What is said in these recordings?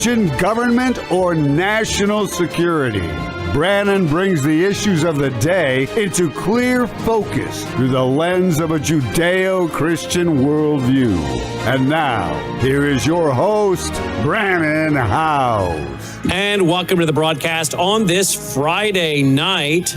government, or national security. Brannon brings the issues of the day into clear focus through the lens of a Judeo-Christian worldview. And now, here is your host, Brannon Howse. And welcome to the broadcast on this Friday night.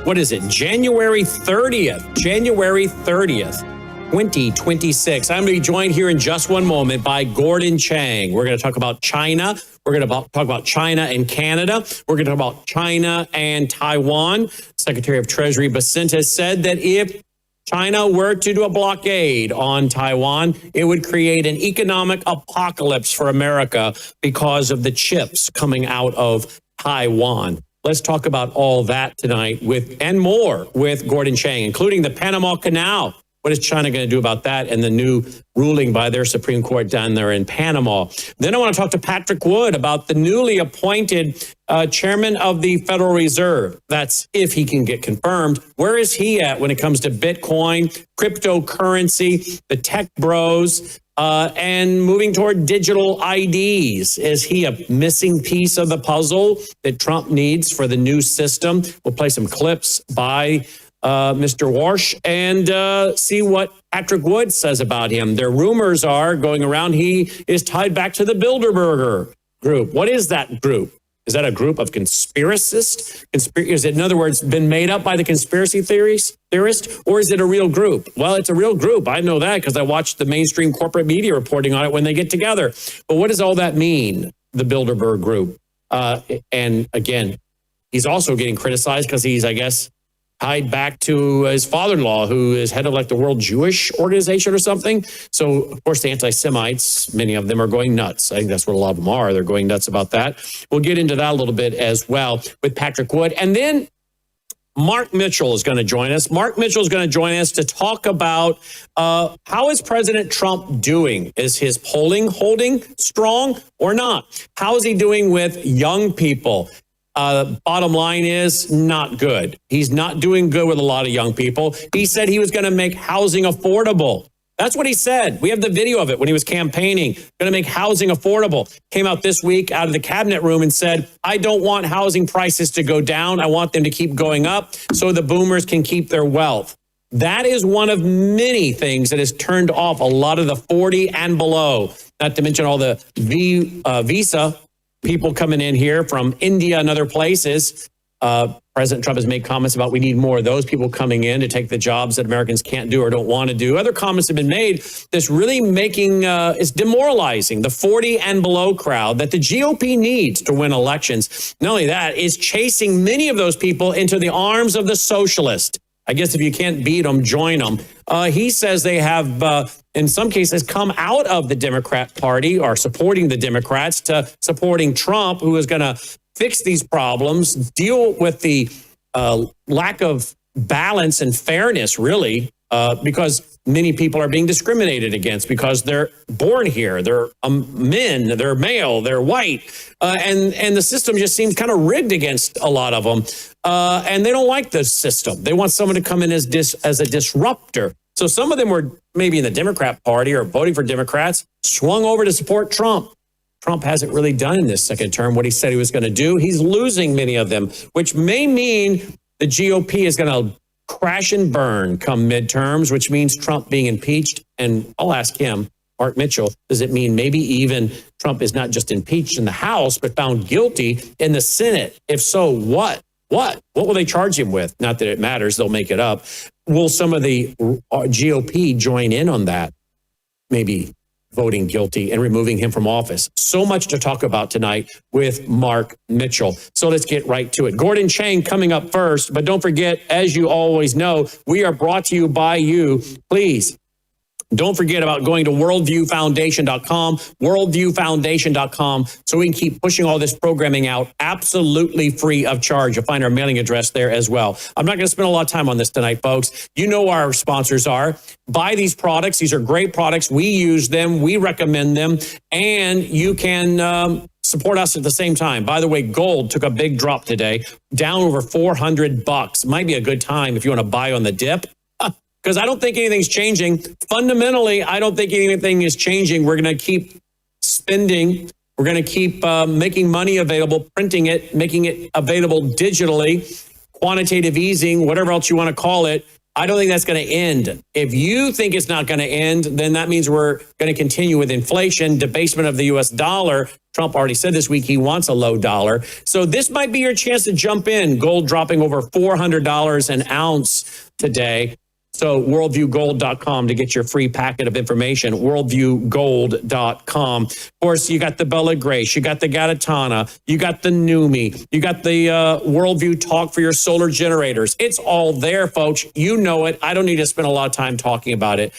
What is it? January 30th. January 30th. 2026. I'm going to be joined here in just one moment by Gordon Chang. We're going to talk about China. We're going to talk about China and Canada. We're going to talk about China and Taiwan. Secretary of Treasury Bessent has said that if China were to do a blockade on Taiwan, it would create an economic apocalypse for America because of the chips coming out of Taiwan. Let's talk about all that tonight and more with Gordon Chang, including the Panama Canal. What is China going to do about that and the new ruling by their Supreme Court down there in Panama? Then I want to talk to Patrick Wood about the newly appointed chairman of the Federal Reserve. That's if he can get confirmed. Where is he at when it comes to Bitcoin, cryptocurrency, the tech bros, and moving toward digital IDs? Is he a missing piece of the puzzle that Trump needs for the new system? We'll play some clips by Mr. Warsh and see what Patrick Wood says about him. Their rumors are going around he is tied back to the Bilderberger group. What is that group? Is that a group of conspiracists? Is it, in other words, been made up by the conspiracy theorist, or is it a real group? Well, it's a real group. I know that because I watched the mainstream corporate media reporting on it when they get together. But what does all that mean, the Bilderberg group? And again, he's also getting criticized because he's, I guess, tied back to his father-in-law, who is head of like the World Jewish Organization or something. So, of course, the anti-Semites, many of them are going nuts. I think that's what a lot of them are. They're going nuts about that. We'll get into that a little bit as well with Patrick Wood. And then Mark Mitchell is going to join us. Mark Mitchell is going to join us to talk about how is President Trump doing? Is his polling holding strong or not? How is he doing with young people? Bottom line is not good. He's not doing good with a lot of young people. He said he was going to make housing affordable. That's what he said. We have the video of it when he was campaigning, going to make housing affordable. Came out this week out of the cabinet room and said, I don't want housing prices to go down. I want them to keep going up so the boomers can keep their wealth. That is one of many things that has turned off a lot of the 40 and below, not to mention all the visa people coming in here from India and other places. President Trump has made comments about we need more of those people coming in to take the jobs that Americans can't do or don't want to do. Other comments have been made that's really making, it's demoralizing the 40 and below crowd that the GOP needs to win elections. Not only that, is chasing many of those people into the arms of the socialist. I guess if you can't beat them, join them. He says they have, in some cases, come out of the Democrat Party or supporting the Democrats to supporting Trump, who is going to fix these problems, deal with the lack of balance and fairness, really, because many people are being discriminated against because they're born here. They're men, they're male, they're white. And the system just seems kind of rigged against a lot of them. And they don't like the system. They want someone to come in as a disruptor. So some of them were maybe in the Democrat Party or voting for Democrats, swung over to support Trump. Trump hasn't really done in this second term what he said he was going to do. He's losing many of them, which may mean the GOP is going to crash and burn come midterms, which means Trump being impeached. And I'll ask him, Mark Mitchell, does it mean maybe even Trump is not just impeached in the House, but found guilty in the Senate? If so, what? What will they charge him with? Not that it matters. They'll make it up. Will some of the GOP join in on that? Maybe voting guilty and removing him from office. So much to talk about tonight with Mark Mitchell. So let's get right to it. Gordon Chang coming up first, but don't forget, as you always know, we are brought to you by you. Please don't forget about going to worldviewfoundation.com, worldviewfoundation.com, so we can keep pushing all this programming out absolutely free of charge. You'll find our mailing address there as well. I'm not going to spend a lot of time on this tonight, folks. You know our sponsors are. Buy these products. These are great products. We use them. We recommend them. And you can support us at the same time. By the way, gold took a big drop today, down over $400. Might be a good time if you want to buy on the dip. Because I don't think anything's changing. Fundamentally, I don't think anything is changing. We're going to keep spending We're going to keep making money available, printing it, making it available digitally, quantitative easing, whatever else you want to call it. I don't think that's going to end. If you think it's not going to end, then that means we're going to continue with inflation, debasement of the U.S. dollar. Trump already said this week he wants a low dollar. So this might be your chance to jump in. Gold dropping over $400 an ounce today. So worldviewgold.com to get your free packet of information, worldviewgold.com. Of course, you got the Bella Grace, you got the Gatatana, you got the Numi, you got the Worldview Talk for your solar generators. It's all there, folks. You know it. I don't need to spend a lot of time talking about it.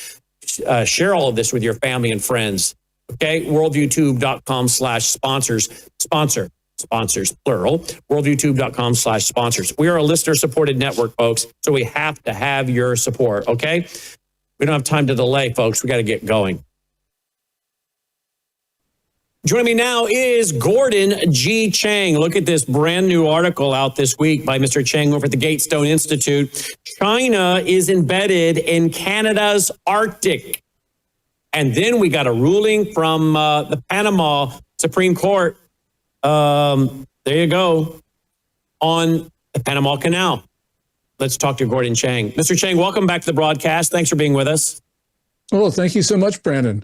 Share all of this with your family and friends. Okay, worldviewtube.com/sponsors. Sponsors, plural, worldviewtube.com/sponsors. We are a listener-supported network, folks, so we have to have your support, okay? We don't have time to delay, folks. We got to get going. Joining me now is Gordon G. Chang. Look at this brand new article out this week by Mr. Chang over at the Gatestone Institute. China is embedded in Canada's Arctic. And then we got a ruling from the Panama Supreme Court. There you go, on the Panama Canal. Let's talk to Gordon Chang. Mr. Chang, welcome back to the broadcast. Thanks for being with us. Well, thank you so much, Brandon.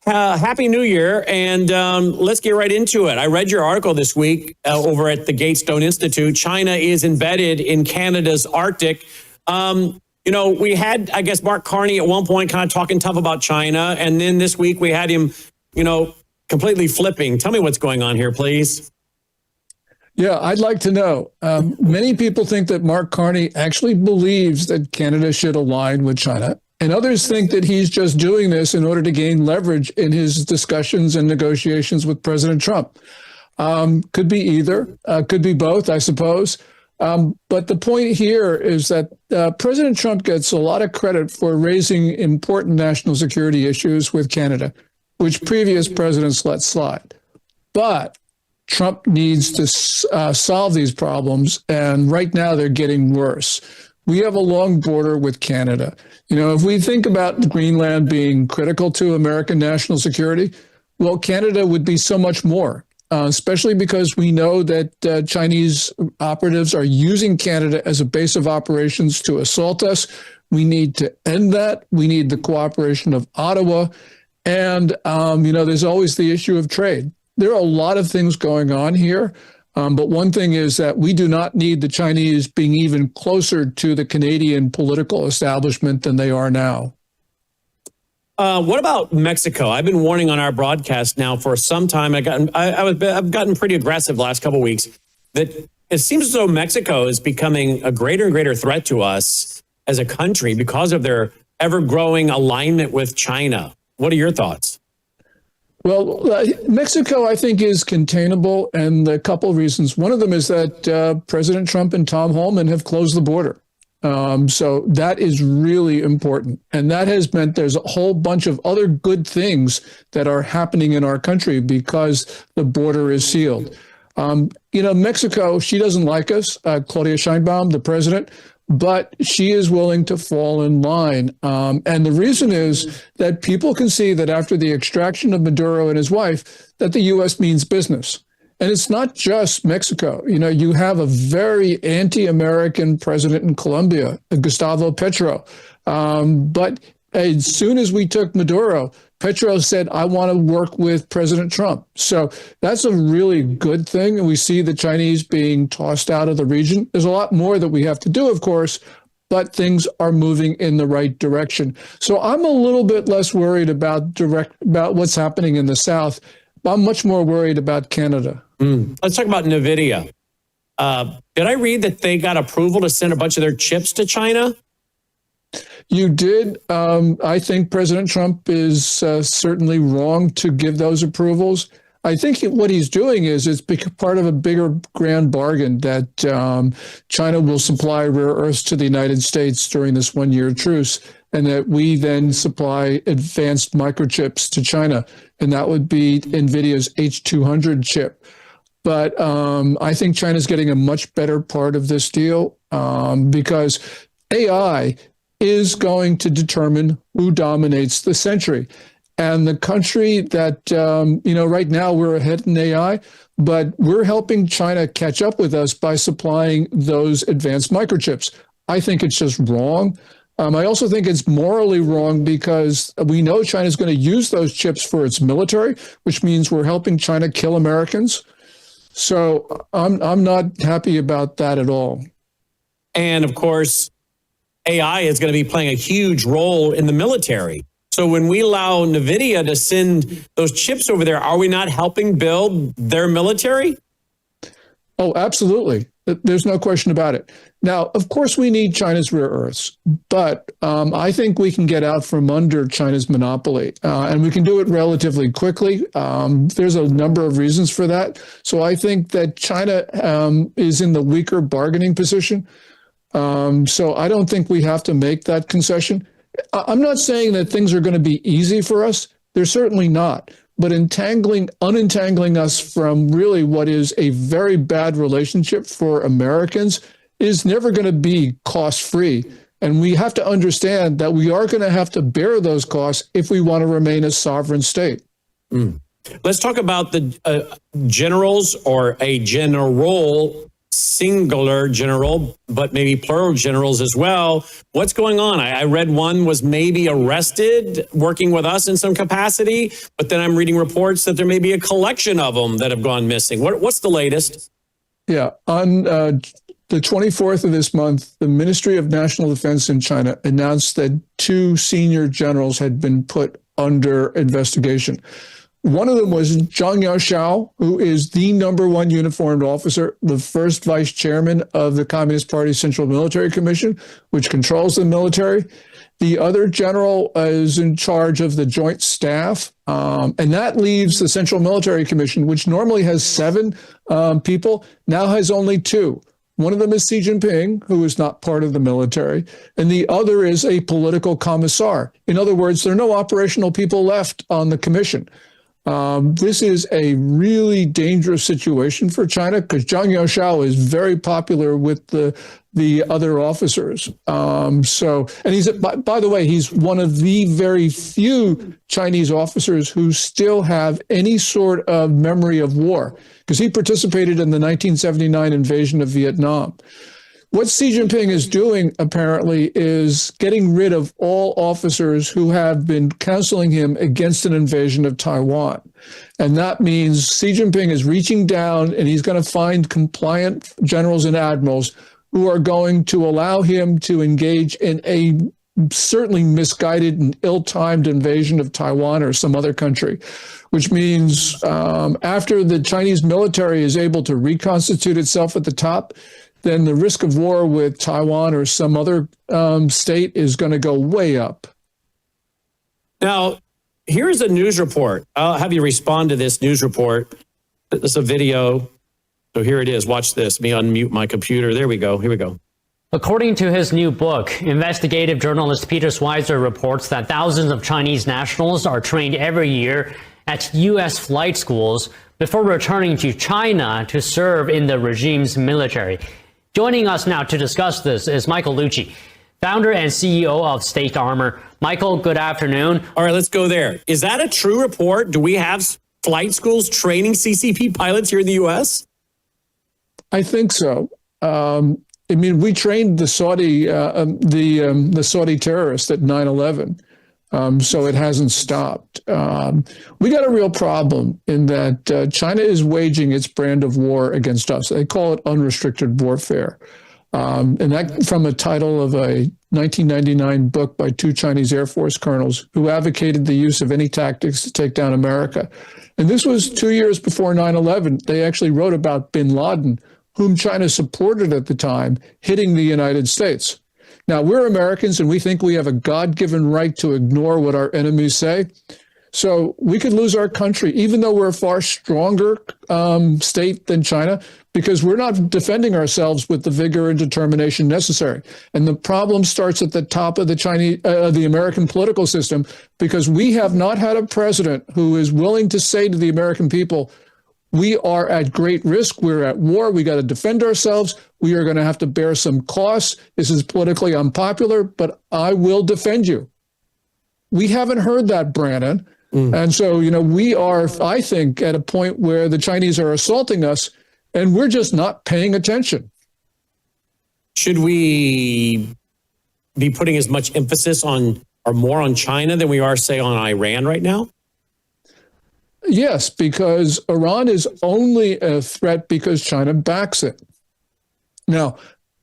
Happy New Year, and let's get right into it. I read your article this week over at the Gatestone Institute. China is embedded in Canada's Arctic. We had, I guess, Mark Carney at one point kind of talking tough about China, and then this week we had him, completely flipping. Tell me what's going on here, please. Yeah, I'd like to know. Many people think that Mark Carney actually believes that Canada should align with China, and others think that he's just doing this in order to gain leverage in his discussions and negotiations with President Trump. Could be either, could be both, I suppose. But the point here is that President Trump gets a lot of credit for raising important national security issues with Canada, which previous presidents let slide. But Trump needs to solve these problems, and right now they're getting worse. We have a long border with Canada. If we think about Greenland being critical to American national security, well, Canada would be so much more, especially because we know that Chinese operatives are using Canada as a base of operations to assault us. We need to end that. We need the cooperation of Ottawa. And, there's always the issue of trade. There are a lot of things going on here. But one thing is that we do not need the Chinese being even closer to the Canadian political establishment than they are now. What about Mexico? I've been warning on our broadcast now for some time. I've gotten pretty aggressive the last couple of weeks that it seems as though Mexico is becoming a greater and greater threat to us as a country because of their ever-growing alignment with China. What are your thoughts? Well, Mexico, I think, is containable, and a couple of reasons. One of them is that President Trump and Tom Homan have closed the border. So that is really important. And that has meant there's a whole bunch of other good things that are happening in our country because the border is sealed. Mexico, she doesn't like us, Claudia Sheinbaum, the president, but she is willing to fall in line. And the reason is that people can see that after the extraction of Maduro and his wife, that the U.S. means business. And it's not just Mexico. You have a very anti-American president in Colombia, Gustavo Petro. But as soon as we took Maduro, Petro said, I want to work with President Trump. So that's a really good thing. And we see the Chinese being tossed out of the region. There's a lot more that we have to do, of course, but things are moving in the right direction. So I'm a little bit less worried about what's happening in the South. I'm much more worried about Canada. Let's talk about NVIDIA. Did I read that they got approval to send a bunch of their chips to China? You did. I think President Trump is certainly wrong to give those approvals. I think what he's doing is it's part of a bigger grand bargain that China will supply rare earths to the United States during this one-year truce, and that we then supply advanced microchips to China, and that would be NVIDIA's H200 chip. But I think China's getting a much better part of this deal because AI is going to determine who dominates the century. And the country that, right now we're ahead in AI, but we're helping China catch up with us by supplying those advanced microchips. I think it's just wrong. I also think it's morally wrong because we know China's going to use those chips for its military, which means we're helping China kill Americans. So I'm not happy about that at all. And of course, AI is going to be playing a huge role in the military. So when we allow NVIDIA to send those chips over there, are we not helping build their military? Oh, absolutely. There's no question about it. Now, of course, we need China's rare earths, but I think we can get out from under China's monopoly, and we can do it relatively quickly. There's a number of reasons for that. So I think that China is in the weaker bargaining position. So I don't think we have to make that concession. I'm not saying that things are going to be easy for us. They're certainly not. But unentangling us from really what is a very bad relationship for Americans is never going to be cost-free. And we have to understand that we are going to have to bear those costs if we want to remain a sovereign state. Let's talk about the generals, or a general, singular general, but maybe plural generals as well. What's going on? I read one was maybe arrested working with us in some capacity, but then I'm reading reports that there may be a collection of them that have gone missing. What's the latest? Yeah, on the 24th of this month, the Ministry of National Defense in China announced that 2 senior generals had been put under investigation. One of them was Zhang Yaoxiao, who is the #1 uniformed officer, the first vice chairman of the Communist Party Central Military Commission, which controls the military. The other general is in charge of the Joint Staff, and that leaves the Central Military Commission, which normally has 7 people, now has only 2. One of them is Xi Jinping, who is not part of the military, and the other is a political commissar. In other words, there are no operational people left on the commission. This is a really dangerous situation for China because Zhang Yaoxiao is very popular with the other officers. And he's, by the way, he's one of the very few Chinese officers who still have any sort of memory of war because he participated in the 1979 invasion of Vietnam. What Xi Jinping is doing, apparently, is getting rid of all officers who have been counseling him against an invasion of Taiwan. And that means Xi Jinping is reaching down and he's going to find compliant generals and admirals who are going to allow him to engage in a certainly misguided and ill-timed invasion of Taiwan or some other country, which means after the Chinese military is able to reconstitute itself at the top, then the risk of war with Taiwan or some other state is going to go way up. Now, here's a news report. I'll have you respond to this news report. This is a video. So here it is. Watch this. Let me unmute my computer. There we go. Here we go. According to his new book, investigative journalist Peter Schweizer reports that thousands of Chinese nationals are trained every year at U.S. flight schools before returning to China to serve in the regime's military. Joining us now to discuss this is Michael Lucci, founder and CEO of State Armor. Michael, good afternoon. All right, let's go there. Is that a true report? Do we have flight schools training CCP pilots here in the U.S.? I think so. I mean, we trained the Saudi terrorists at 9/11, so it hasn't stopped. We got a real problem in that China is waging its brand of war against us. They call it unrestricted warfare, and that from a title of a 1999 book by 2 Chinese Air Force colonels who advocated the use of any tactics to take down America. And this was 2 years before 9/11. They actually wrote about bin Laden, whom China supported at the time, hitting the United States. Now, we're Americans and we think we have a God-given right to ignore what our enemies say. So we could lose our country, even though we're a far stronger state than China, because we're not defending ourselves with the vigor and determination necessary. And the problem starts at the top of the American political system, because we have not had a president who is willing to say to the American people, we are at great risk. We're at war. We got to defend ourselves. We are going to have to bear some costs. This is politically unpopular, but I will defend you. We haven't heard that, Brannon. And so, we are, I think, at a point where the Chinese are assaulting us and we're just not paying attention. Should we be putting as much emphasis on or more on China than we are, say, on Iran right now? Yes, because Iran is only a threat because China backs it. Now,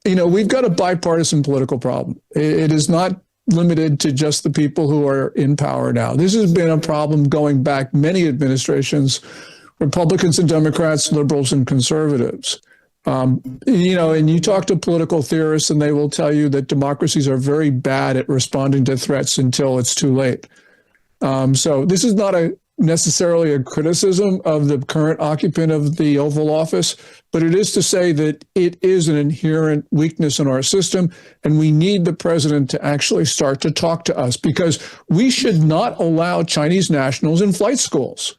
we've got a bipartisan political problem. It is not limited to just the people who are in power now. This has been a problem going back many administrations, Republicans and Democrats, liberals and conservatives. And you talk to political theorists and they will tell you that democracies are very bad at responding to threats until it's too late. So this is not necessarily a criticism of the current occupant of the Oval Office, but it is to say that it is an inherent weakness in our system, and we need the president to actually start to talk to us, because we should not allow Chinese nationals in flight schools.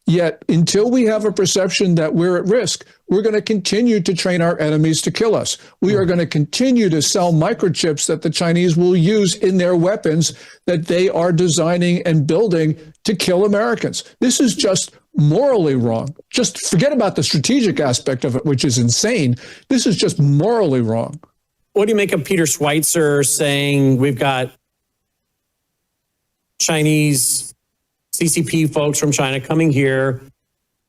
Yet, until we have a perception that we're at risk, we're going to continue to train our enemies to kill us. We are going to continue to sell microchips that the Chinese will use in their weapons that they are designing and building to kill Americans. This is just morally wrong. Just forget about the strategic aspect of it, which is insane. This is just morally wrong. What do you make of Peter Schweitzer saying we've got Chinese CCP folks from China coming here,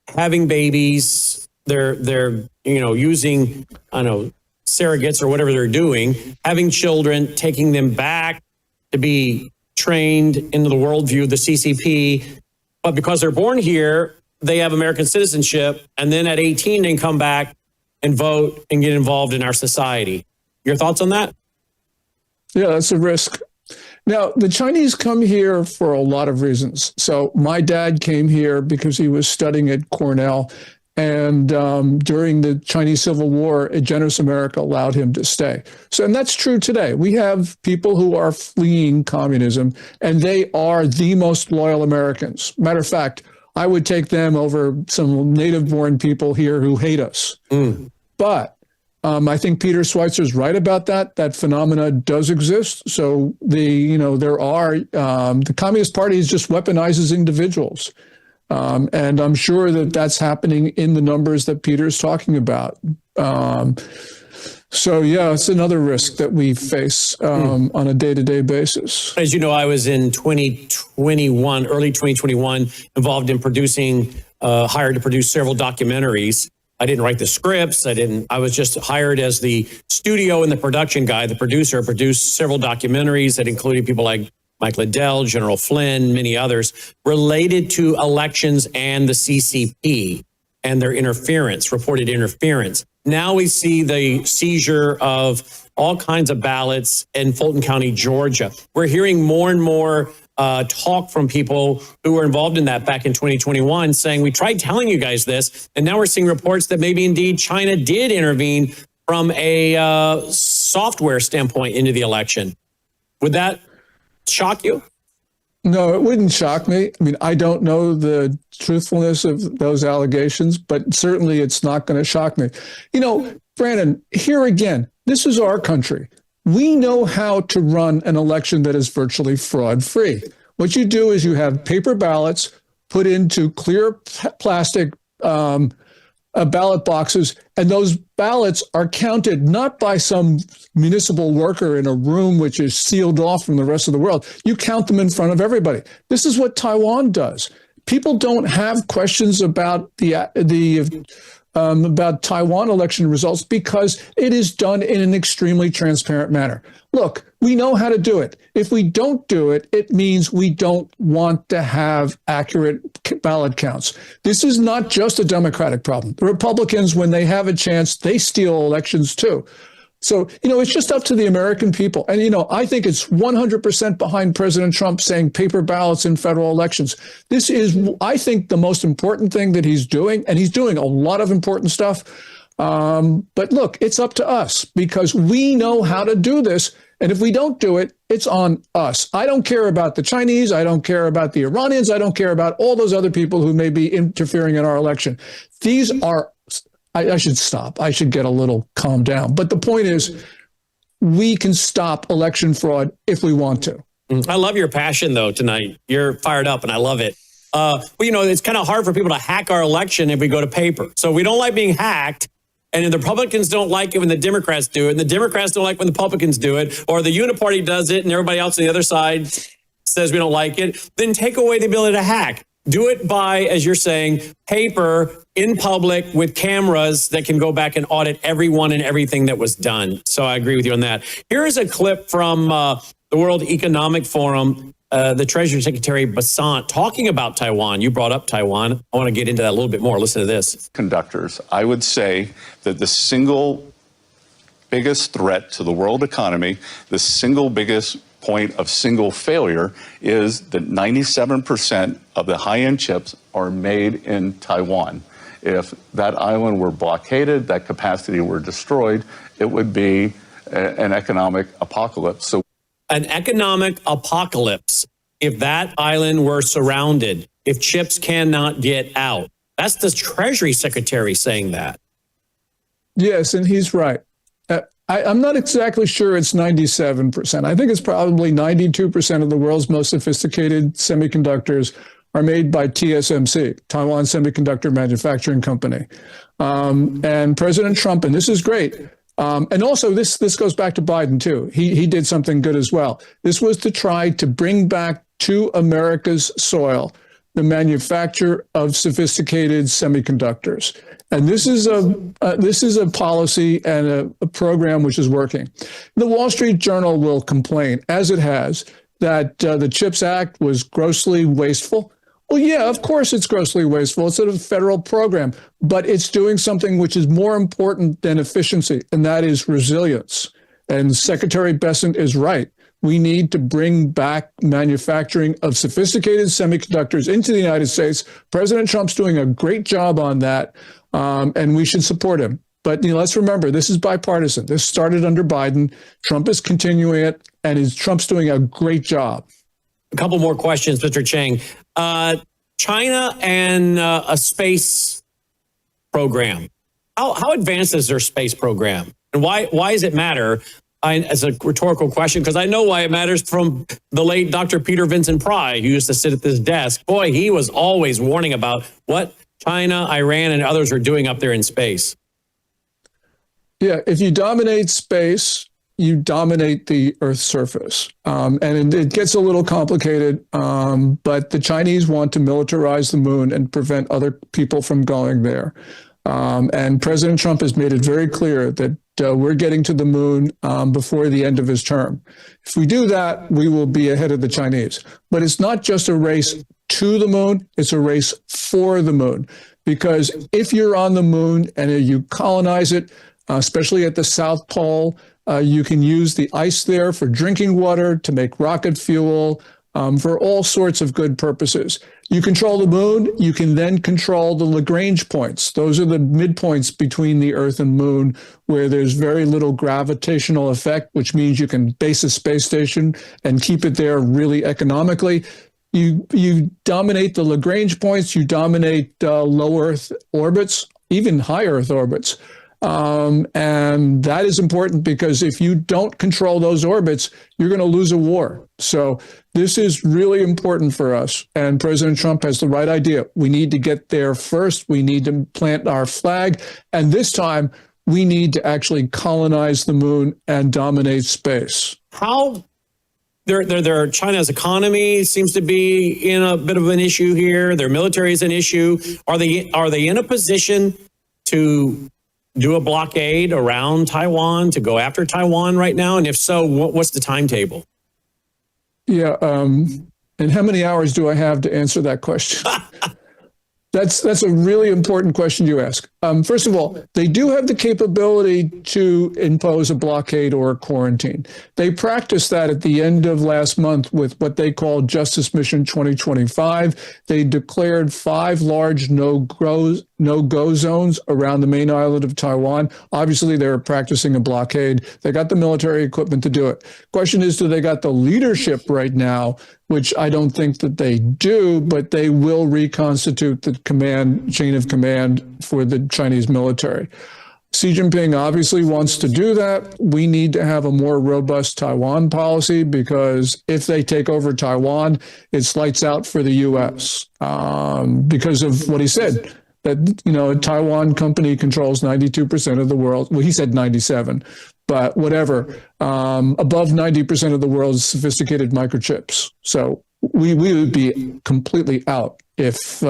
having babies, they're using, surrogates or whatever they're doing, having children, taking them back to be trained into the worldview of the CCP, but because they're born here, they have American citizenship, and then at 18 they can come back and vote and get involved in our society. Your thoughts on that? Yeah, that's a risk. Now, the Chinese come here for a lot of reasons. So my dad came here because he was studying at Cornell, and during the Chinese Civil War, a generous America allowed him to stay. So, and that's true today. We have people who are fleeing communism, and they are the most loyal Americans. Matter of fact, I would take them over some native-born people here who hate us. But I think Peter Schweitzer is right about that. That phenomena does exist. So the Communist Party just weaponizes individuals. And I'm sure that that's happening in the numbers that Peter's talking about. So, yeah, it's another risk that we face on a day-to-day basis. As you know, I was in early 2021, involved in hired to produce several documentaries. I didn't write the scripts. I was just hired as the studio and the production guy, the producer. I produced several documentaries that included people like Mike Liddell, General Flynn, many others, related to elections and the CCP and their reported interference. Now we see the seizure of all kinds of ballots in Fulton County, Georgia. We're hearing more and more talk from people who were involved in that back in 2021 saying, we tried telling you guys this, and now we're seeing reports that maybe indeed China did intervene from a software standpoint into the election. Would that shock you? No, it wouldn't shock me. I mean, I don't know the truthfulness of those allegations, but certainly it's not going to shock me. Brandon, here again, this is our country. We know how to run an election that is virtually fraud-free. What you do is you have paper ballots put into clear plastic ballot boxes, and those ballots are counted not by some municipal worker in a room which is sealed off from the rest of the world. You count them in front of everybody. This is what Taiwan does. People don't have questions about about Taiwan election results because it is done in an extremely transparent manner. Look, we know how to do it. If we don't do it, it means we don't want to have accurate ballot counts. This is not just a Democratic problem. The Republicans, when they have a chance, they steal elections too. So, it's just up to the American people. And, I think it's 100% behind President Trump saying paper ballots in federal elections. This is, I think, the most important thing that he's doing. And he's doing a lot of important stuff. But look, it's up to us because we know how to do this. And if we don't do it, it's on us. I don't care about the Chinese. I don't care about the Iranians. I don't care about all those other people who may be interfering in our election. These are I should stop. I should get a little calmed down. But the point is, we can stop election fraud if we want to. I love your passion, though, tonight. You're fired up, and I love it. well, it's kind of hard for people to hack our election if we go to paper. So we don't like being hacked. And the Republicans don't like it when the Democrats do it. And the Democrats don't like when the Republicans do it. Or the uniparty does it and everybody else on the other side says we don't like it. Then take away the ability to hack. Do it by, as you're saying, paper in public with cameras that can go back and audit everyone and everything that was done. So I agree with you on that. Here is a clip from the World Economic Forum. The Treasury Secretary Basant talking about Taiwan. You brought up Taiwan. I want to get into that a little bit more. Listen to this. Conductors, I would say that the single biggest threat to the world economy, the single biggest point of single failure is that 97% of the high-end chips are made in Taiwan. If that island were blockaded, that capacity were destroyed, it would be an economic apocalypse. So an economic apocalypse if that island were surrounded, if chips cannot get out. That's the Treasury Secretary saying that. Yes, and he's right. I'm not exactly sure it's 97%. I think it's probably 92% of the world's most sophisticated semiconductors are made by TSMC, Taiwan Semiconductor Manufacturing Company. And President Trump, and this is great, and also this goes back to Biden too. He did something good as well. This was to try to bring back to America's soil the manufacture of sophisticated semiconductors. And this is a policy and a program which is working. The Wall Street Journal will complain, as it has, that the CHIPS Act was grossly wasteful. Well, yeah, of course it's grossly wasteful. It's a federal program, but it's doing something which is more important than efficiency, and that is resilience. And Secretary Bessent is right. We need to bring back manufacturing of sophisticated semiconductors into the United States. President Trump's doing a great job on that, and we should support him. But let's remember, this is bipartisan. This started under Biden. Trump is continuing it, and Trump's doing a great job. A couple more questions, Mr. Chang. China and a space program. How advanced is their space program? And why does it matter? As a rhetorical question, because I know why it matters from the late Dr. Peter Vincent Pry, who used to sit at this desk. Boy, he was always warning about what China, Iran, and others were doing up there in space. Yeah, if you dominate space, you dominate the Earth's surface. And it gets a little complicated, but the Chinese want to militarize the moon and prevent other people from going there. And President Trump has made it very clear that we're getting to the moon before the end of his term. If we do that, we will be ahead of the Chinese. But it's not just a race to the moon, it's a race for the moon. Because if you're on the moon and you colonize it, especially at the South Pole, you can use the ice there for drinking water, to make rocket fuel, for all sorts of good purposes. You control the moon, you can then control the Lagrange points. Those are the midpoints between the Earth and moon where there's very little gravitational effect, which means you can base a space station and keep it there really economically. You dominate the Lagrange points, you dominate low Earth orbits, even high Earth orbits. And that is important because if you don't control those orbits, you're going to lose a war. So this is really important for us. And President Trump has the right idea. We need to get there first. We need to plant our flag. And this time, we need to actually colonize the moon and dominate space. How China's economy seems to be in a bit of an issue here. Their military is an issue. Are they in a position to do a blockade around Taiwan, to go after Taiwan right now? And if so, what's the timetable? Yeah. And how many hours do I have to answer that question? That's a really important question you ask. First of all, they do have the capability to impose a blockade or a quarantine. They practiced that at the end of last month with what they called Justice Mission 2025. They declared 5 large no-go zones around the main island of Taiwan. Obviously, they're practicing a blockade. They got the military equipment to do it. Question is, do they got the leadership right now, which I don't think that they do, but they will reconstitute the chain of command for the Chinese military. Xi Jinping obviously wants to do that. We need to have a more robust Taiwan policy, because if they take over Taiwan, it's lights out for the U.S. Because of what he said, that, a Taiwan company controls 92% of the world. Well, he said 97, but whatever. Above 90% of the world's sophisticated microchips. So we would be completely out if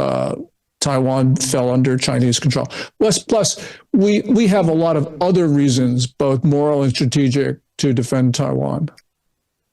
Taiwan fell under Chinese control. Plus, we have a lot of other reasons, both moral and strategic, to defend Taiwan.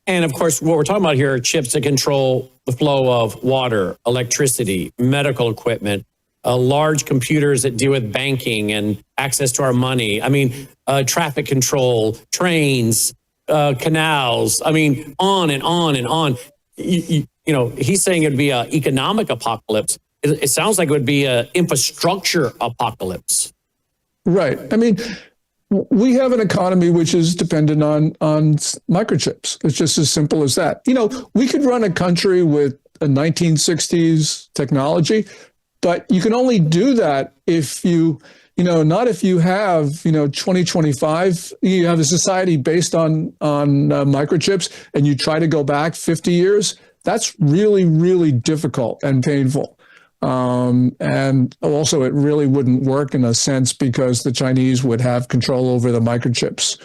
And of course, what we're talking about here are chips that control the flow of water, electricity, medical equipment, large computers that deal with banking and access to our money. I mean, traffic control, trains, canals. I mean, on and on and on. He's saying it'd be an economic apocalypse. It sounds like it would be an infrastructure apocalypse. Right. I mean, we have an economy which is dependent on microchips. It's just as simple as that. We could run a country with a 1960s technology, but you can only do that if not if you have, 2025, you have a society based on microchips, and you try to go back 50 years. That's really, really difficult and painful. And also, it really wouldn't work in a sense, because the Chinese would have control over the microchips.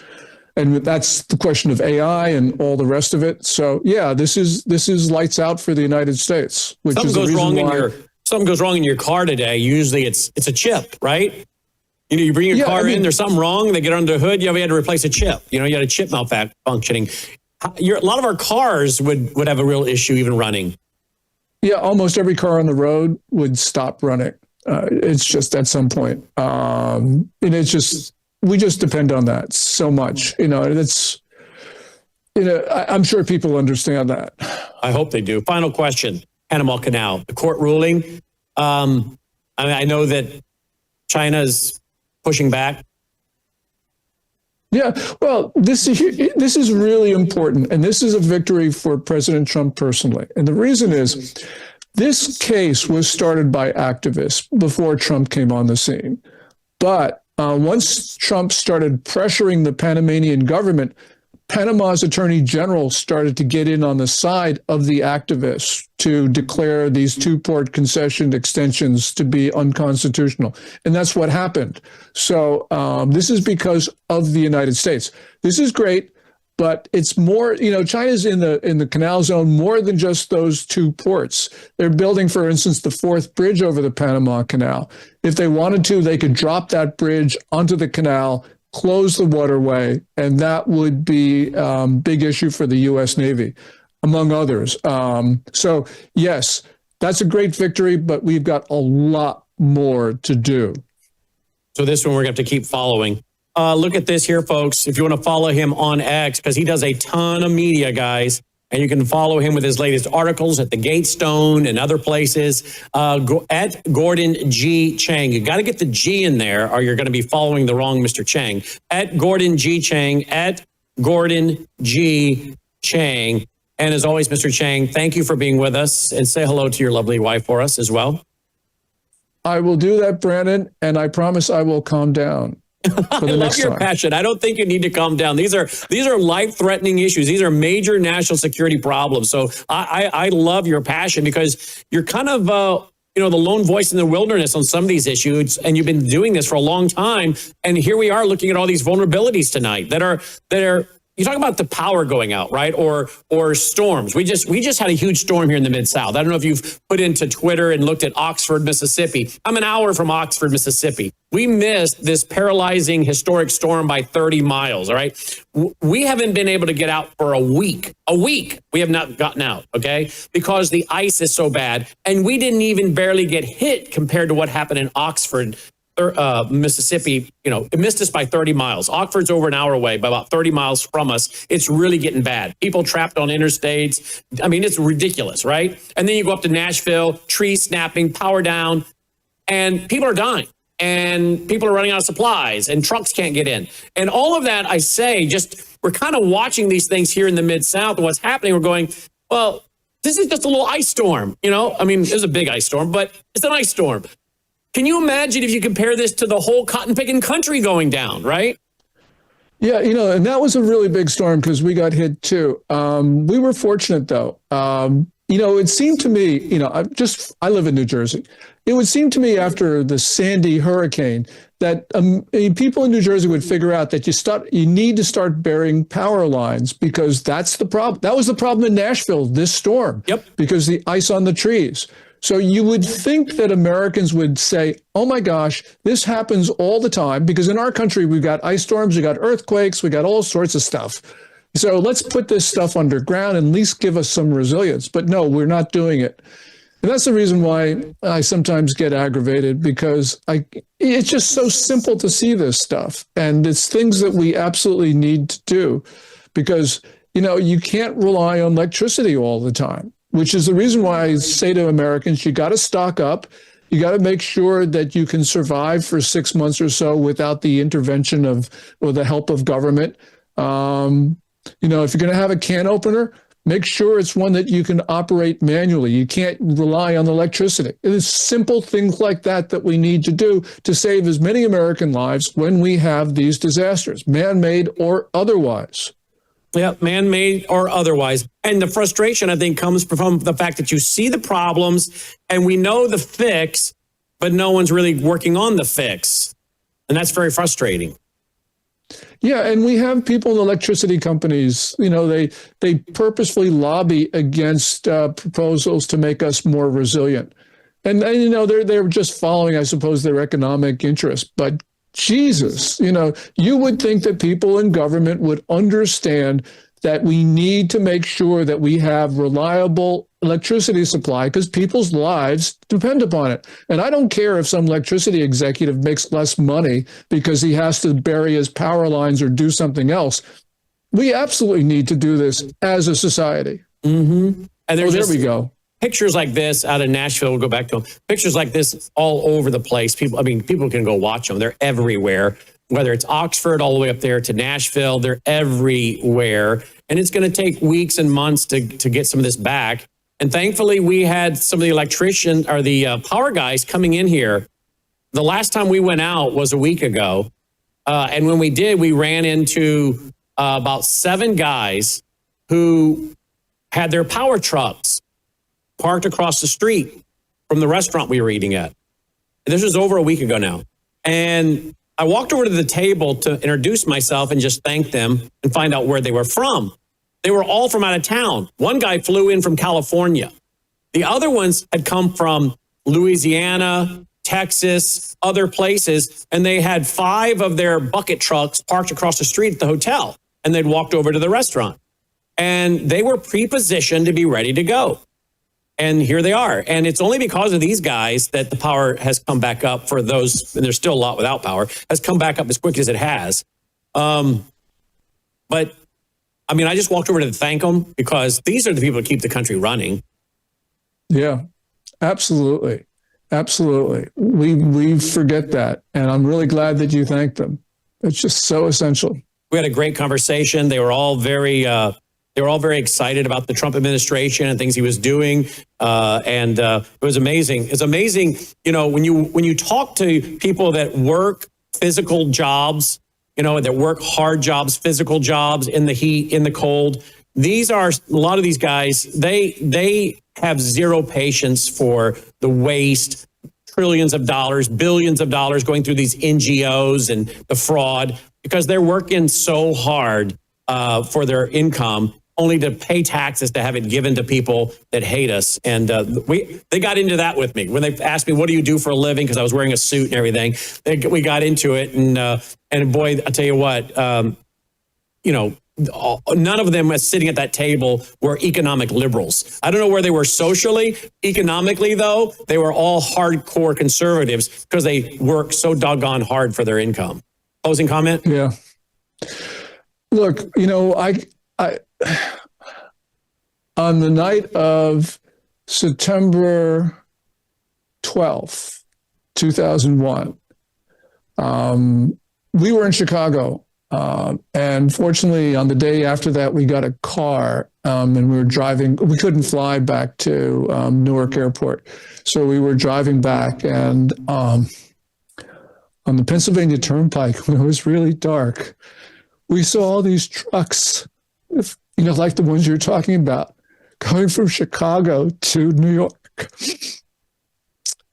And that's the question of AI and all the rest of it. So, yeah, this is lights out for the United States, which is the reason why. Something goes wrong in your car today. Usually it's a chip, right? You bring your car in, there's something wrong. They get under the hood. We had to replace a chip. You had a chip malfunctioning. A lot of our cars would have a real issue even running. Yeah, almost every car on the road would stop running. It's just at some point. And it's just, we just depend on that so much. I'm sure people understand that. I hope they do. Final question. Panama Canal, the court ruling. I know that China's pushing back. Yeah, well, this is really important, and this is a victory for President Trump personally. And the reason is, this case was started by activists before Trump came on the scene. But once Trump started pressuring the Panamanian government, Panama's attorney general started to get in on the side of the activists to declare these two-port concession extensions to be unconstitutional. And that's what happened. So this is because of the United States. This is great, but it's more, China's in the canal zone more than just those two ports. They're building, for instance, the fourth bridge over the Panama Canal. If they wanted to, they could drop that bridge onto the canal, close the waterway, and that would be a big issue for the U.S. Navy, among others. So, yes, that's a great victory, but we've got a lot more to do. So this one we're going to have to keep following. Look at this here, folks. If you want to follow him on X, because he does a ton of media, guys, and you can follow him with his latest articles at the Gatestone and other places, at Gordon G. Chang. You got to get the G in there, or you're going to be following the wrong Mr. Chang. At Gordon G. Chang, at Gordon G. Chang. And as always, Mr. Chang, thank you for being with us, and say hello to your lovely wife for us as well. I will do that, Brandon, and I promise I will calm down. I love your passion. I don't think you need to calm down. These are life-threatening issues. These are major national security problems. So I love your passion, because you're kind of the lone voice in the wilderness on some of these issues, and you've been doing this for a long time. And here we are looking at all these vulnerabilities tonight that are. You talk about the power going out, right? Or storms. We just had a huge storm here in the Mid-South. I don't know if you've put into Twitter and looked at Oxford, Mississippi. I'm an hour from Oxford, Mississippi. We missed this paralyzing historic storm by 30 miles, all right? We haven't been able to get out for a week. A week. We have not gotten out, okay? Because the ice is so bad. And we didn't even barely get hit compared to what happened in Oxford, Mississippi. It missed us by 30 miles. Oxford's over an hour away, by about 30 miles from us. It's really getting bad. People trapped on interstates. I mean, it's ridiculous, right? And then you go up to Nashville, trees snapping, power down, and people are dying. And people are running out of supplies, and trucks can't get in. And all of that, I say, we're kind of watching these things here in the Mid-South, and what's happening, we're going, well, this is just a little ice storm, I mean, it's a big ice storm, but it's an ice storm. Can you imagine if you compare this to the whole cotton picking country going down, right? Yeah, and that was a really big storm because we got hit too. We were fortunate though. It seemed to me, I live in New Jersey. It would seem to me after the Sandy hurricane that people in New Jersey would figure out that you need to start burying power lines because that's the problem. That was the problem in Nashville, this storm. Yep. Because the ice on the trees. So you would think that Americans would say, oh my gosh, this happens all the time because in our country, we've got ice storms, we got earthquakes, we got all sorts of stuff. So let's put this stuff underground and at least give us some resilience. But no, we're not doing it. And that's the reason why I sometimes get aggravated because it's just so simple to see this stuff. And it's things that we absolutely need to do because, you can't rely on electricity all the time, which is the reason why I say to Americans, you got to stock up. You got to make sure that you can survive for 6 months or so without the intervention or the help of government. If you're going to have a can opener, make sure it's one that you can operate manually. You can't rely on electricity. It is simple things like that we need to do to save as many American lives when we have these disasters, man-made or otherwise. Yeah, man-made or otherwise. And the frustration, I think, comes from the fact that you see the problems and we know the fix, but no one's really working on the fix. And that's very frustrating. Yeah, and we have people in electricity companies, they purposefully lobby against proposals to make us more resilient. And they're just following, I suppose, their economic interests. But Jesus, you would think that people in government would understand that we need to make sure that we have reliable electricity supply because people's lives depend upon it. And I don't care if some electricity executive makes less money because he has to bury his power lines or do something else. We absolutely need to do this as a society. Mm-hmm. And there we go. Pictures like this out of Nashville, we'll go back to them. Pictures like this all over the place. People can go watch them. They're everywhere, whether it's Oxford all the way up there to Nashville, they're everywhere. And it's going to take weeks and months to get some of this back. And thankfully, we had some of the electrician or the power guys coming in here. The last time we went out was a week ago. And when we did, we ran into about 7 guys who had their power trucks parked across the street from the restaurant we were eating at. This was over a week ago now. And I walked over to the table to introduce myself and just thank them and find out where they were from. They were all from out of town. One guy flew in from California. The other ones had come from Louisiana, Texas, other places, and they had 5 of their bucket trucks parked across the street at the hotel, and they'd walked over to the restaurant. And they were pre-positioned to be ready to go. And here they are. And it's only because of these guys that the power has come back up for those, and there's still a lot without power, has come back up as quick as it has. But I just walked over to thank them because these are the people that keep the country running. Yeah, absolutely. Absolutely. We forget that. And I'm really glad that you thanked them. It's just so essential. We had a great conversation. They were all very excited about the Trump administration and things he was doing. And it was amazing. It's amazing, when you talk to people that work physical jobs, that work hard jobs, physical jobs in the heat, in the cold. A lot of these guys, they have zero patience for the waste, trillions of dollars, billions of dollars going through these NGOs and the fraud, because they're working so hard for their income, only to pay taxes to have it given to people that hate us. And they got into that with me when they asked me, what do you do for a living? Because I was wearing a suit and everything. We got into it. And boy, I tell you what, none of them sitting at that table were economic liberals. I don't know where they were socially. Economically, though, they were all hardcore conservatives because they work so doggone hard for their income. Closing comment? Yeah. Look, I on the night of September 12th, 2001, we were in Chicago And fortunately, on the day after that, we got a car and we were driving. We couldn't fly back to Newark Airport. So we were driving back, and on the Pennsylvania Turnpike, when it was really dark, we saw all these trucks, like the ones you're talking about, going from Chicago to New York.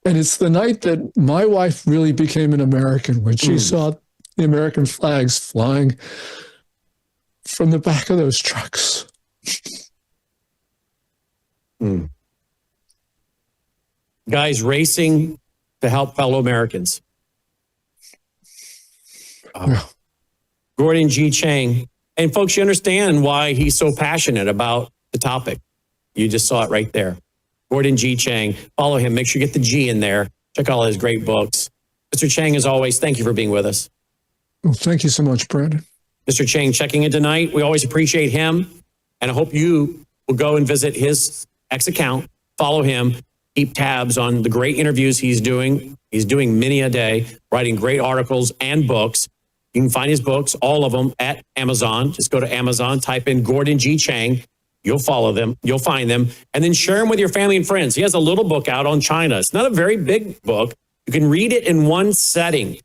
And it's the night that my wife really became an American, when she saw the American flags flying from the back of those trucks. Guys racing to help fellow Americans. Gordon G. Chang. And folks, you understand why he's so passionate about the topic. You just saw it right there. Gordon G. Chang. Follow him. Make sure you get the G in there. Check all his great books. Mr. Chang, as always, thank you for being with us. Well, thank you so much, Brandon. Mr. Chang checking in tonight. We always appreciate him. And I hope you will go and visit his X account, follow him, keep tabs on the great interviews he's doing. He's doing many a day, writing great articles and books. You can find his books, all of them, at Amazon. Just go to Amazon, type in Gordon G. Chang. You'll follow them. You'll find them. And then share them with your family and friends. He has a little book out on China. It's not a very big book. You can read it in one setting.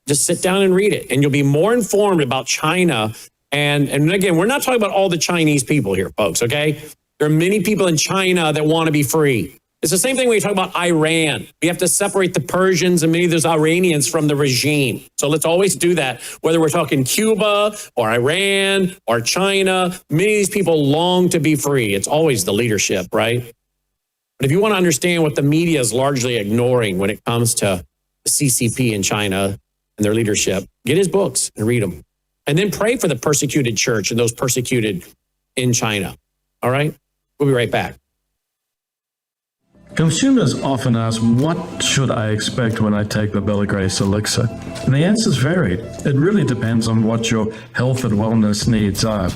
Just sit down and read it, and you'll be more informed about China. And again, we're not talking about all the Chinese people here, folks, okay? There are many people in China that want to be free. It's the same thing when you talk about Iran. We have to separate the Persians and many of those Iranians from the regime. So let's always do that, whether we're talking Cuba or Iran or China. Many of these people long to be free. It's always the leadership, right? But if you want to understand what the media is largely ignoring when it comes to the CCP in China and their leadership, get his books and read them. And then pray for the persecuted church and those persecuted in China. All right? We'll be right back. Consumers often ask, what should I expect when I take the Belly Grace Elixir? And the answer's varied. It really depends on what your health and wellness needs are.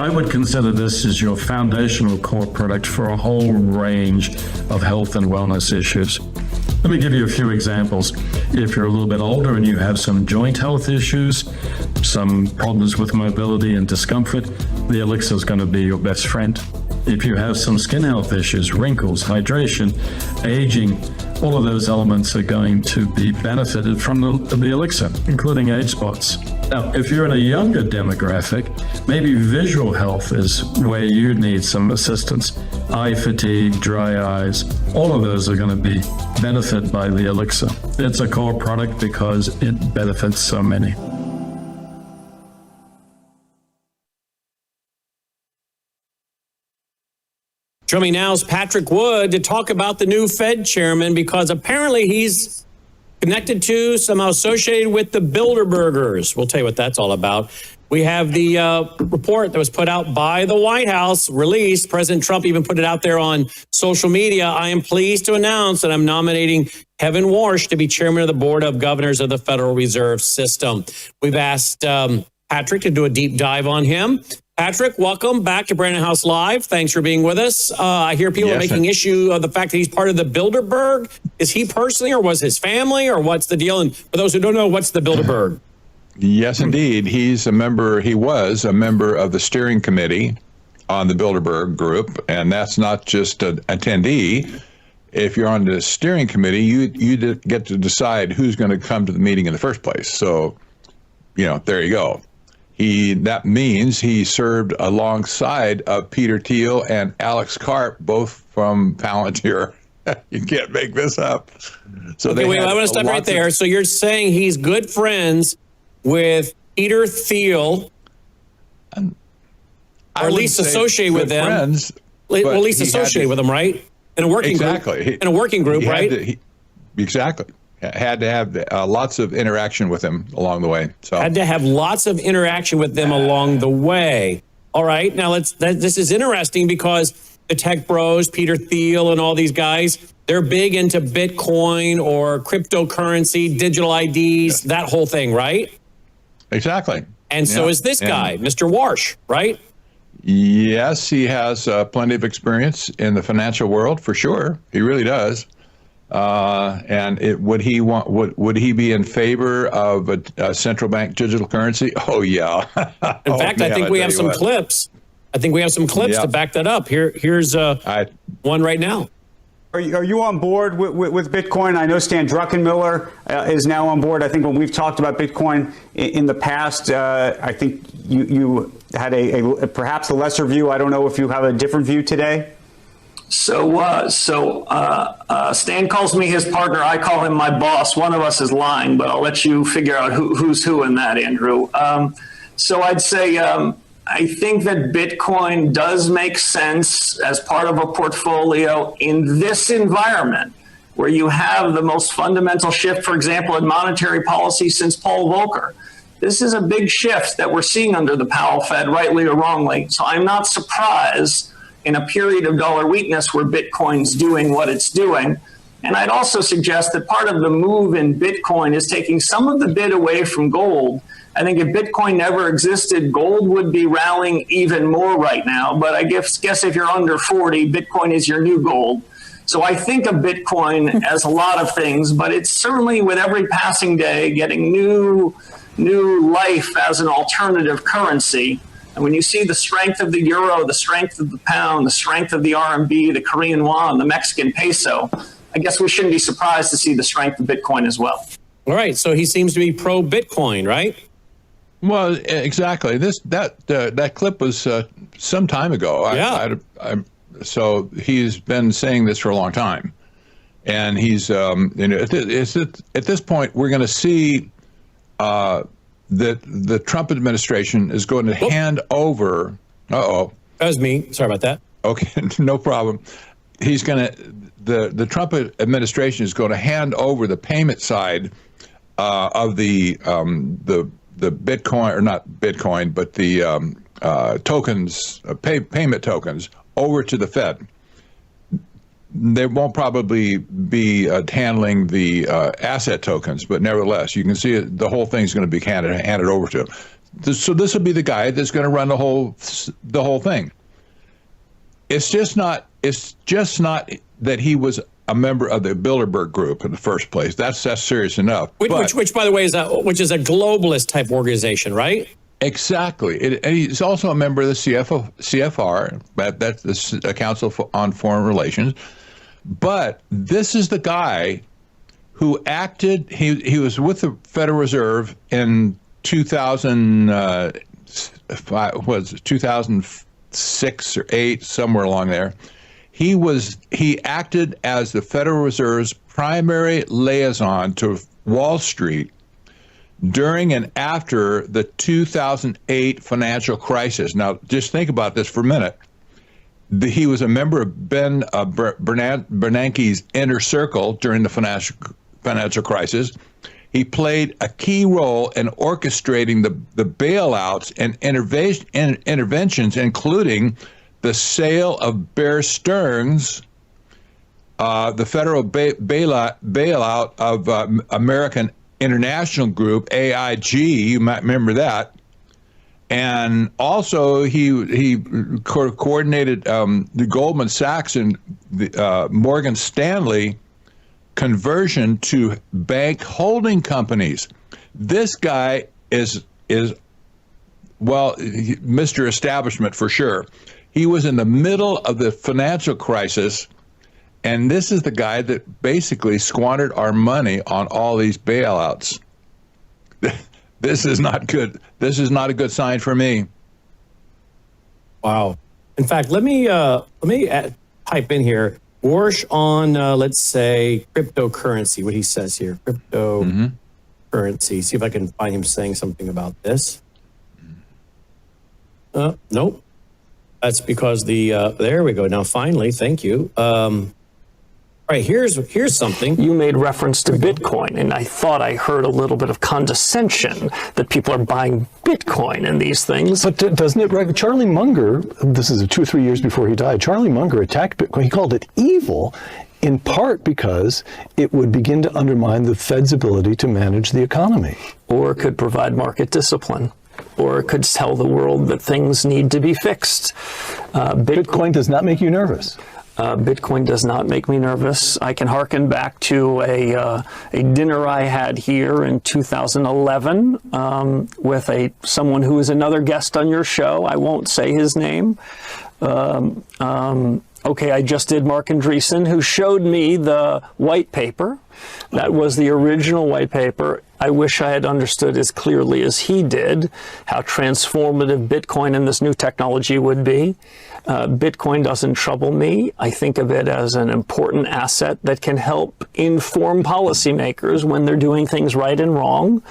I would consider this as your foundational core product for a whole range of health and wellness issues. Let me give you a few examples. If you're a little bit older and you have some joint health issues, some problems with mobility and discomfort, the elixir is going to be your best friend. If you have some skin health issues, wrinkles, hydration, aging, all of those elements are going to be benefited from the elixir, including age spots. Now, if you're in a younger demographic, maybe visual health is where you need some assistance. Eye fatigue, dry eyes, all of those are going to be benefited by the elixir. It's a core product because it benefits so many. Joining me now is Patrick Wood to talk about the new Fed chairman, because apparently he's connected to, somehow associated with the Bilderbergers. We'll tell you what that's all about. We have the report that was put out by the White House, released. President Trump even put it out there on social media. I am pleased to announce that I'm nominating Kevin Warsh to be chairman of the Board of Governors of the Federal Reserve System. We've asked Patrick to do a deep dive on him. Patrick, welcome back to Brandon House Live. Thanks for being with us. I hear people are making issue of the fact that he's part of the Bilderberg. Is he personally, or was his family, or what's the deal? And for those who don't know, what's the Bilderberg? Yes, indeed. He was a member of the steering committee on the Bilderberg group, and that's not just an attendee. If you're on the steering committee, you get to decide who's going to come to the meeting in the first place. So, there you go. That means he served alongside of Peter Thiel and Alex Karp, both from Palantir. You can't make this up. So okay, wait, I want to stop right there. So you're saying he's good friends with Peter Thiel, or at least associated with them. Friends, well, at least associated with them, right? In a working group. In a working group, right? Exactly. Had to have lots of interaction with him along the way. So had to have lots of interaction with them along the way. All right. Now this is interesting, because the tech bros, Peter Thiel and all these guys, they're big into Bitcoin or cryptocurrency, digital IDs, that whole thing, right? Exactly. And so is this guy, Mr. Warsh, right? Yes, he has plenty of experience in the financial world, for sure. He really does. Would he be in favor of a central bank digital currency? Oh yeah. In fact, I think we have some clips. I think we have some clips to back that up. Here's one right now. Are you on board with Bitcoin? I know Stan Druckenmiller is now on board. I think when we've talked about Bitcoin in the past, I think you had a perhaps a lesser view. I don't know if you have a different view today. So Stan calls me his partner. I call him my boss. One of us is lying, but I'll let you figure out who's who in that, Andrew. So I'd say I think that Bitcoin does make sense as part of a portfolio in this environment where you have the most fundamental shift, for example, in monetary policy since Paul Volcker. This is a big shift that we're seeing under the Powell Fed, rightly or wrongly. So I'm not surprised in a period of dollar weakness where Bitcoin's doing what it's doing. And I'd also suggest that part of the move in Bitcoin is taking some of the bid away from gold. I think if Bitcoin never existed, gold would be rallying even more right now. But I guess if you're under 40, Bitcoin is your new gold. So I think of Bitcoin as a lot of things, but it's certainly with every passing day getting new life as an alternative currency. And when you see the strength of the euro, the strength of the pound, the strength of the RMB, the Korean won, the Mexican peso, I guess we shouldn't be surprised to see the strength of Bitcoin as well. All right. So he seems to be pro-Bitcoin, right? Well, exactly. That clip was some time ago. Yeah. So he's been saying this for a long time, and he's at this point we're going to see that the Trump administration is going to hand over. That was me. Sorry about that. Okay, no problem. The Trump administration is going to hand over the payment side of the Bitcoin, or not Bitcoin, but the tokens, payment tokens, over to the Fed. They won't probably be handling the asset tokens, but nevertheless, you can see the whole thing's going to be handed over to him. So this will be the guy that's going to run the whole thing. It's just not that he was a member of the Bilderberg Group in the first place. That's serious enough. Which, by the way, is a globalist type organization, right? Exactly. And he's also a member of the CFR, that's the Council on Foreign Relations. But this is the guy who acted. He was with the Federal Reserve in 2006 or 8, somewhere along there. He acted as the Federal Reserve's primary liaison to Wall Street during and after the 2008 financial crisis. Now, just think about this for a minute. He was a member of Ben Bernanke's inner circle during the financial crisis. He played a key role in orchestrating the bailouts and interventions, including the sale of Bear Stearns, the federal bailout of American International Group, AIG, you might remember that. And also he coordinated the Goldman Sachs and the Morgan Stanley conversion to bank holding companies. This guy is Mr. Establishment for sure. He was in the middle of the financial crisis, and this is the guy that basically squandered our money on all these bailouts. This is not good. This is not a good sign for me. Wow. In fact, let me type in here, Warsh on, let's say, cryptocurrency, what he says here. Cryptocurrency. See if I can find him saying something about this. Nope. That's because there we go. Now, finally, thank you. All right, here's something. You made reference to Bitcoin, and I thought I heard a little bit of condescension that people are buying Bitcoin and these things. But doesn't it, right? Charlie Munger, this is 2 or 3 years before he died, Charlie Munger attacked Bitcoin. He called it evil, in part because it would begin to undermine the Fed's ability to manage the economy. Or it could provide market discipline. Or it could tell the world that things need to be fixed. Bitcoin does not make you nervous. Bitcoin does not make me nervous. I can hearken back to a dinner I had here in 2011 with someone who is another guest on your show. I won't say his name. Okay, I just did Mark Andreessen, who showed me the white paper. That was the original white paper. I wish I had understood as clearly as he did how transformative Bitcoin and this new technology would be. Bitcoin doesn't trouble me. I think of it as an important asset that can help inform policymakers when they're doing things right and wrong.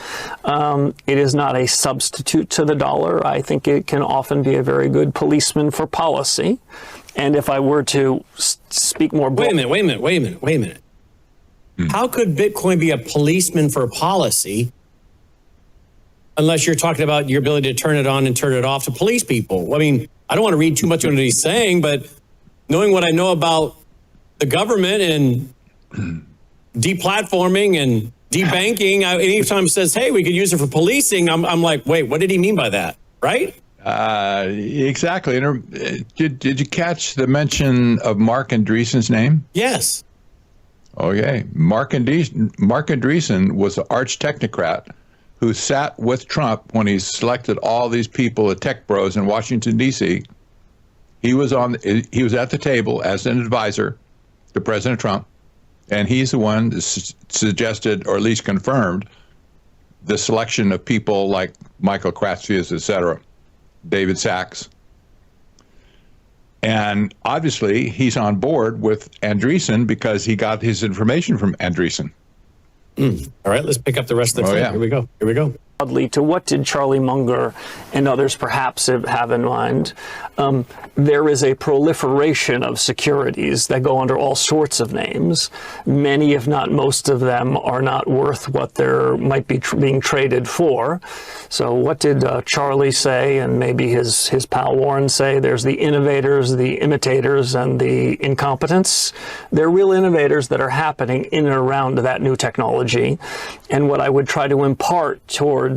It is not a substitute to the dollar. I think it can often be a very good policeman for policy. And if I were to speak more... Wait a minute. How could Bitcoin be a policeman for policy unless you're talking about your ability to turn it on and turn it off to police people? I mean, I don't want to read too much into what he's saying, but knowing what I know about the government and deplatforming and debanking, anytime it says, hey, we could use it for policing, I'm like, wait, what did he mean by that? Right? Exactly. Did you catch the mention of Mark Andreessen's name? Yes. Okay. Mark Andreessen was an arch technocrat who sat with Trump when he selected all these people at Tech Bros in Washington, D.C. He was at the table as an advisor to President Trump, and he's the one that suggested, or at least confirmed, the selection of people like Michael Kratsius, et cetera, David Sachs. And obviously, he's on board with Andreessen because he got his information from Andreessen. All right, let's pick up the rest of the clip. Yeah. Here we go. To what did Charlie Munger and others perhaps have in mind? There is a proliferation of securities that go under all sorts of names. Many, if not most of them, are not worth what they might be being traded for. So what did Charlie say, and maybe his pal Warren say? There's the innovators, the imitators, and the incompetents. They're real innovators that are happening in and around that new technology. And what I would try to impart towards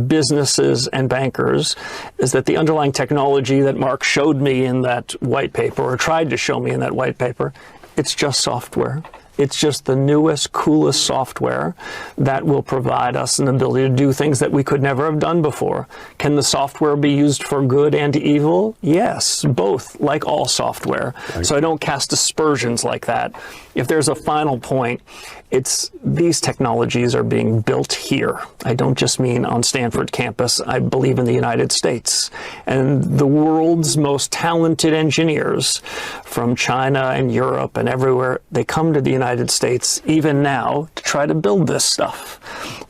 businesses and bankers is that the underlying technology that Mark showed me in that white paper, or tried to show me in that white paper, it's just software. It's just the newest, coolest software that will provide us an ability to do things that we could never have done before. Can the software be used for good and evil? Yes, both, like all software. Right. So I don't cast aspersions like that. If there's a final point, it's these technologies are being built here. I don't just mean on Stanford campus. I believe in the United States. And the world's most talented engineers from China and Europe and everywhere, they come to the United States even now to try to build this stuff.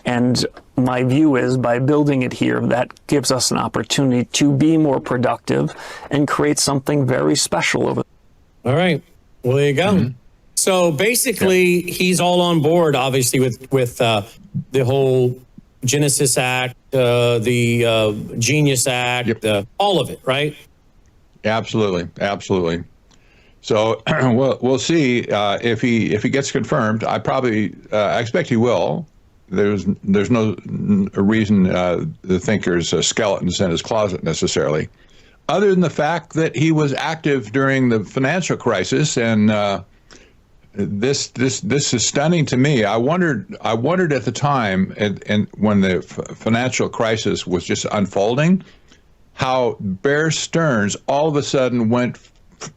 And my view is by building it here, that gives us an opportunity to be more productive and create something very special over there. All right. Well, there you go. Mm-hmm. So basically, he's all on board, obviously, with the whole Genesis Act, the Genius Act, all of it, right? Absolutely. So we'll see if he gets confirmed. I expect he will. There's no reason to think there's skeletons in his closet necessarily, other than the fact that he was active during the financial crisis, and this is stunning to me. I wondered at the time, and when the financial crisis was just unfolding, how Bear Stearns all of a sudden went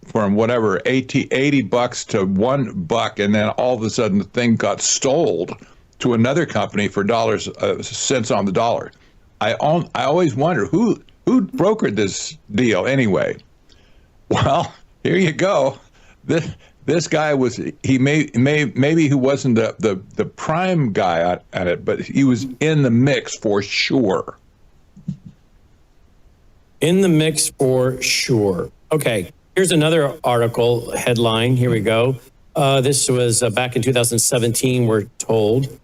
from whatever $80 to $1, and then all of a sudden the thing got sold to another company for cents on the dollar. I always wonder who brokered this deal anyway. Well, here you go. This guy maybe he wasn't the prime guy at it, but he was in the mix for sure. In the mix for sure. Okay, here's another article headline. Here we go. This was back in 2017, we're told.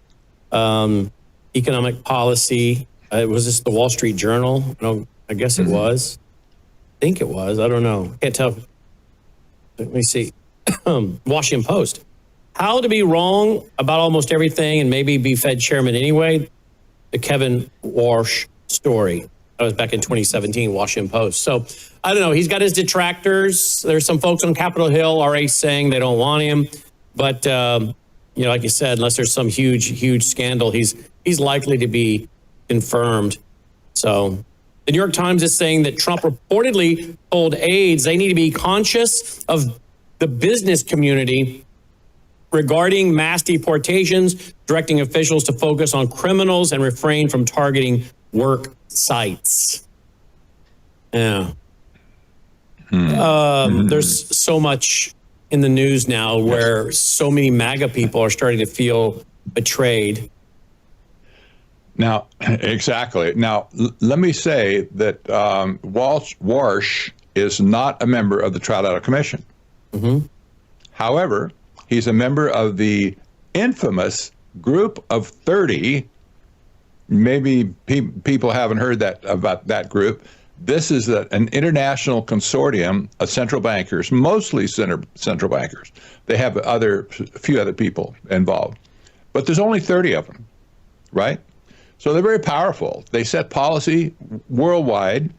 Economic policy. Was this the Wall Street Journal? No, I guess it was. I think it was. I don't know. Can't tell. Let me see. Washington Post. How to be wrong about almost everything and maybe be Fed chairman anyway. The Kevin Warsh story. That was back in 2017, Washington Post. So I don't know. He's got his detractors. There's some folks on Capitol Hill already saying they don't want him. But, like you said, unless there's some huge scandal, he's likely to be confirmed. So the New York Times is saying that Trump reportedly told aides they need to be conscious of the business community regarding mass deportations, directing officials to focus on criminals and refrain from targeting work sites. Yeah. There's so much in the news now where so many MAGA people are starting to feel betrayed. Now, exactly. Now, let me say that Walsh is not a member of the Trilateral Commission. Mm-hmm. However, he's a member of the infamous Group of 30. Maybe people haven't heard about that group. This is an international consortium of central bankers, mostly central bankers. They have a few other people involved, but there's only 30 of them, right? So they're very powerful. They set policy worldwide.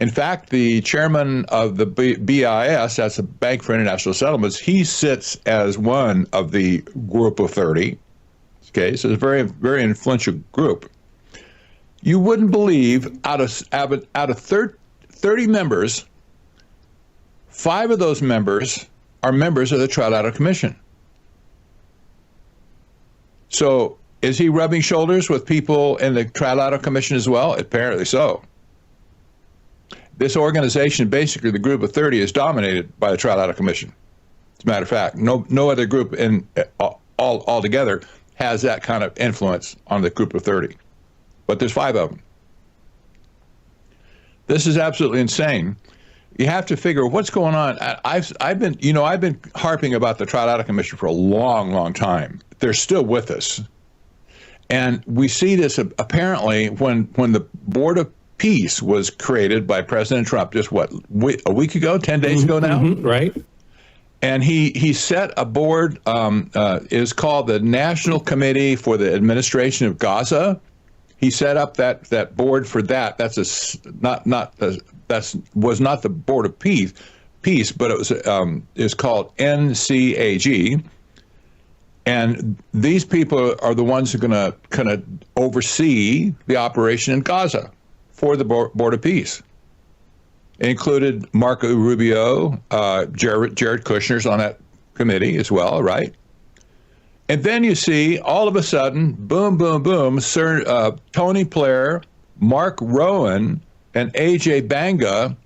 In fact, the chairman of the BIS, that's the Bank for International Settlements, he sits as one of the Group of 30. Okay, so it's a very, very influential group. You wouldn't believe out of 30 members, 5 of those members are members of the Trilateral Commission. So is he rubbing shoulders with people in the Trilateral Commission as well? Apparently so. This organization, basically the Group of 30, is dominated by the Trilateral Commission. As a matter of fact, no other group all together has that kind of influence on the Group of 30. But there's 5 of them. This is absolutely insane. You have to figure what's going on. I've been harping about the Trilateral Commission for a long time. They're still with us. And we see this apparently when the Board of Peace was created by President Trump just a week ago, 10 days ago now? Mm-hmm, right. And he set a board, is called the National Committee for the Administration of Gaza. He set up that board for that. That was not the Board of Peace, but it was is called NCAG. And these people are the ones who are going to kind of oversee the operation in Gaza for the Board of Peace. It included Marco Rubio, Jared Kushner's on that committee as well, right? And then you see, all of a sudden, boom, Sir Tony Blair, Mark Rowan, and A.J. Banga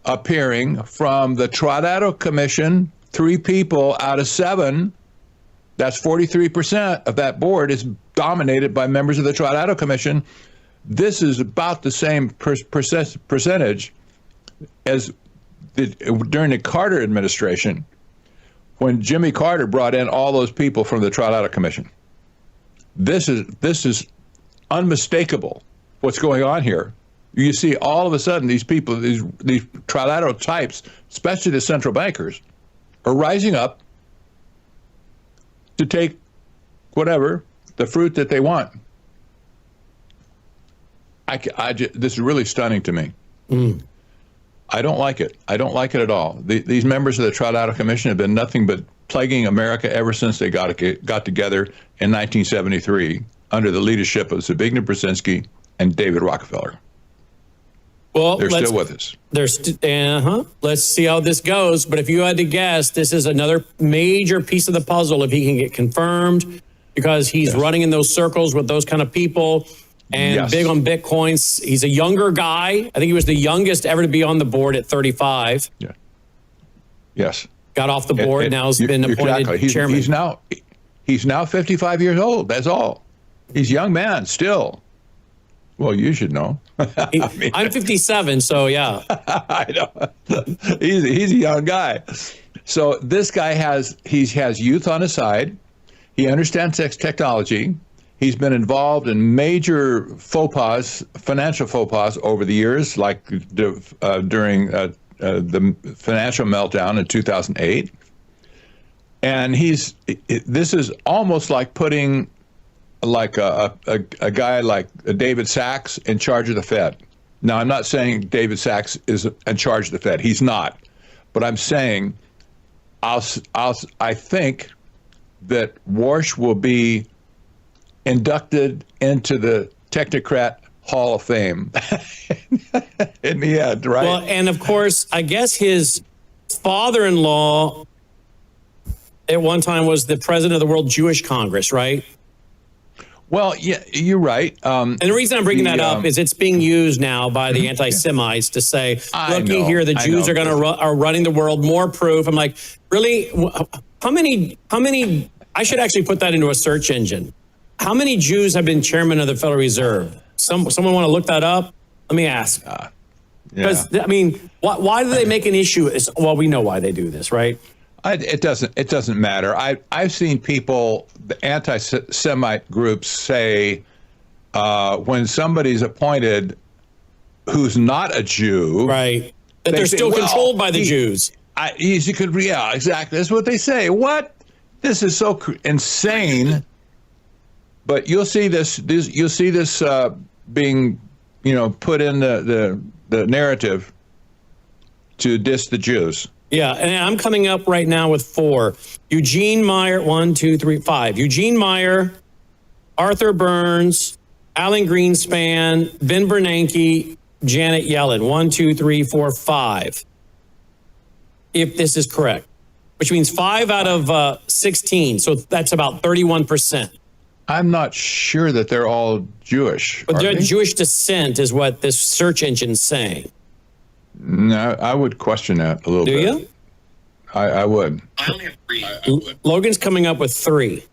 appearing from the Trilateral Commission. 3 people out of 7, that's 43% of that board, is dominated by members of the Trilateral Commission. This is about the same percentage as during the Carter administration, when Jimmy Carter brought in all those people from the Trilateral Commission. This is unmistakable what's going on here. You see all of a sudden these people, these trilateral types, especially the central bankers, are rising up to take whatever, the fruit that they want. This is really stunning to me. I don't like it. I don't like it at all. These members of the Trilateral Commission have been nothing but plaguing America ever since they got together in 1973 under the leadership of Zbigniew Brzezinski and David Rockefeller. Well, they're still with us. Let's see how this goes. But if you had to guess, this is another major piece of the puzzle if he can get confirmed, because he's running in those circles with those kind of people. And big on Bitcoins. He's a younger guy. I think he was the youngest ever to be on the board at 35. Yeah. Yes. Got off the board. Now has been appointed chairman. He's now 55 years old. That's all. He's a young man still. Well, you should know. I'm 57, so yeah. I know. He's a young guy. So this guy has youth on his side. He understands technology. He's been involved in major financial faux pas over the years, like during the financial meltdown in 2008. And this is almost like putting like a guy like David Sachs in charge of the Fed. Now, I'm not saying David Sachs is in charge of the Fed. He's not. But I'm saying I think that Warsh will be inducted into the Technocrat Hall of Fame in the end, right? Well, and of course, I guess his father-in-law at one time was the president of the World Jewish Congress, right? Well, yeah, you're right. And the reason I'm bringing that up is it's being used now by the anti-Semites to say, looky here, the Jews are running the world, more proof. I'm like, really? How many, I should actually put that into a search engine. How many Jews have been chairman of the Federal Reserve? Someone want to look that up? Let me ask. Because, I mean, why do they make an issue? Well, we know why they do this, right? It doesn't matter. I've seen people, the anti-Semite groups, say when somebody's appointed who's not a Jew, right, that they're still controlled by the Jews. Yeah, exactly. That's what they say. What? This is so insane. But you'll see this. You'll see this being, put in the narrative to diss the Jews. Yeah, and I'm coming up right now with 4. Eugene Meyer, 1, 2, 3, 5. Eugene Meyer, Arthur Burns, Alan Greenspan, Ben Bernanke, Janet Yellen. 1, 2, 3, 4, 5. If this is correct, which means 5 out of 16. So that's about 31%. I'm not sure that they're all Jewish. But they're Jewish descent is what this search engine's saying. No, I would question that a little bit. Do you? I would. I only have 3. Logan's coming up with 3.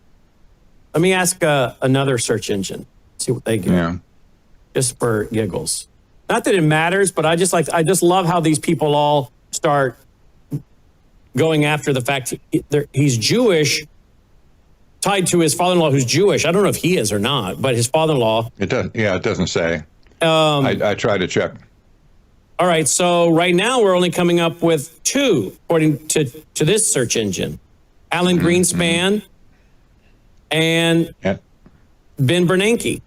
Let me ask another search engine. See what they get. Yeah. Just for giggles. Not that it matters, but I just love how these people all start going after the fact he's Jewish, tied to his father-in-law who's Jewish. I don't know if he is or not, but his father-in-law. It does. Yeah, it doesn't say. I tried to check. All right, so right now we're only coming up with 2, according to this search engine. Alan Greenspan and Ben Bernanke.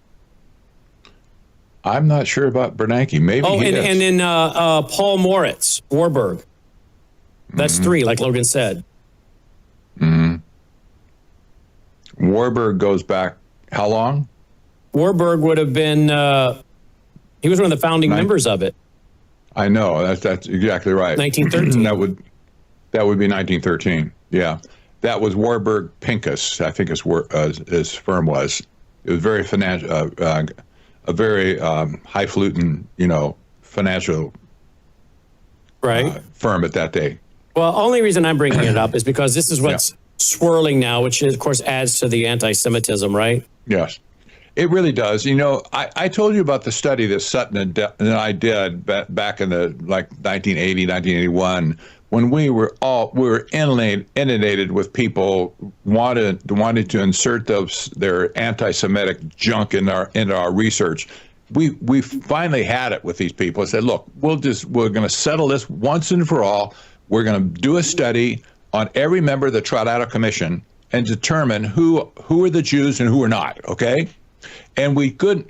I'm not sure about Bernanke. Maybe he is. And then Paul Moritz, Warburg. That's 3, like Logan said. Warburg goes back how long? Warburg would have been, he was one of the founding members of it. I know, that's exactly right. 1913. that would be 1913. Yeah, that was Warburg Pincus, I think his firm was. It was very financial, a very highfalutin, financial firm at that day. Well, only reason I'm bringing it up is because this is what's swirling now, which of course adds to the anti-Semitism, right? Yes. It really does. I told you about the study that Sutton and I did back in the 1980, 1981, when we were inundated with people wanted to insert their anti-Semitic junk into our research. We finally had it with these people. I said, look, we're going to settle this once and for all. We're going to do a study on every member of the Trilateral Commission and determine who are the Jews and who are not. Okay. And we took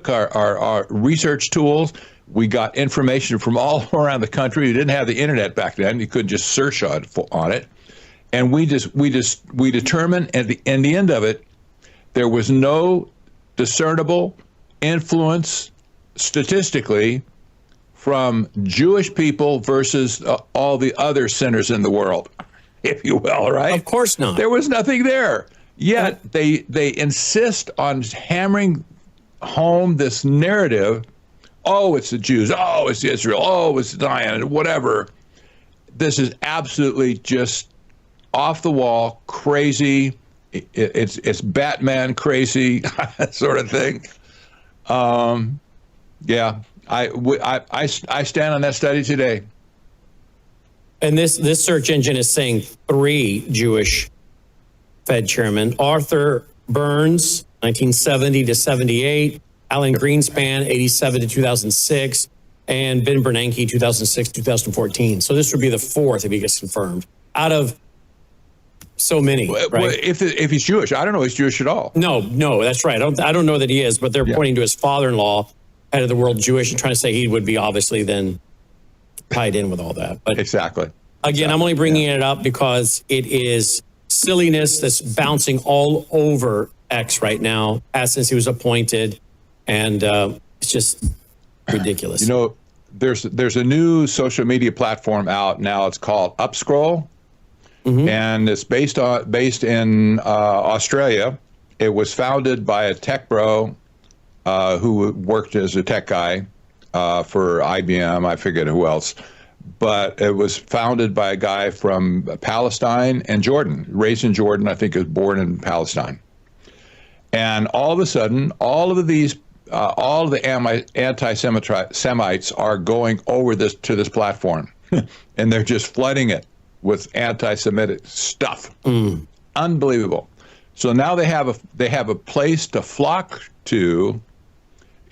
our research tools. We got information from all around the country. We didn't have the internet back then. You couldn't just search on it. And we determined at the end of it, there was no discernible influence statistically from Jewish people versus all the other sinners in the world, if you will, right? Of course not. There was nothing there. Yet they insist on hammering home this narrative. Oh, it's the Jews. Oh, it's Israel. Oh, it's Zion. Whatever. This is absolutely just off the wall, crazy. It's Batman crazy sort of thing. Yeah, I stand on that study today. And this search engine is saying 3 Jewish Fed chairman: Arthur Burns, 1970 to 78, Alan Greenspan, 87 to 2006, and Ben Bernanke, 2006 2014. So this would be the 4th if he gets confirmed out of so many. Right? Well, if he's Jewish, I don't know if he's Jewish at all. No, that's right. I don't know that he is, but they're pointing to his father-in-law head of the world Jewish and trying to say he would be obviously then tied in with all that. But Exactly. again, I'm only bringing it up because it is silliness that's bouncing all over X right now, as since he was appointed, and it's just ridiculous. You know, there's a new social media platform out now. It's called Upscroll, and it's based in Australia. It was founded by a tech bro who worked as a tech guy for IBM. I forget who else. But it was founded by a guy from Palestine and Jordan, raised in Jordan. I think he was born in Palestine. And all of a sudden, all of the anti-Semites are going over to this platform, and they're just flooding it with anti-Semitic stuff. Unbelievable. So now they have a place to flock to,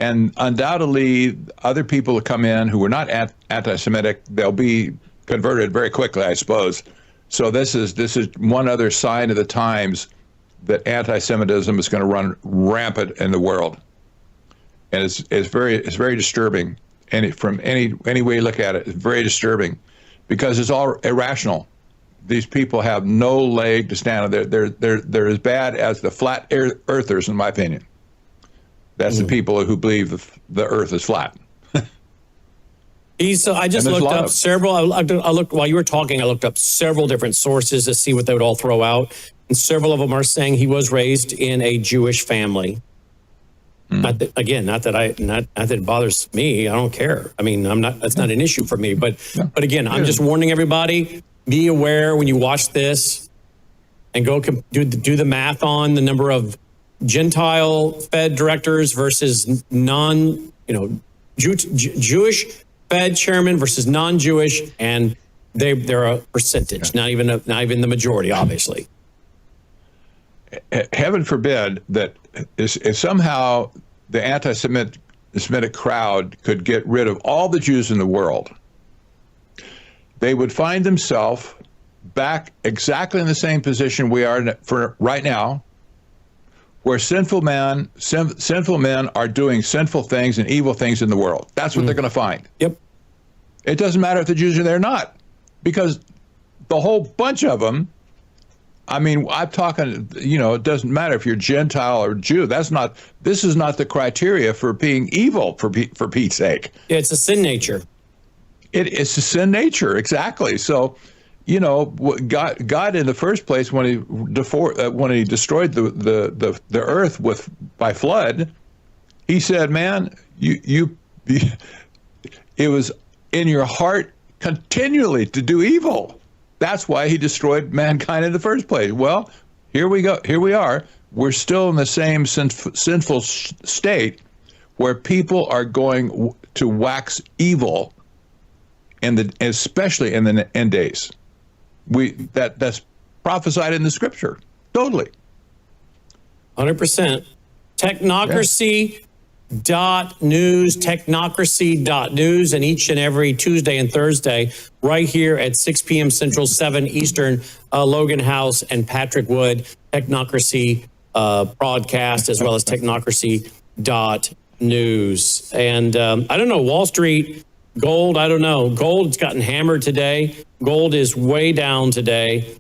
and undoubtedly other people will come in who are not anti-Semitic. They'll be converted very quickly, I suppose. So this is one other sign of the times that anti-Semitism is going to run rampant in the world, and it's very disturbing. And from any way you look at it, it's very disturbing because it's all irrational. These people have no leg to stand on. They're as bad as the flat earthers, in my opinion. That's the people who believe the earth is flat. I just looked up several. I looked while you were talking. I looked up several different sources to see what they would all throw out, and several of them are saying he was raised in a Jewish family. Not that it bothers me. I don't care. I mean, that's not an issue for me. But again, I'm just warning everybody: be aware when you watch this, and go do the math on the number of Gentile Fed directors versus Jewish Fed chairman versus non-Jewish, and they're a percentage, not even the majority, obviously. Heaven forbid that if somehow the anti-Semitic crowd could get rid of all the Jews in the world, they would find themselves back exactly in the same position we are for right now, where sinful men are doing sinful things and evil things in the world. That's what they're going to find. Yep. It doesn't matter if the Jews are there or not, because the whole bunch of them, I mean, I'm talking, it doesn't matter if you're Gentile or Jew. This is not the criteria for being evil, for Pete's sake. Yeah, it's a sin nature. It's a sin nature, exactly. So, God in the first place, when he destroyed the earth by flood, he said, "Man, it was in your heart continually to do evil. That's why he destroyed mankind in the first place." Well, here we go. Here we are. We're still in the same sinful state where people are going to wax evil, especially in the end days. That's prophesied in the scripture. Totally. 100%. Technocracy.news, technocracy.news, and each and every Tuesday and Thursday, right here at 6 p.m. Central, 7 Eastern, Logan House and Patrick Wood, Technocracy broadcast, as well as technocracy.news. And I don't know, Wall Street, gold, I don't know. Gold's gotten hammered today. Gold is way down today,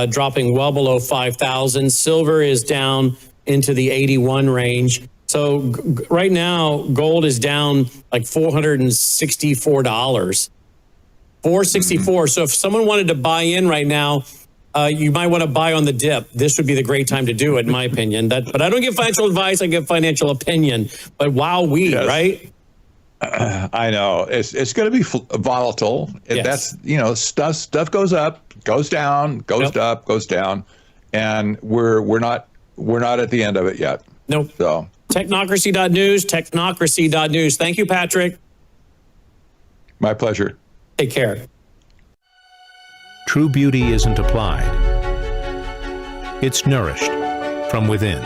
dropping well below 5,000. Silver is down into the 81 range. So right now, gold is down like $464. $464. So if someone wanted to buy in right now, you might want to buy on the dip. This would be the great time to do it, in my opinion. But I don't give financial advice. I give financial opinion. But yes. Right? I know it's going to be volatile. Yes. That's stuff goes up, goes down, goes up, goes down, and we're not at the end of it yet. Nope. So technocracy.news, technocracy.news. Thank you, Patrick. My pleasure. Take care. True beauty isn't applied. It's nourished from within.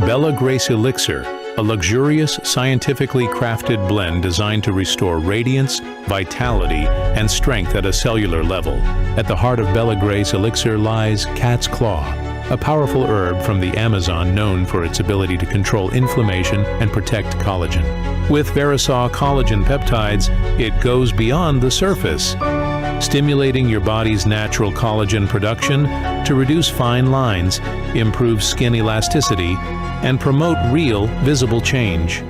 Bella Grace Elixir, a luxurious, scientifically crafted blend designed to restore radiance, vitality, and strength at a cellular level. At the heart of Bella Grace Elixir lies Cat's Claw, a powerful herb from the Amazon known for its ability to control inflammation and protect collagen. With Verisol collagen peptides, it goes beyond the surface, stimulating your body's natural collagen production to reduce fine lines, improve skin elasticity, and promote real, visible change.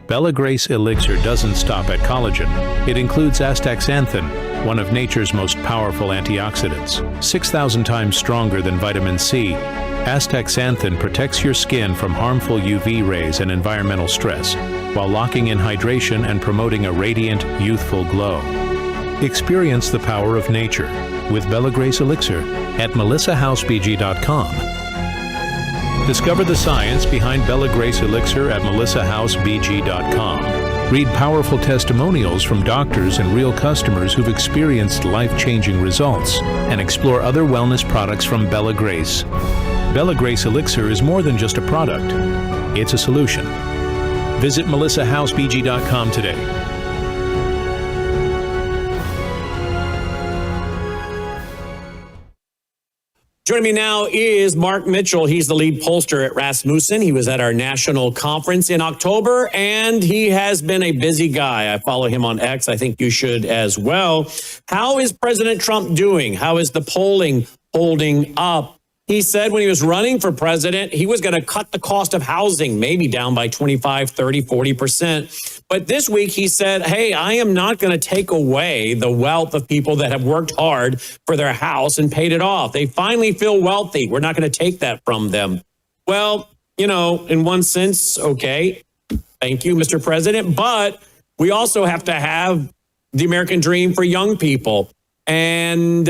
Bella Grace Elixir doesn't stop at collagen. It includes astaxanthin, one of nature's most powerful antioxidants. 6,000 times stronger than vitamin C, astaxanthin protects your skin from harmful UV rays and environmental stress, while locking in hydration and promoting a radiant, youthful glow. Experience the power of nature with Bella Grace Elixir at melissahousebg.com. Discover the science behind Bella Grace Elixir at melissahousebg.com. Read powerful testimonials from doctors and real customers who've experienced life-changing results, and explore other wellness products from Bella Grace. Bella Grace Elixir is more than just a product. It's a solution. Visit melissahousebg.com today. Joining me now is Mark Mitchell. He's the lead pollster at Rasmussen. He was at our national conference in October, and he has been a busy guy. I follow him on X. I think you should as well. How is President Trump doing? How is the polling holding up? He said when he was running for president, he was going to cut the cost of housing, maybe down by 25, 30, 40%. But this week he said, hey, I am not going to take away the wealth of people that have worked hard for their house and paid it off. They finally feel wealthy. We're not going to take that from them. Well, you know, in one sense, okay, thank you, Mr. President. But we also have to have the American dream for young people. And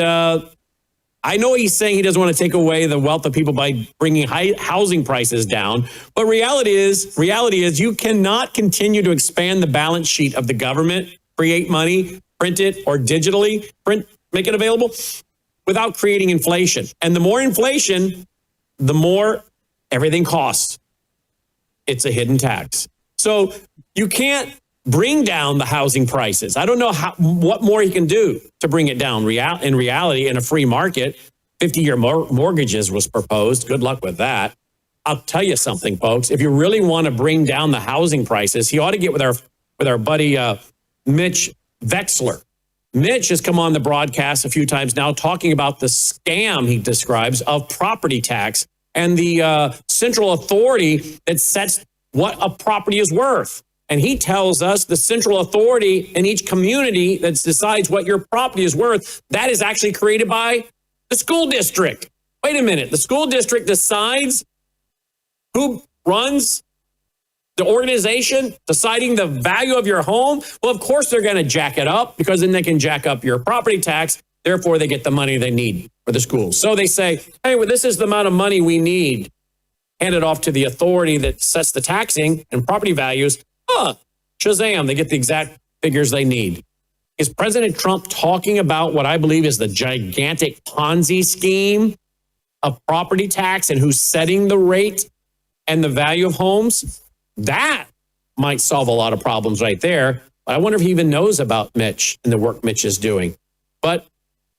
I know he's saying he doesn't want to take away the wealth of people by bringing housing prices down. But reality is you cannot continue to expand the balance sheet of the government, create money, print it or digitally make it available without creating inflation. And the more inflation, the more everything costs. It's a hidden tax. So you can't bring down the housing prices. I don't know what more he can do to bring it down. In reality, in a free market, 50-year mortgages was proposed. Good luck with that. I'll tell you something, folks. If you really want to bring down the housing prices, he ought to get with our buddy Mitch Wexler. Mitch has come on the broadcast a few times now talking about the scam he describes of property tax and the central authority that sets what a property is worth. And he tells us the central authority in each community that decides what your property is worth, that is actually created by the school district. Wait a minute. The school district decides who runs the organization, deciding the value of your home. Well, of course, they're going to jack it up because then they can jack up your property tax. Therefore, they get the money they need for the schools. So they say, hey, well, this is the amount of money we need. Hand it off to the authority that sets the taxing and property values. Shazam, they get the exact figures they need. Is President Trump talking about what I believe is the gigantic Ponzi scheme of property tax and who's setting the rate and the value of homes? That might solve a lot of problems right there. But I wonder if he even knows about Mitch and the work Mitch is doing. But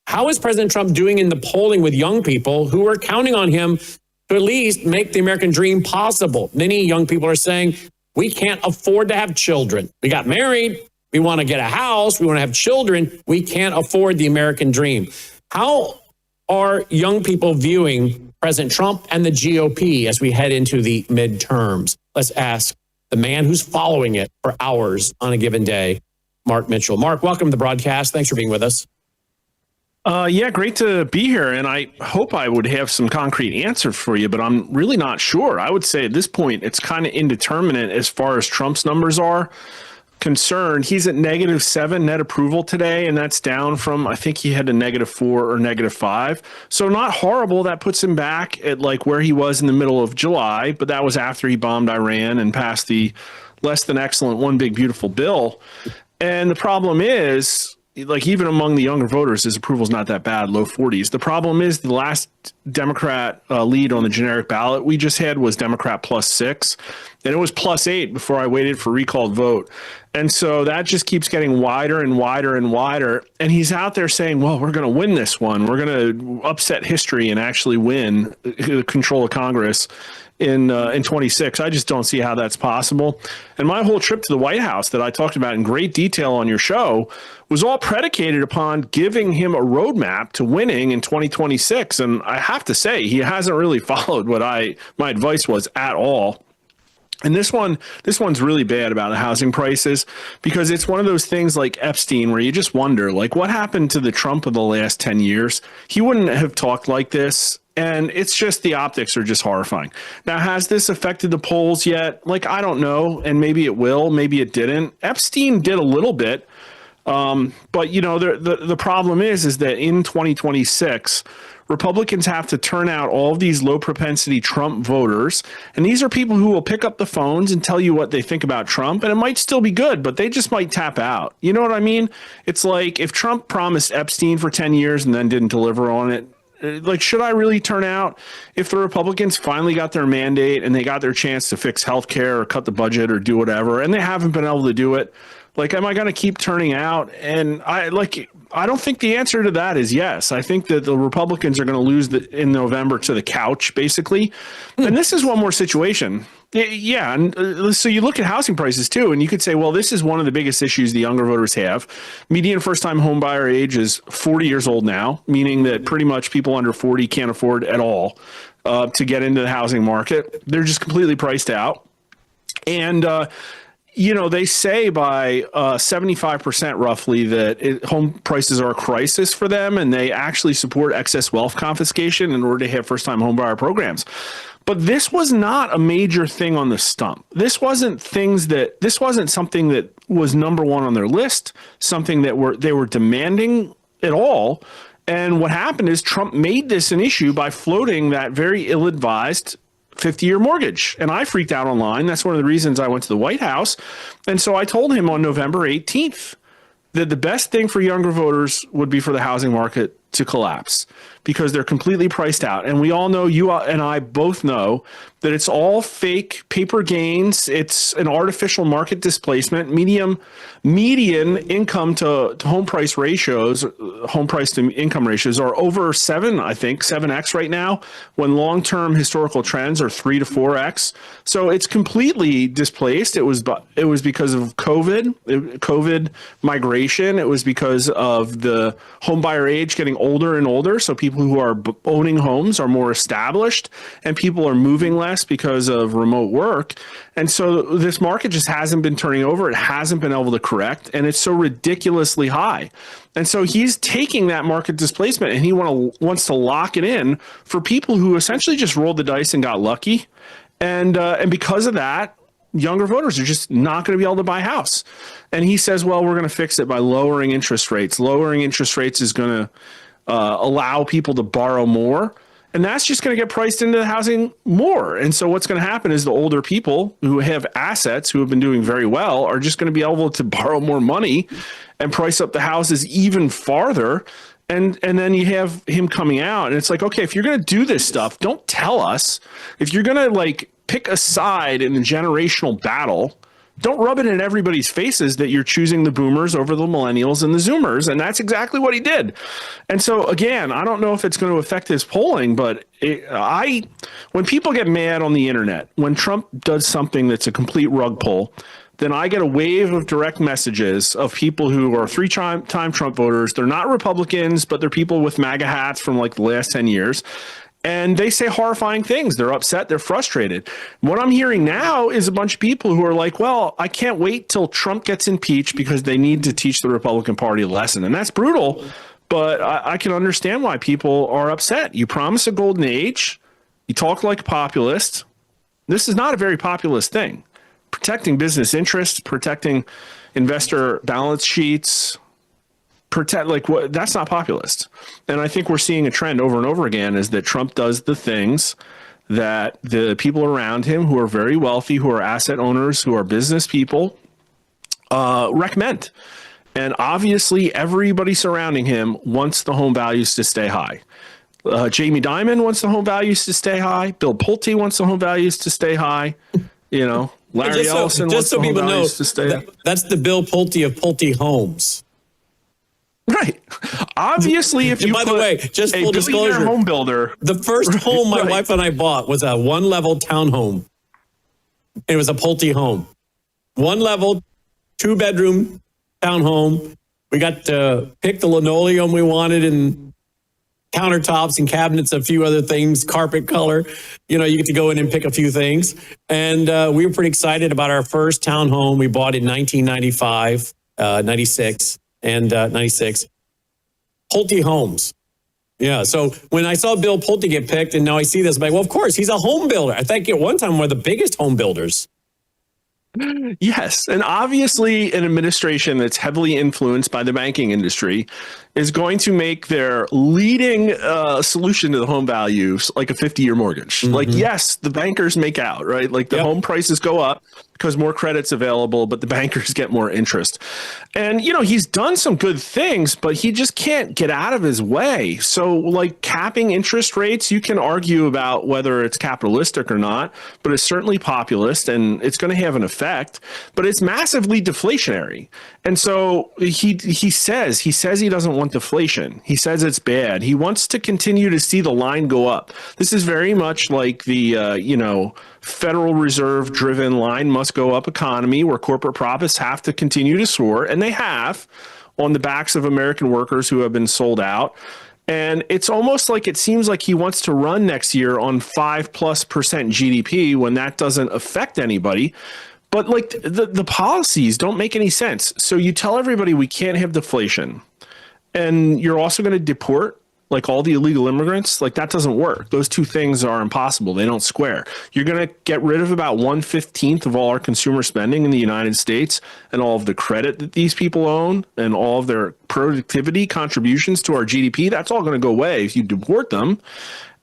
how is President Trump doing in the polling with young people who are counting on him to at least make the American dream possible? Many young people are saying, we can't afford to have children. We got married. We want to get a house. We want to have children. We can't afford the American dream. How are young people viewing President Trump and the GOP as we head into the midterms? Let's ask the man who's following it for hours on a given day, Mark Mitchell. Mark, welcome to the broadcast. Thanks for being with us. Yeah, great to be here. And I hope I would have some concrete answer for you, but I'm really not sure. I would say at this point, it's kind of indeterminate as far as Trump's numbers are concerned. He's at -7 net approval today, and that's down from, I think he had a -4 or -5. So not horrible. That puts him back at like where he was in the middle of July, but that was after he bombed Iran and passed the less than excellent One Big Beautiful Bill. And the problem is, like even among the younger voters, his approval is not that bad, low 40s. The problem is the last Democrat lead on the generic ballot we just had was Democrat +6, and it was +8 before I waited for recalled vote. And so that just keeps getting wider and wider and wider. And he's out there saying, well, we're going to win this one. We're going to upset history and actually win control of Congress in 26. I just don't see how that's possible. And my whole trip to the White House that I talked about in great detail on your show was all predicated upon giving him a roadmap to winning in 2026. And I have to say, he hasn't really followed what my advice was at all. And this one's really bad about the housing prices, because it's one of those things like Epstein where you just wonder, like, what happened to the Trump of the last 10 years? He wouldn't have talked like this. And it's just, the optics are just horrifying. Now, has this affected the polls yet? Like, I don't know. And maybe it will, maybe it didn't. Epstein did a little bit. But, you know, the problem is that in 2026, Republicans have to turn out all of these low propensity Trump voters. And these are people who will pick up the phones and tell you what they think about Trump. And it might still be good, but they just might tap out. You know what I mean? It's like if Trump promised Epstein for 10 years and then didn't deliver on it. Like, should I really turn out if the Republicans finally got their mandate and they got their chance to fix healthcare or cut the budget or do whatever, and they haven't been able to do it? Like, am I going to keep turning out? And I don't think the answer to that is yes. I think that the Republicans are going to lose in November to the couch, basically. And this is one more situation. Yeah. And so you look at housing prices too, and you could say, well, this is one of the biggest issues the younger voters have. Median first-time home buyer age is 40 years old now, meaning that pretty much people under 40 can't afford at all to get into the housing market. They're just completely priced out. And, you know, they say by 75% roughly that home prices are a crisis for them, and they actually support excess wealth confiscation in order to have first-time homebuyer programs. But this was not a major thing on the stump. This wasn't something that was number one on their list, something that they were demanding at all. And what happened is Trump made this an issue by floating that very ill-advised 50-year mortgage. And I freaked out online. That's one of the reasons I went to the White House. And so I told him on November 18th that the best thing for younger voters would be for the housing market to collapse, because they're completely priced out. And we all know, you and I both know, that it's all fake paper gains. It's an artificial market displacement. Median income to home price ratios, home price to income ratios are over 7x right now, when long-term historical trends are 3 to 4x. So it's completely displaced. It was because of COVID migration. It was because of the home buyer age getting older and older. So people who are owning homes are more established, and people are moving less because of remote work. And so this market just hasn't been turning over. It hasn't been able to correct, and it's so ridiculously high. And so he's taking that market displacement and he wants to lock it in for people who essentially just rolled the dice and got lucky. And because of that, younger voters are just not going to be able to buy a house. And he says, well, we're going to fix it by lowering interest rates. Lowering interest rates is going to allow people to borrow more. And that's just going to get priced into the housing more. And so what's going to happen is the older people who have assets, who have been doing very well, are just going to be able to borrow more money and price up the houses even farther. And then you have him coming out, and it's like, okay, if you're going to do this stuff, don't tell us. If you're going to like pick a side in a generational battle, don't rub it in everybody's faces that you're choosing the boomers over the millennials and the zoomers. And that's exactly what he did. And so, again, I don't know if it's going to affect his polling, but when people get mad on the internet, when Trump does something that's a complete rug pull, then I get a wave of direct messages of people who are three-time Trump voters. They're not Republicans, but they're people with MAGA hats from like the last 10 years. And they say horrifying things. They're upset. They're frustrated. What I'm hearing now is a bunch of people who are like, well, I can't wait till Trump gets impeached because they need to teach the Republican Party a lesson. And that's brutal, but I can understand why people are upset. You promise a golden age. You talk like a populist. This is not a very populist thing. Protecting business interests, protecting investor balance sheets, that's not populist. And I think we're seeing a trend over and over again is that Trump does the things that the people around him who are very wealthy, who are asset owners, who are business people, recommend. And obviously, everybody surrounding him wants the home values to stay high. Jamie Dimon wants the home values to stay high. Bill Pulte wants the home values to stay high. You know, Larry Ellison wants the home values to stay high. That's the Bill Pulte of Pulte Homes. Right. Obviously, if you by the way, just full disclosure, home builder, the first home my wife and I bought was a one-level townhome. It was a Pulte home, one-level, two-bedroom townhome. We got to pick the linoleum we wanted and countertops and cabinets, a few other things, carpet color. You know, you get to go in and pick a few things. And we were pretty excited about our first townhome we bought in 1995, 96. And 96, Pulte Homes. Yeah, so when I saw Bill Pulte get picked, and now I see this, I'm like, well, of course, he's a home builder. I think at one time one of the biggest home builders. Yes, and obviously an administration that's heavily influenced by the banking industry is going to make their leading solution to the home values like a 50-year mortgage. Mm-hmm. Like, yes, the bankers make out, right? Like the home prices go up because more credit's available, but the bankers get more interest. And, you know, he's done some good things, but he just can't get out of his way. So like capping interest rates, you can argue about whether it's capitalistic or not, but it's certainly populist and it's going to have an effect, but it's massively deflationary. And so he says he doesn't want deflation. He says it's bad. He wants to continue to see the line go up. This is very much like the, Federal Reserve driven line must go up economy where corporate profits have to continue to soar. And they have on the backs of American workers who have been sold out. And it's almost like it seems like he wants to run next year on 5+% GDP when that doesn't affect anybody. But like the policies don't make any sense. So you tell everybody we can't have deflation. And you're also going to deport like all the illegal immigrants. Like that doesn't work. Those two things are impossible. They don't square. You're going to get rid of about 1/15 of all our consumer spending in the United States and all of the credit that these people own and all of their productivity contributions to our GDP. That's all going to go away if you deport them.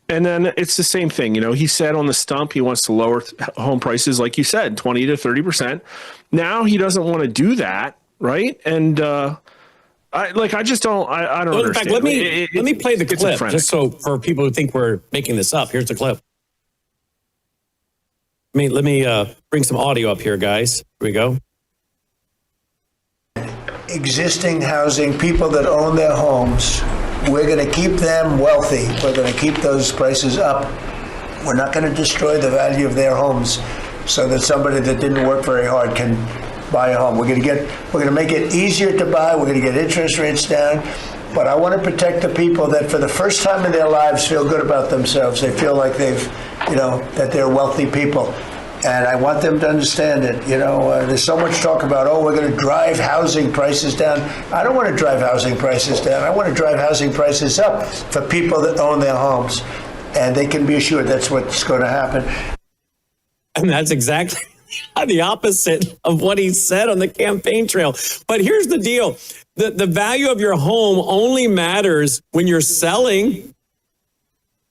And then it's the same thing. You know, he said on the stump he wants to lower home prices, like you said, 20 to 30%. Now he doesn't want to do that, right? And I just don't. I don't understand. In fact, let me play the clip just so for people who think we're making this up. Here's the clip. Let me bring some audio up here, guys. Here we go. Existing housing, people that own their homes, we're going to keep them wealthy. We're going to keep those prices up. We're not going to destroy the value of their homes so that somebody that didn't work very hard can buy a home. We're going to make it easier to buy. We're going to get interest rates down. But I want to protect the people that for the first time in their lives feel good about themselves. They feel like that they're wealthy people. And I want them to understand it. There's so much talk about, we're going to drive housing prices down. I don't want to drive housing prices down. I want to drive housing prices up for people that own their homes. And they can be assured that's what's going to happen. And that's exactly the opposite of what he said on the campaign trail. But here's the deal. The value of your home only matters when you're selling.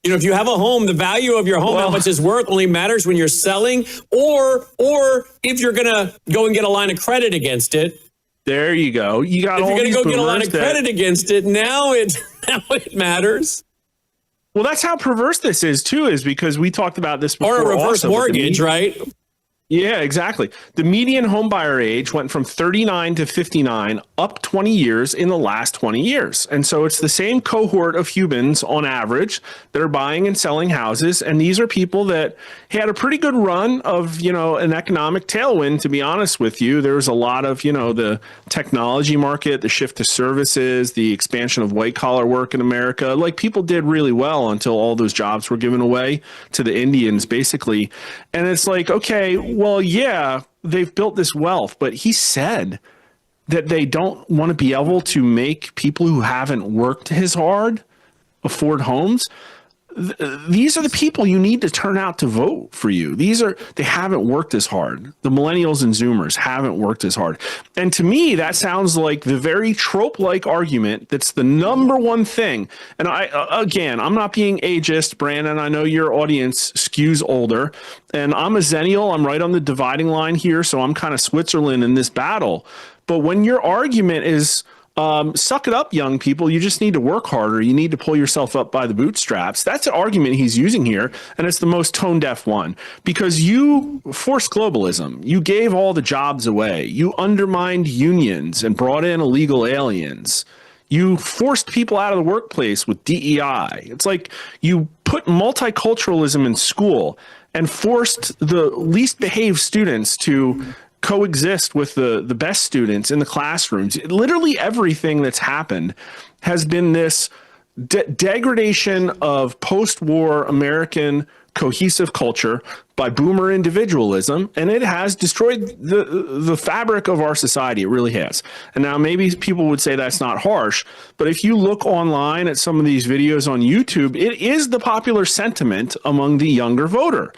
If you have a home, the value of your home, how much it's worth, only matters when you're selling or if you're going to go and get a line of credit against it. There you go. If you're going to go get a line of credit against it, now it matters. Well, that's how perverse this is, too, is because we talked about this before. Or a reverse mortgage, right? Yeah, exactly. The median home buyer age went from 39 to 59, up 20 years in the last 20 years. And so it's the same cohort of humans on average that are buying and selling houses. And these are people that had a pretty good run of, an economic tailwind, to be honest with you. There was a lot of, the technology market, the shift to services, the expansion of white collar work in America. Like people did really well until all those jobs were given away to the Indians, basically. And it's like, okay, well, yeah, they've built this wealth, but he said that they don't want to be able to make people who haven't worked as hard afford homes. these are the people you need to turn out to vote for you. They haven't worked as hard. The millennials and Zoomers haven't worked as hard. And to me, that sounds like the very trope-like argument that's the number one thing. And I'm not being ageist, Brandon. I know your audience skews older. And I'm a Zennial. I'm right on the dividing line here. So I'm kind of Switzerland in this battle. But when your argument is, suck it up, young people. You just need to work harder. You need to pull yourself up by the bootstraps. That's an argument he's using here, and it's the most tone-deaf one because you forced globalism. You gave all the jobs away. You undermined unions and brought in illegal aliens. You forced people out of the workplace with DEI. It's like you put multiculturalism in school and forced the least behaved students to coexist with the best students in the classrooms. Literally everything that's happened has been this degradation of post-war American cohesive culture by boomer individualism, and it has destroyed the fabric of our society. It really has. And now maybe people would say that's not harsh, but if you look online at some of these videos on YouTube, it is the popular sentiment among the younger voter.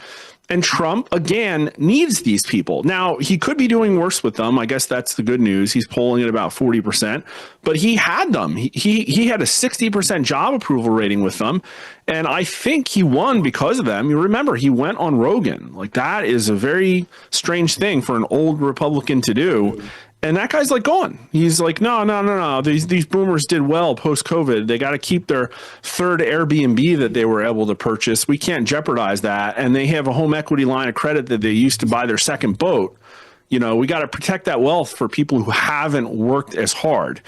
And Trump, again, needs these people. Now, he could be doing worse with them. I guess that's the good news. He's polling at about 40%, but he had them. He had a 60% job approval rating with them. And I think he won because of them. You remember, he went on Rogan. Like, that is a very strange thing for an old Republican to do. And that guy's like gone. He's like, no. These boomers did well post-COVID. They got to keep their third Airbnb that they were able to purchase. We can't jeopardize that. And they have a home equity line of credit that they used to buy their second boat. We got to protect that wealth for people who haven't worked as hard.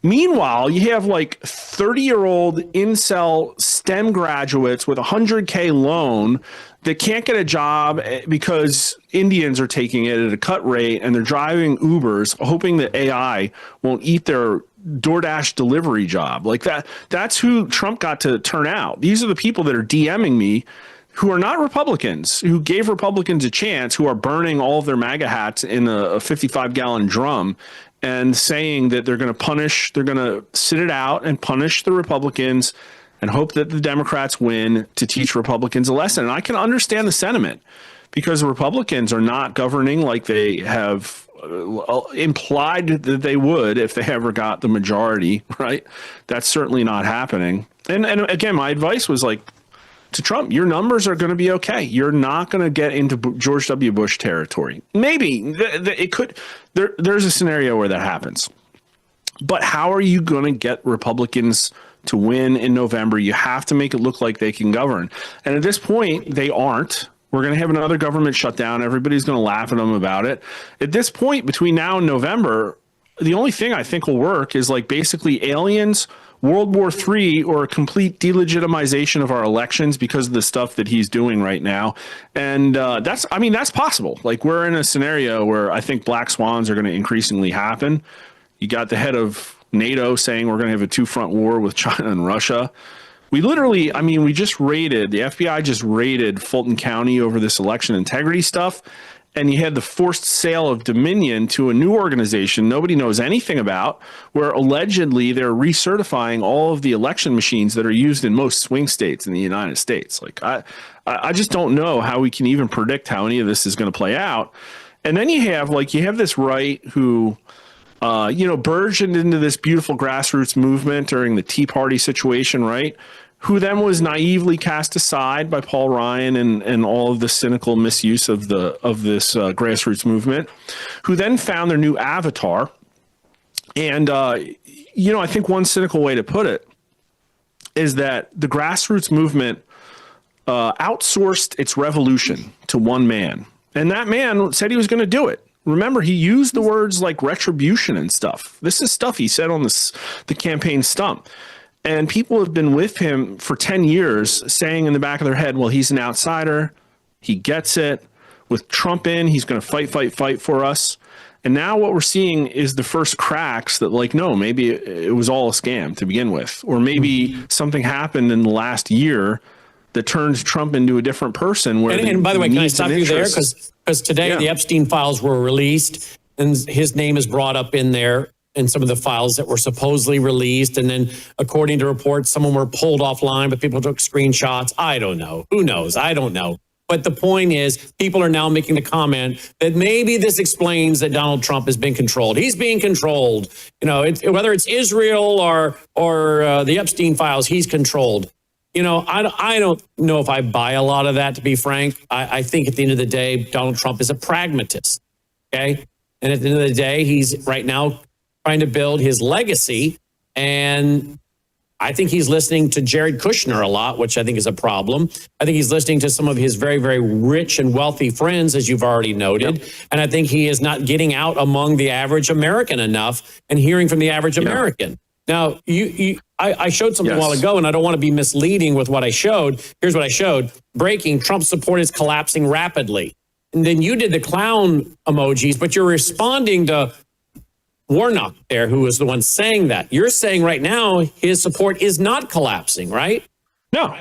Meanwhile, you have like 30-year-old incel STEM graduates with a $100K loan that can't get a job because Indians are taking it at a cut rate and they're driving Ubers, hoping that AI won't eat their DoorDash delivery job. Like that's who Trump got to turn out. These are the people that are DMing me who are not Republicans, who gave Republicans a chance, who are burning all of their MAGA hats in a 55-gallon drum and saying that they're going to sit it out and punish the Republicans and hope that the Democrats win to teach Republicans a lesson. And I can understand the sentiment because the Republicans are not governing like they have implied that they would if they ever got the majority, right? That's certainly not happening. And again, my advice was like to Trump, your numbers are going to be okay. You're not going to get into George W. Bush territory. Maybe it could. There's a scenario where that happens. But how are you going to get Republicans to win in November? You have to make it look like they can govern. And at this point, they aren't. We're going to have another government shutdown. Everybody's going to laugh at them about it. At this point, between now and November, the only thing I think will work is like basically aliens, World War III, or a complete delegitimization of our elections because of the stuff that he's doing right now. And that's possible. Like, we're in a scenario where I think black swans are going to increasingly happen. You got the head of NATO saying we're going to have a two-front war with China and Russia. We literally, we just raided, the FBI just raided Fulton County over this election integrity stuff. And you had the forced sale of Dominion to a new organization nobody knows anything about, where allegedly they're recertifying all of the election machines that are used in most swing states in the United States. Like, I just don't know how we can even predict how any of this is going to play out. And then you have this right who, burgeoned into this beautiful grassroots movement during the Tea Party situation, right? Who then was naively cast aside by Paul Ryan and all of the cynical misuse of this grassroots movement, who then found their new avatar. And, I think one cynical way to put it is that the grassroots movement outsourced its revolution to one man. And that man said he was going to do it. Remember, he used the words like retribution and stuff. This is stuff he said on the campaign stump. And people have been with him for 10 years saying in the back of their head, well, he's an outsider. He gets it. With Trump in, he's going to fight for us. And now what we're seeing is the first cracks that, like, no, maybe it was all a scam to begin with. Or maybe something happened in the last year that turned Trump into a different person. And by the way, can I stop you there? Because today the Epstein files were released and his name is brought up in there. and some of the files that were supposedly released. And then, according to reports, some of them were pulled offline, but people took screenshots. I don't know. Who knows? I don't know. But the point is, people are now making the comment that maybe this explains that Donald Trump has been controlled. He's being controlled. You know, whether it's Israel or the Epstein files, he's controlled. You know, I don't know if I buy a lot of that, to be frank. I think at the end of the day, Donald Trump is a pragmatist. Okay. And at the end of the day, he's right now trying to build his legacy. And I think he's listening to Jared Kushner a lot, which I think is a problem. I think he's listening to some of his very, very rich and wealthy friends, as you've already noted. Yep. And I think he is not getting out among the average American enough and hearing from the average American. Now, I showed something a while ago, and I don't want to be misleading with what I showed. Here's what I showed. Breaking, Trump support is collapsing rapidly. And then you did the clown emojis, but you're responding to Warnock there, who was the one saying that. You're saying right now his support is not collapsing, right? No,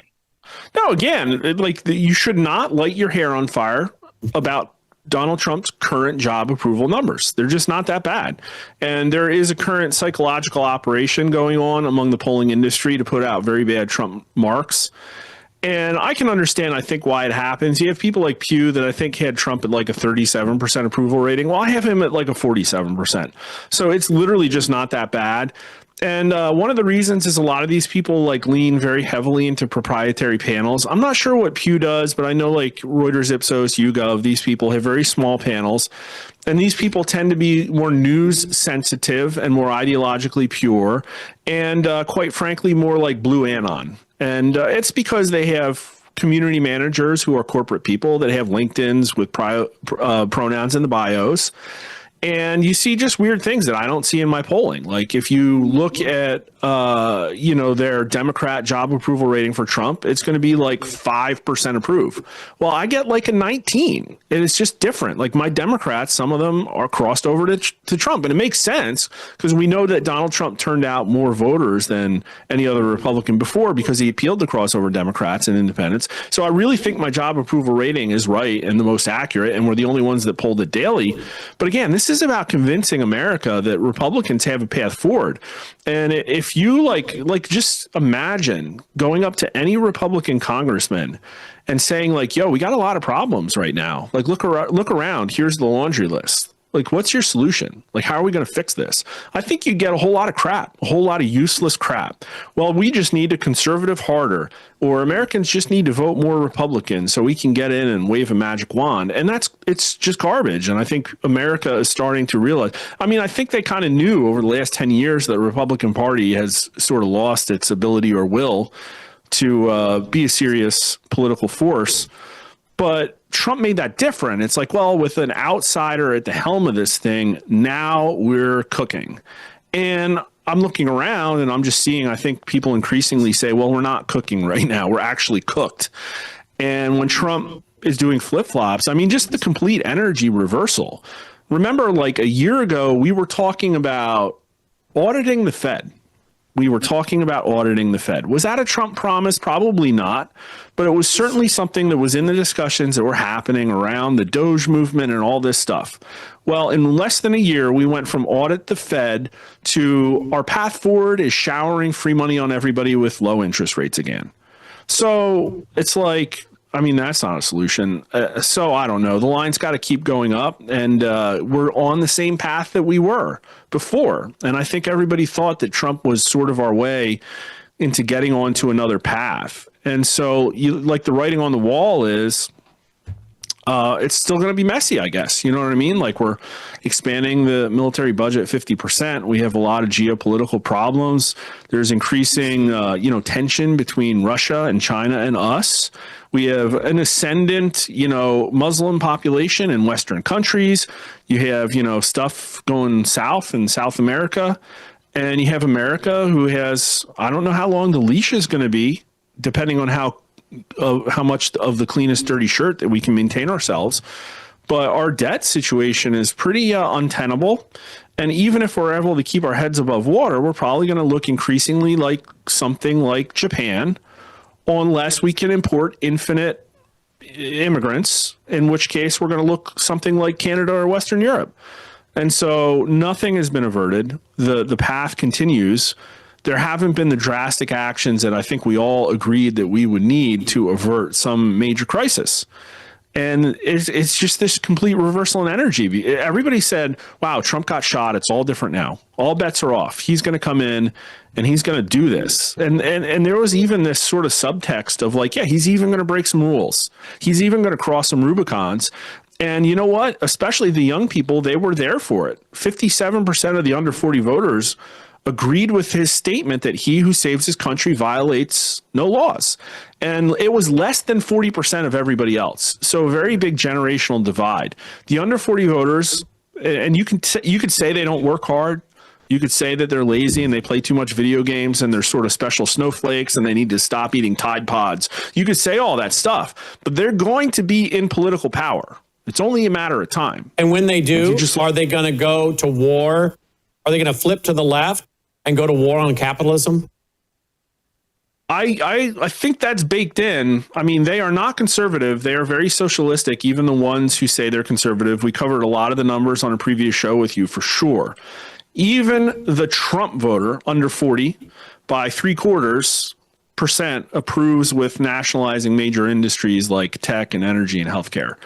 again, you should not light your hair on fire about Donald Trump's current job approval numbers. They're just not that bad. And there is a current psychological operation going on among the polling industry to put out very bad Trump marks. And I can understand, I think, why it happens. You have people like Pew that I think had Trump at like a 37% approval rating. Well, I have him at like a 47%. So it's literally just not that bad. And one of the reasons is a lot of these people like lean very heavily into proprietary panels. I'm not sure what Pew does, but I know like Reuters, Ipsos, YouGov, these people have very small panels. And these people tend to be more news sensitive and more ideologically pure. And quite frankly, more like Blue Anon. And it's because they have community managers who are corporate people that have LinkedIns with pronouns in the bios. And you see just weird things that I don't see in my polling. Like if you look at, their Democrat job approval rating for Trump, it's going to be like 5% approve. Well, I get like a 19, and it's just different. Like my Democrats, some of them are crossed over to Trump, and it makes sense because we know that Donald Trump turned out more voters than any other Republican before because he appealed to crossover Democrats and independents. So I really think my job approval rating is right and the most accurate, and we're the only ones that polled it daily. But again, this is about convincing America that Republicans have a path forward. And if you like just imagine going up to any Republican congressman and saying like, yo, we got a lot of problems right now. Like, look around. Here's the laundry list. Like, what's your solution? Like, how are we going to fix this? I think you get a whole lot of crap, a whole lot of useless crap. Well, we just need a conservative harder, or Americans just need to vote more Republican so we can get in and wave a magic wand. And it's just garbage. And I think America is starting to realize, I mean, I think they kind of knew over the last 10 years that the Republican Party has sort of lost its ability or will to be a serious political force. But Trump made that different. It's like, well, with an outsider at the helm of this thing, now we're cooking. And I'm looking around and I'm just seeing, I think people increasingly say, well, we're not cooking right now. We're actually cooked. And when Trump is doing flip-flops, I mean, just the complete energy reversal. Remember, like a year ago, we were talking about auditing the Fed. We were talking about auditing the Fed. Was that a Trump promise? Probably not. But it was certainly something that was in the discussions that were happening around the Doge movement and all this stuff. Well, in less than a year, we went from audit the Fed to our path forward is showering free money on everybody with low interest rates again. So it's like, I mean, that's not a solution. So I don't know. The line's got to keep going up, and we're on the same path that we were before. And I think everybody thought that Trump was sort of our way into getting onto another path. And so like the writing on the wall is it's still going to be messy, I guess. You know what I mean? Like we're expanding the military budget 50%. We have a lot of geopolitical problems. There's increasing, tension between Russia and China and us. We have an ascendant, Muslim population in Western countries. You have, stuff going south in South America. And you have America who has, I don't know how long the leash is going to be, depending on how much of the cleanest dirty shirt that we can maintain ourselves. But our debt situation is pretty untenable. And even if we're able to keep our heads above water, we're probably going to look increasingly like something like Japan, unless we can import infinite immigrants, in which case we're going to look something like Canada or Western Europe. And so nothing has been averted. The path continues. There haven't been the drastic actions that I think we all agreed that we would need to avert some major crisis. And it's just this complete reversal in energy. Everybody said, wow, Trump got shot. It's all different now. All bets are off. He's going to come in and he's going to do this. And there was even this sort of subtext of like, yeah, he's even going to break some rules. He's even going to cross some Rubicons. And you know what? Especially the young people, they were there for it. 57% of the under 40 voters agreed with his statement that he who saves his country violates no laws. And it was less than 40% of everybody else. So a very big generational divide. The under 40 voters, and you could say they don't work hard. You could say that they're lazy and they play too much video games and they're sort of special snowflakes and they need to stop eating Tide Pods. You could say all that stuff, but they're going to be in political power. It's only a matter of time. And when they do, are they going to go to war? Are they going to flip to the left and go to war on capitalism? I think that's baked in. I mean, they are not conservative. They are very socialistic, even the ones who say they're conservative. We covered a lot of the numbers on a previous show with you for sure. Even the Trump voter under 40 by 0.75% approves with nationalizing major industries like tech and energy and healthcare.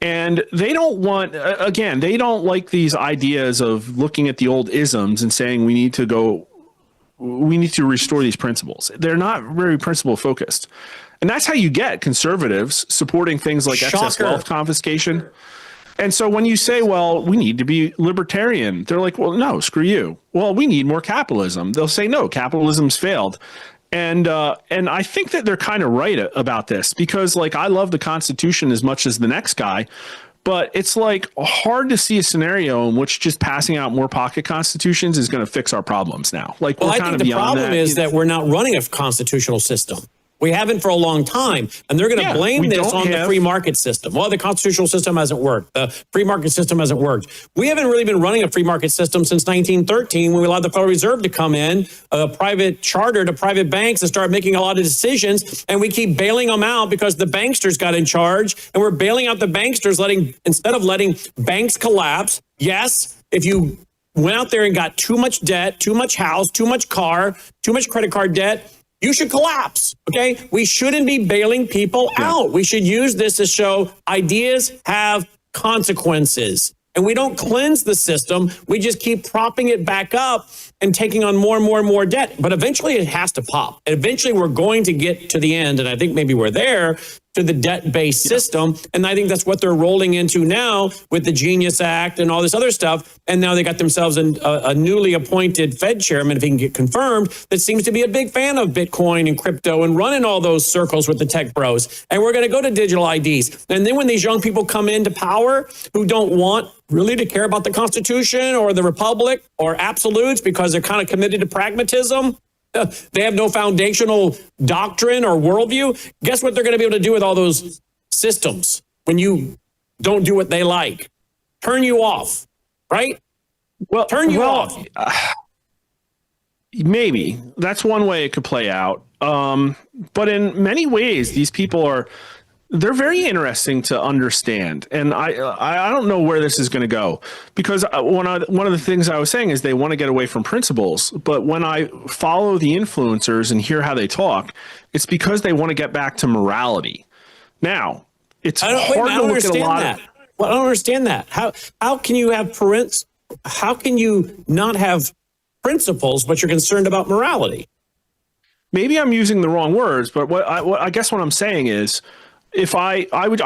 And they don't want, again, they don't like these ideas of looking at the old isms and saying we need to restore these principles. They're not very principle focused. And that's how you get conservatives supporting things like excess wealth confiscation. And so when you say, well, we need to be libertarian, they're like, well, no, screw you. Well, we need more capitalism. They'll say, no, capitalism's failed. And I think that they're kind of right about this because, like, I love the Constitution as much as the next guy, but it's like hard to see a scenario in which just passing out more pocket constitutions is going to fix our problems now. Like, well, I think the problem is that we're not running a constitutional system. We haven't for a long time, and they're going to blame this on the free market system. Well, the constitutional system hasn't worked. The free market system hasn't worked. We haven't really been running a free market system since 1913 when we allowed the Federal Reserve to come in, a private charter to private banks and start making a lot of decisions, and we keep bailing them out because the banksters got in charge, and we're bailing out the banksters instead of letting banks collapse. Yes, if you went out there and got too much debt, too much house, too much car, too much credit card debt, you should collapse, okay? We shouldn't be bailing people out. We should use this to show ideas have consequences. And we don't cleanse the system. We just keep propping it back up and taking on more and more and more debt. But eventually it has to pop. Eventually we're going to get to the end, and I think maybe we're there, to the debt-based system. And I think that's what they're rolling into now with the Genius Act and all this other stuff. And now they got themselves a newly appointed Fed chairman, if he can get confirmed, that seems to be a big fan of Bitcoin and crypto and running all those circles with the tech bros. And we're going to go to digital IDs. And then when these young people come into power who don't want really to care about the Constitution or the Republic or absolutes because they're kind of committed to pragmatism, they have no foundational doctrine or worldview. Guess what they're going to be able to do with all those systems when you don't do what they like? Turn you off, right? Well, turn you off. Maybe that's one way it could play out. But in many ways, these people they're very interesting to understand. And I don't know where this is going to go, because one of the things I was saying is they want to get away from principles. But when I follow the influencers and hear how they talk, it's because they want to get back to morality. Now, it's hard to look at a lot of... Well, I don't understand that. How can you have how can you not have principles, but you're concerned about morality? Maybe I'm using the wrong words, but I guess what I'm saying is, if I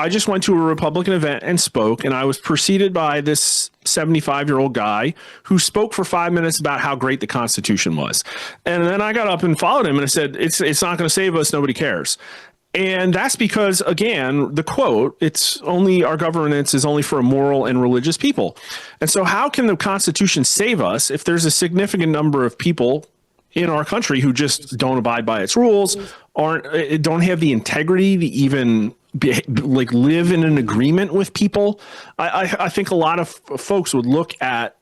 just went to a Republican event and spoke, and I was preceded by this 75-year-old guy who spoke for 5 minutes about how great the Constitution was. And then I got up and followed him and I said, it's not going to save us. Nobody cares. And that's because, again, the quote, it's only our governance is only for a moral and religious people. And so how can the Constitution save us if there's a significant number of people in our country who just don't abide by its rules, don't have the integrity to even live in an agreement with people? I think a lot of folks would look at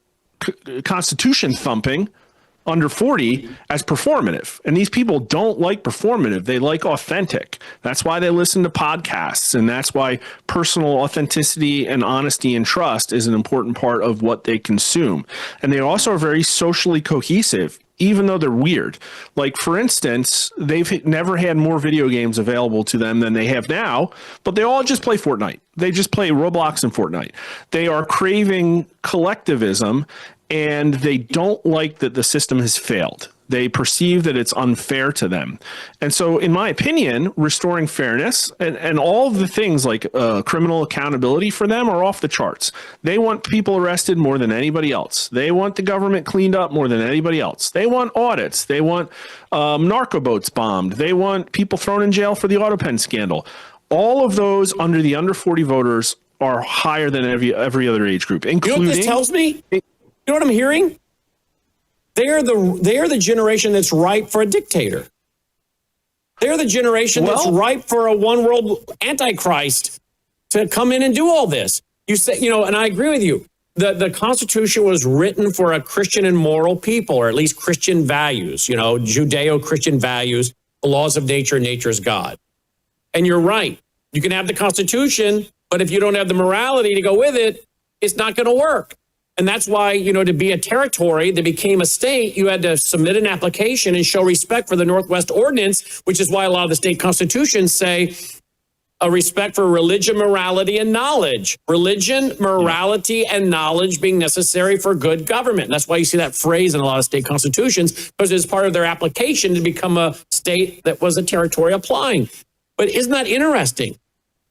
Constitution thumping under 40 as performative. And these people don't like performative. They like authentic. That's why they listen to podcasts. And that's why personal authenticity and honesty and trust is an important part of what they consume. And they also are very socially cohesive, even though they're weird. Like, for instance, they've never had more video games available to them than they have now, but they all just play Fortnite. They just play Roblox and Fortnite. They are craving collectivism, and they don't like that the system has failed. They perceive that it's unfair to them. And so, in my opinion, restoring fairness and all of the things like criminal accountability for them are off the charts. They want people arrested more than anybody else. They want the government cleaned up more than anybody else. They want audits. They want narco boats bombed. They want people thrown in jail for the AutoPen scandal. All of those under the under 40 voters are higher than every other age group, including... You know what this tells me? You know what I'm hearing? They're the generation that's ripe for a dictator. They're the generation that's ripe for a one world antichrist to come in and do all this. You say, and I agree with you. The Constitution was written for a Christian and moral people, or at least Christian values, Judeo-Christian values, the laws of nature, and nature is God. And you're right. You can have the Constitution, but if you don't have the morality to go with it, it's not going to work. And that's why, to be a territory that became a state, you had to submit an application and show respect for the Northwest Ordinance, which is why a lot of the state constitutions say a respect for religion, morality, and knowledge. Religion, morality, and knowledge being necessary for good government. And that's why you see that phrase in a lot of state constitutions, because it's part of their application to become a state that was a territory applying. But isn't that interesting?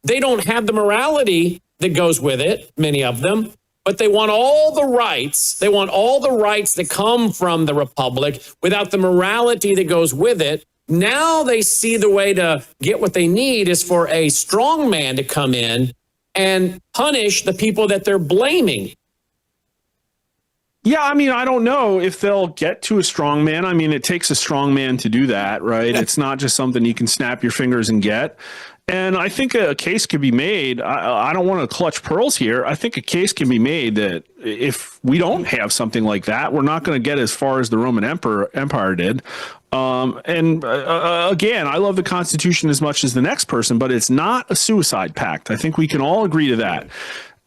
They don't have the morality that goes with it, many of them. But they want all the rights. They want all the rights that come from the republic without the morality that goes with it. Now they see the way to get what they need is for a strong man to come in and punish the people that they're blaming. Yeah, I don't know if they'll get to a strong man. It takes a strong man to do that, right? Yeah. It's not just something you can snap your fingers and get. And I think a case could be made. I don't want to clutch pearls here. I think a case can be made that if we don't have something like that, we're not going to get as far as the Roman Empire did. Again, I love the Constitution as much as the next person, but it's not a suicide pact. I think we can all agree to that.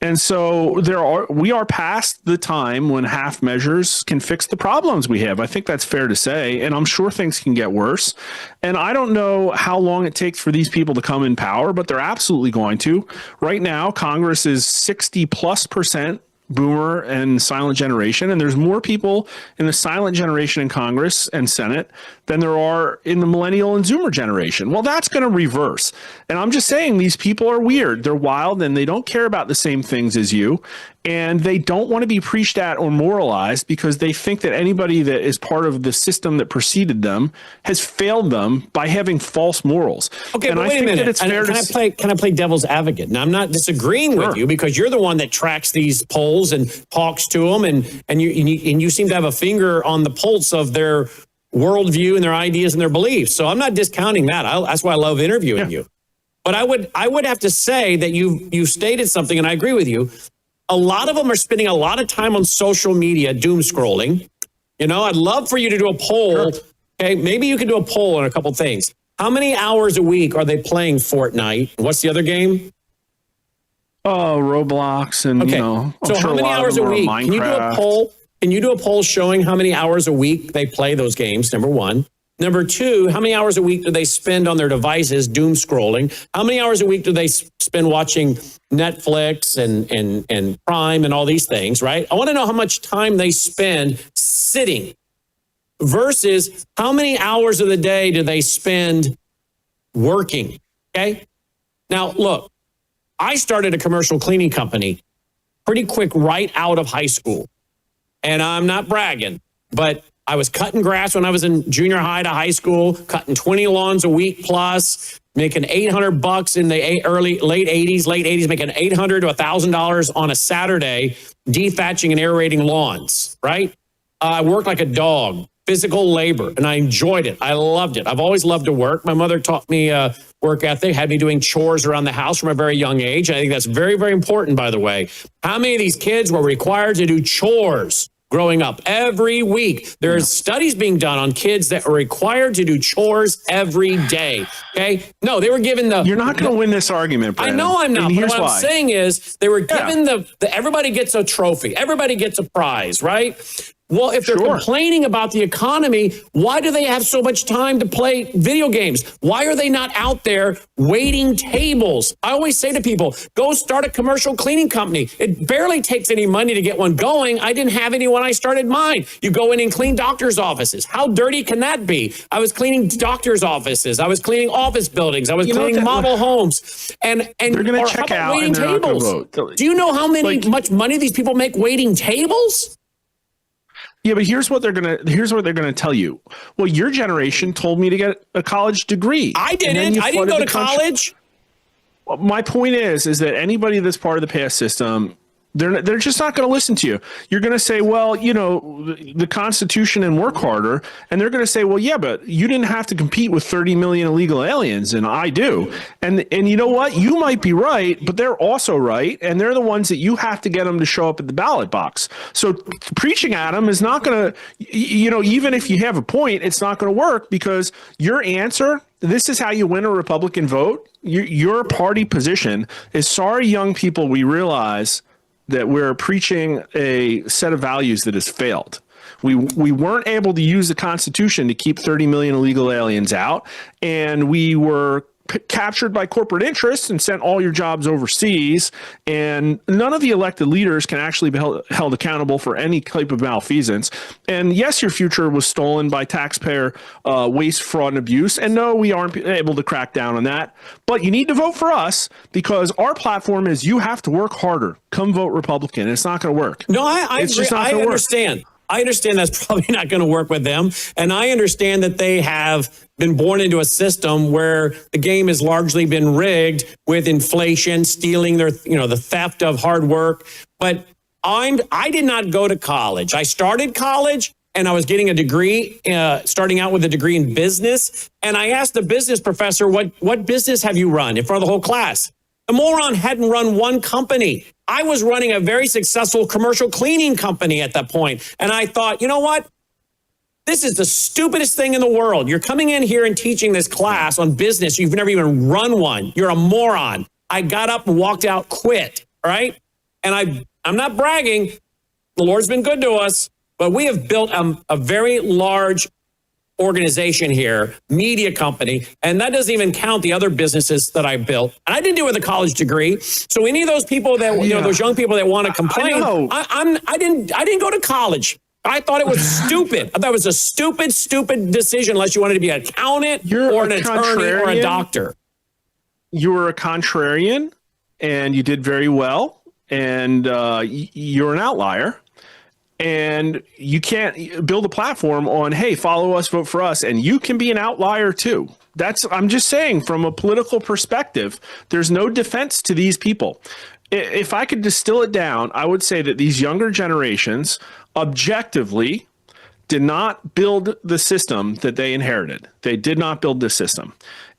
And so we are past the time when half measures can fix the problems we have. I think that's fair to say. And I'm sure things can get worse. And I don't know how long it takes for these people to come in power, but they're absolutely going to. Right now, Congress is 60+% boomer and silent generation. And there's more people in the silent generation in Congress and Senate than there are in the millennial and Zoomer generation. Well, that's going to reverse. And I'm just saying these people are weird. They're wild and they don't care about the same things as you. And they don't want to be preached at or moralized because they think that anybody that is part of the system that preceded them has failed them by having false morals. Okay, and but wait a minute. Can I play devil's advocate? Now, I'm not disagreeing with you because you're the one that tracks these polls and talks to them, and you seem to have a finger on the pulse of their worldview and their ideas and their beliefs. So I'm not discounting that. That's why I love interviewing you. But I would have to say that you stated something, and I agree with you. A lot of them are spending a lot of time on social media, doom scrolling. I'd love for you to do a poll. Sure. Okay, maybe you could do a poll on a couple things. How many hours a week are they playing Fortnite? What's the other game? Oh, Roblox and, so how many hours a week? Can you do a poll? Can you do a poll showing how many hours a week they play those games, number one? Number two, how many hours a week do they spend on their devices doom scrolling? How many hours a week do they spend watching Netflix and Prime and all these things, right? I want to know how much time they spend sitting versus how many hours of the day do they spend working, okay? Now, look, I started a commercial cleaning company pretty quick right out of high school. And I'm not bragging, but I was cutting grass when I was in junior high to high school, cutting 20 lawns a week plus, making $800 in the late 80s, making $800 to $1,000 on a Saturday, dethatching and aerating lawns, right? I worked like a dog, physical labor, and I enjoyed it. I loved it. I've always loved to work. My mother taught me work ethic, had me doing chores around the house from a very young age. I think that's very, very important, by the way. How many of these kids were required to do chores growing up. Every week, there's studies being done on kids that are required to do chores every day. Okay? No, they were given the... You're not going to win this argument, Brandon. I know I'm not, And but here's what why. I'm saying is they were given the everybody gets a trophy. Everybody gets a prize, right? Well, if they're complaining about the economy, why do they have so much time to play video games? Why are they not out there waiting tables? I always say to people, go start a commercial cleaning company. It barely takes any money to get one going. I didn't have any when I started mine. You go in and clean doctors' offices. How dirty can that be? I was cleaning doctors' offices. I was cleaning office buildings. I was cleaning model homes. And they're going to check out and they're not going to vote. Do you know how much money these people make waiting tables? Yeah, but here's what they're gonna tell you. Well, your generation told me to get a college degree. I didn't. I didn't go to college. My point is that anybody that's part of the past system, they're just not going to listen to you. You're going to say, well, you know, the Constitution and work harder, and they're going to say, well, yeah, but you didn't have to compete with 30 million illegal aliens, and I do. And you know what? You might be right, but they're also right, and they're the ones that you have to get them to show up at the ballot box. So preaching at them is not going to, you know, even if you have a point, it's not going to work because your answer. This is how you win a Republican vote. Your party position is, sorry, young people, we realize that we're preaching a set of values that has failed. We weren't able to use the Constitution to keep 30 million illegal aliens out, and we were captured by corporate interests and sent all your jobs overseas, and none of the elected leaders can actually be held accountable for any type of malfeasance. And yes, your future was stolen by taxpayer waste, fraud, and abuse. And no, we aren't able to crack down on that. But you need to vote for us because our platform is you have to work harder. Come vote Republican. It's not going to work. No, I agree. I understand. I understand that's probably not going to work with them. And I understand that they have been born into a system where the game has largely been rigged with inflation, stealing their, you know, the theft of hard work. But I did not go to college. I started college and I was getting a degree, starting out with a degree in business. And I asked the business professor, what business have you run in front of the whole class? The moron hadn't run one company. I was running a very successful commercial cleaning company at that point. And I thought, you know what? This is the stupidest thing in the world. You're coming in here and teaching this class on business. You've never even run one. You're a moron. I got up and walked out, quit. All right. And I'm not bragging. The Lord's been good to us, but we have built a very large organization here, media company, and that doesn't even count the other businesses that I built. And I didn't do it with a college degree. So any of those people that, you know, those young people that want to complain, I didn't go to college. I thought it was stupid. I thought it was a stupid decision unless you wanted to be an accountant or an attorney or a doctor. You were a contrarian and you did very well. And you're an outlier. And you can't build a platform on, hey, follow us, vote for us. And you can be an outlier, too. I'm just saying, from a political perspective, there's no defense to these people. If I could distill it down, I would say that these younger generations objectively did not build the system that they inherited. They did not build this system.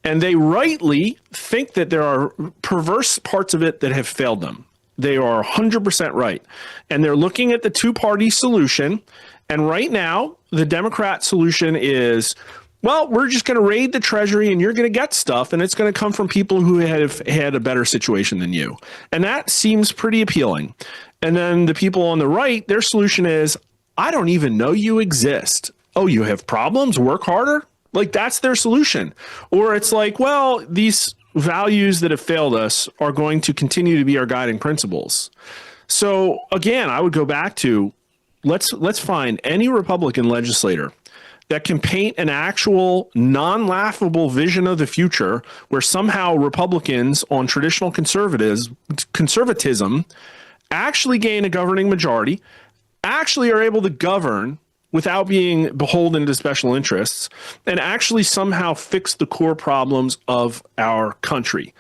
And they rightly think that there are perverse parts of it that have failed them. They are 100% right. And they're looking at the two-party solution. And right now, the Democrat solution is, well, we're just going to raid the Treasury and you're going to get stuff. And it's going to come from people who have had a better situation than you. And that seems pretty appealing. And then the people on the right, their solution is, I don't even know you exist. Oh, you have problems? Work harder? Like, that's their solution. Or it's like, well, these values that have failed us are going to continue to be our guiding principles. So again, I would go back to let's find any Republican legislator that can paint an actual non-laughable vision of the future where somehow Republicans on traditional conservatism actually gain a governing majority, actually are able to govern without being beholden to special interests, and actually somehow fix the core problems of our country.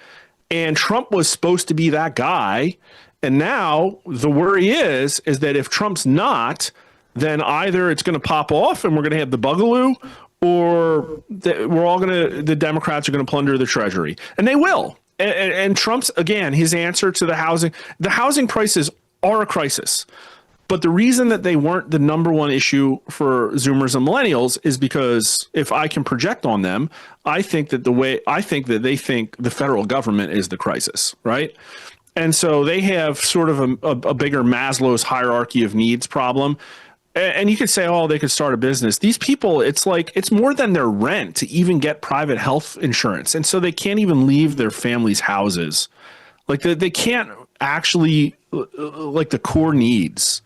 And Trump was supposed to be that guy. And now the worry is that if Trump's not, then either it's going to pop off and we're going to have the bugaloo, or the Democrats are going to plunder the Treasury. And they will. And Trump's, again, his answer to the housing prices are a crisis. But the reason that they weren't the number one issue for Zoomers and millennials is because if I can project on them, I think that they think the federal government is the crisis, right? And so they have sort of a bigger Maslow's hierarchy of needs problem. And you could say, oh, they could start a business. These people, it's like it's more than their rent to even get private health insurance. And so they can't even leave their families' houses. Like they can't actually, like the core needs.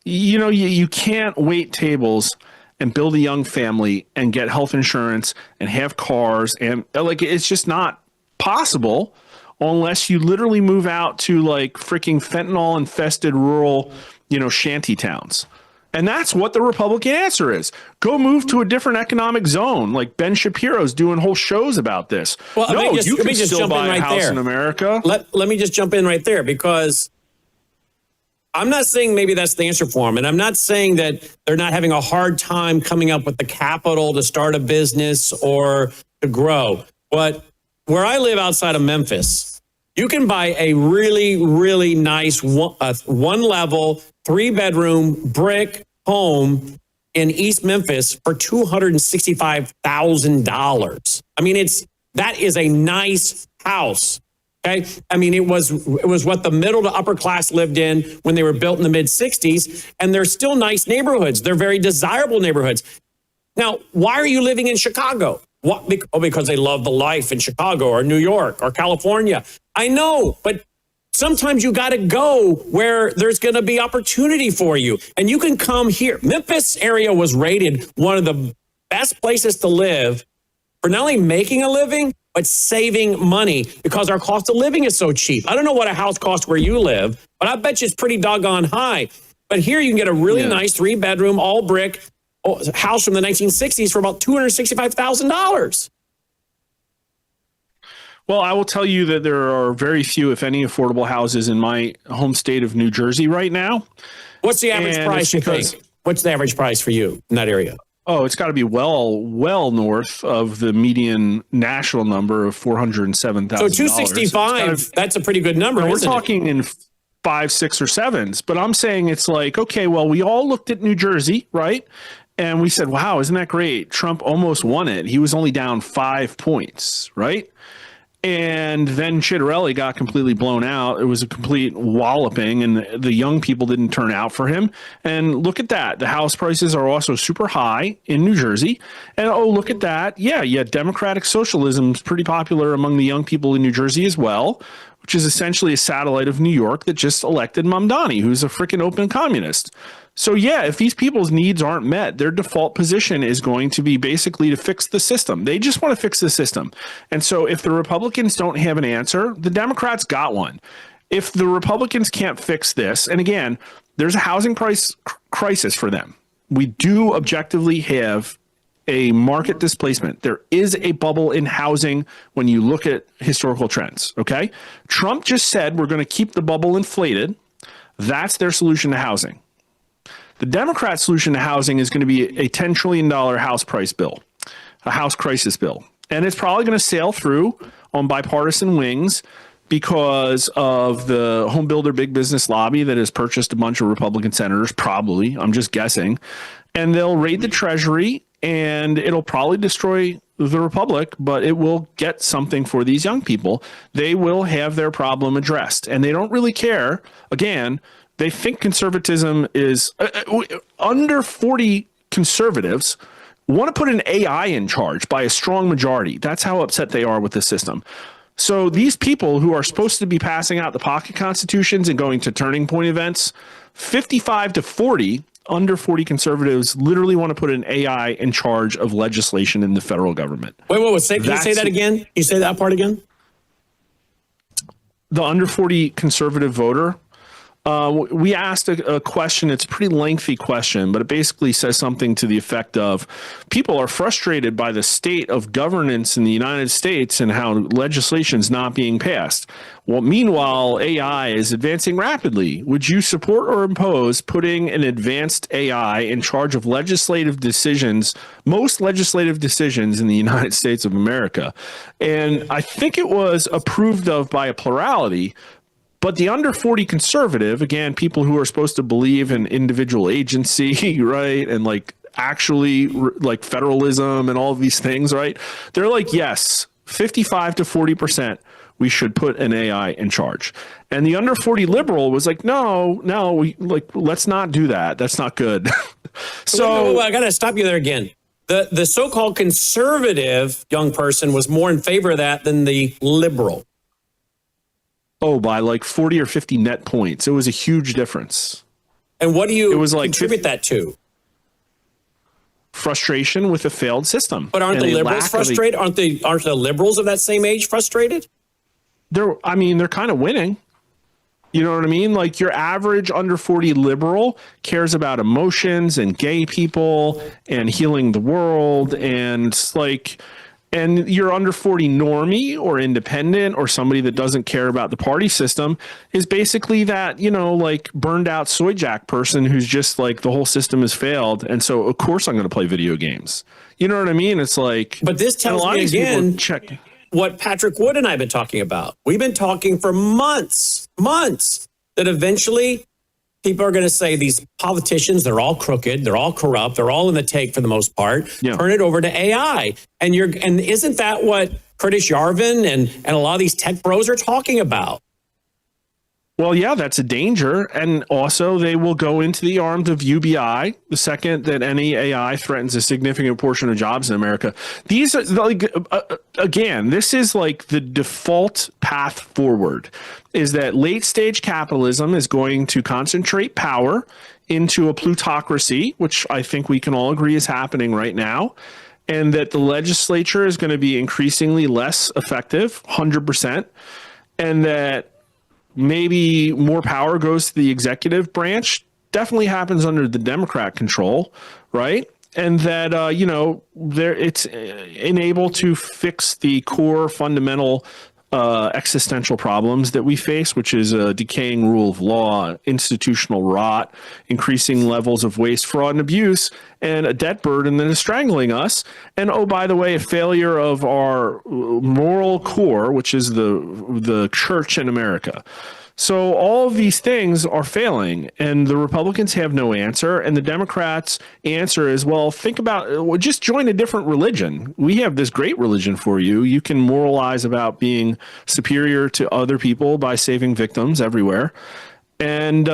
You know, you can't wait tables and build a young family and get health insurance and have cars. And like it's just not possible unless you literally move out to like freaking fentanyl infested rural, shanty towns. And that's what the Republican answer is. Go move to a different economic zone. Like Ben Shapiro's doing whole shows about this. Well, no, you can still buy a house in America. Let me just jump in right there, because I'm not saying maybe that's the answer for them. And I'm not saying that they're not having a hard time coming up with the capital to start a business or to grow. But where I live outside of Memphis, you can buy a really, really nice one level, 3-bedroom brick home in East Memphis for $265,000. I mean, that is a nice house. Okay. I mean, it was what the middle to upper class lived in when they were built in the mid 60s, and they're still nice neighborhoods. They're very desirable neighborhoods. Now, why are you living in Chicago? What? Because they love the life in Chicago or New York or California. I know, but sometimes you got to go where there's going to be opportunity for you. And you can come here. Memphis area was rated one of the best places to live for not only making a living, but saving money, because our cost of living is so cheap. I don't know what a house costs where you live, but I bet you it's pretty doggone high. But here you can get a really nice 3-bedroom, all brick house from the 1960s for about $265,000. Well, I will tell you that there are very few, if any, affordable houses in my home state of New Jersey right now. What's the average price, you think? What's the average price for you in that area? Oh, it's got to be well north of the median national number of $407,000. So 265, that's a pretty good number. We're talking in 5, 6, or 7s, but I'm saying it's like, okay, well, we all looked at New Jersey, right? And we said, wow, isn't that great? Trump almost won it. He was only down 5 points, right? And then Chitterelli got completely blown out. It was a complete walloping, and the young people didn't turn out for him. And look at that. The house prices are also super high in New Jersey. And oh, look at that. Yeah, democratic socialism is pretty popular among the young people in New Jersey as well, which is essentially a satellite of New York that just elected Mamdani, who's a freaking open communist. So yeah, if these people's needs aren't met, their default position is going to be basically to fix the system. They just want to fix the system. And so if the Republicans don't have an answer, the Democrats got one. If the Republicans can't fix this, and again, there's a housing price crisis for them. We do objectively have a market displacement. There is a bubble in housing when you look at historical trends, okay? Trump just said we're going to keep the bubble inflated. That's their solution to housing. The Democrat solution to housing is going to be a $10 trillion house price bill, a house crisis bill. And it's probably going to sail through on bipartisan wings because of the home builder big business lobby that has purchased a bunch of Republican senators, probably, I'm just guessing. And they'll raid the Treasury, and it'll probably destroy the Republic, but it will get something for these young people. They will have their problem addressed, and they don't really care. Again, they think conservatism is under 40 conservatives want to put an AI in charge by a strong majority. That's how upset they are with the system. So these people who are supposed to be passing out the pocket constitutions and going to turning point events, 55 to 40, under 40 conservatives literally want to put an AI in charge of legislation in the federal government. Wait, can you say that again? Can you say that part again? The under 40 conservative voter. We asked a question. It's a pretty lengthy question, but it basically says something to the effect of people are frustrated by the state of governance in the United States and how legislation is not being passed. Well, meanwhile, AI is advancing rapidly. Would you support or oppose putting an advanced AI in charge of legislative decisions, most legislative decisions in the United States of America? And I think it was approved of by a plurality. But the under 40 conservative, again, people who are supposed to believe in individual agency, right? And like actually like federalism and all of these things, right? They're like, yes, 55 to 40%, we should put an AI in charge. And the under 40 liberal was like, no, let's not do that. That's not good. So I got to stop you there again. The so-called conservative young person was more in favor of that than the liberal. Oh, by like 40 or 50 net points. It was a huge difference. And what do you contribute that to? Frustration with a failed system. But aren't the liberals frustrated? Aren't the liberals of that same age frustrated? They're kind of winning. You know what I mean? Like your average under 40 liberal cares about emotions and gay people and healing the world and your under 40 normie or independent or somebody that doesn't care about the party system is basically that, like burned out soy jack person who's just like the whole system has failed. And so of course I'm going to play video games. You know what I mean? It's like, but this tells me again, what Patrick Wood and I have been talking about. We've been talking for months, that eventually people are going to say these politicians, they're all crooked, they're all corrupt, they're all in the take for the most part. Yeah. Turn it over to AI. And isn't that what Curtis Yarvin and a lot of these tech bros are talking about? Well, yeah, that's a danger. And also they will go into the arms of UBI the second that any AI threatens a significant portion of jobs in America. These are like, again, this is like the default path forward is that late stage capitalism is going to concentrate power into a plutocracy, which I think we can all agree is happening right now. And that the legislature is going to be increasingly less effective, 100%. And that maybe more power goes to the executive branch, definitely happens under the Democrat control, right? And that, it's enabled to fix the core fundamental existential problems that we face, which is a decaying rule of law, institutional rot, increasing levels of waste, fraud, and abuse, and a debt burden that is strangling us. And, oh, by the way, a failure of our moral core, which is the church in America. So all of these things are failing, and the Republicans have no answer, and the Democrats' answer is, well, think about, just join a different religion. We have this great religion for you. You can moralize about being superior to other people by saving victims everywhere. And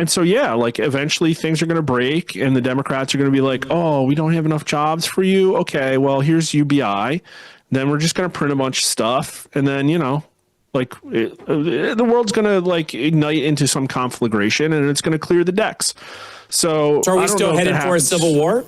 so, yeah, like eventually things are going to break, and the Democrats are going to be like, oh, we don't have enough jobs for you? Okay, well, here's UBI. Then we're just going to print a bunch of stuff, and then, the world's going to ignite into some conflagration, and it's going to clear the decks. So are we still headed for a civil war?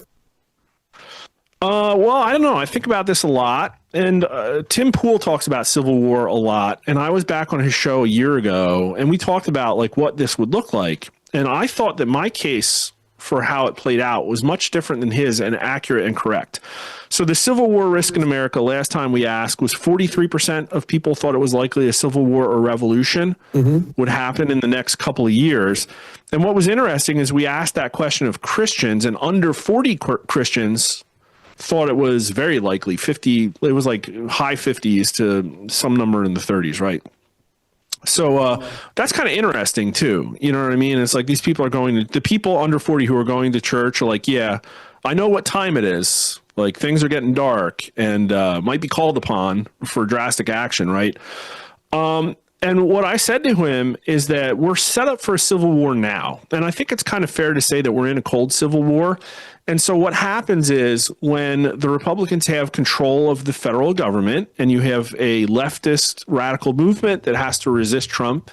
Well, I don't know. I think about this a lot, and Tim Pool talks about civil war a lot. And I was back on his show a year ago, and we talked about what this would look like. And I thought that my case for how it played out was much different than his and accurate and correct. So the civil war risk in America, last time we asked, was 43% of people thought it was likely a civil war or revolution would happen in the next couple of years. And what was interesting is we asked that question of Christians, and under 40 Christians thought it was very likely. 50, it was like high 50s to some number in the 30s, right? So that's kind of interesting too. You know what I mean? It's like these people are the people under 40 who are going to church are like, yeah, I know what time it is. Like things are getting dark and might be called upon for drastic action, right? And what I said to him is that we're set up for a civil war now. And I think it's kind of fair to say that we're in a cold civil war. And so what happens is when the Republicans have control of the federal government and you have a leftist radical movement that has to resist Trump,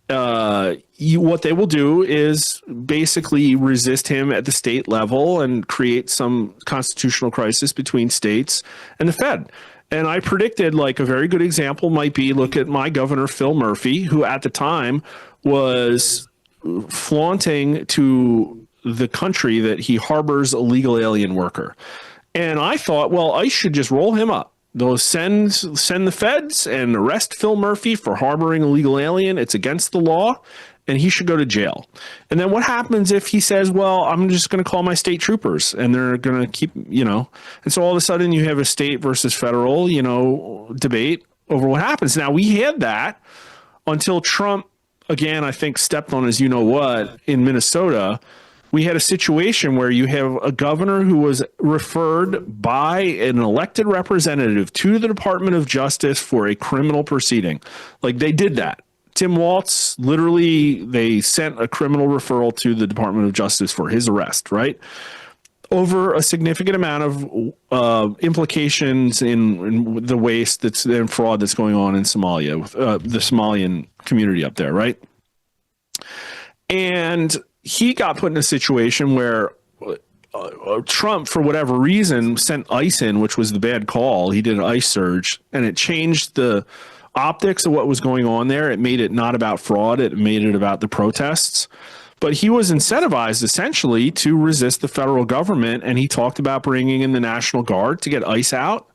what they will do is basically resist him at the state level and create some constitutional crisis between states and the Fed. And I predicted a very good example might be, look at my governor, Phil Murphy, who at the time was flaunting to the country that he harbors a legal alien worker. And I thought, well, ICE should just roll him up. They'll send the feds and arrest Phil Murphy for harboring a legal alien. It's against the law, and he should go to jail. And then what happens if he says, well, I'm just going to call my state troopers, and they're going to keep, and so all of a sudden you have a state versus federal, debate over what happens. Now, we had that until Trump, again, I think stepped on his you-know-what in Minnesota, we had a situation where you have a governor who was referred by an elected representative to the Department of Justice for a criminal proceeding. Like, they did that. Tim Walz, literally, they sent a criminal referral to the Department of Justice for his arrest, right? Over a significant amount of implications in the waste and fraud that's going on in Somalia, the Somalian community up there, right? And he got put in a situation where Trump, for whatever reason, sent ICE in, which was the bad call. He did an ICE surge, and it changed the optics of what was going on there. It made it not about fraud. It made it about the protests. But he was incentivized essentially to resist the federal government, and he talked about bringing in the National Guard to get ICE out.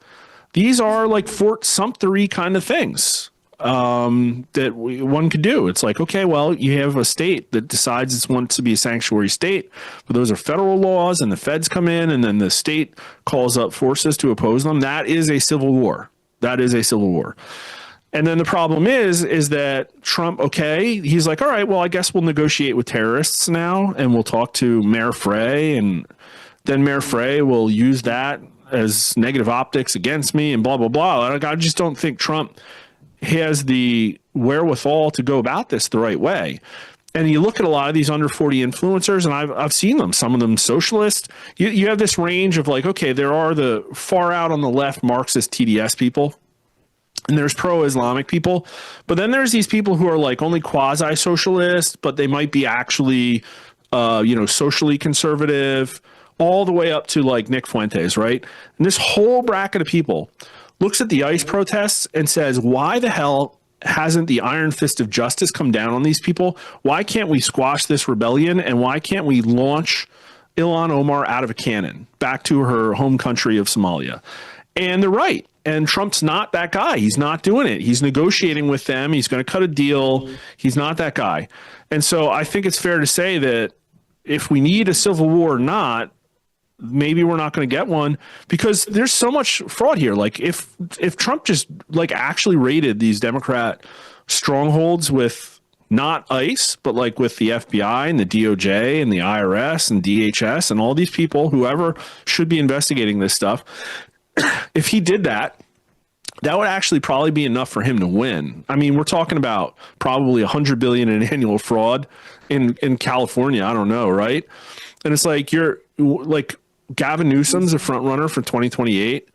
These are like Fort Sumter-y kind of things that one could do. It's like, okay, well, you have a state that decides it wants to be a sanctuary state, but those are federal laws, and the feds come in, and then the state calls up forces to oppose them. That is a civil war. That is a civil war. And then the problem is that Trump, okay, he's like, all right, well, I guess we'll negotiate with terrorists now, and we'll talk to Mayor Frey, and then Mayor Frey will use that as negative optics against me and blah, blah, blah. Like, I just don't think Trump has the wherewithal to go about this the right way. And you look at a lot of these under 40 influencers, and I've seen them, some of them socialist. You have this range of like, okay, there are the far out on the left Marxist TDS people, and there's pro-Islamic people, but then there's these people who are like only quasi-socialist, but they might be actually, socially conservative, all the way up to like Nick Fuentes, right? And this whole bracket of people looks at the ICE protests and says, why the hell hasn't the iron fist of justice come down on these people? Why can't we squash this rebellion? And why can't we launch Ilhan Omar out of a cannon back to her home country of Somalia? And they're right. And Trump's not that guy. He's not doing it. He's negotiating with them. He's going to cut a deal. He's not that guy. And so I think it's fair to say that if we need a civil war or not, maybe we're not going to get one, because there's so much fraud here. Like if Trump just like actually raided these Democrat strongholds with not ICE, but like with the FBI and the DOJ and the IRS and DHS and all these people, whoever should be investigating this stuff, if he did that, that would actually probably be enough for him to win. I mean, we're talking about probably $100 billion in annual fraud in California. I don't know, right? And it's like you're like Gavin Newsom's a front runner for 2028,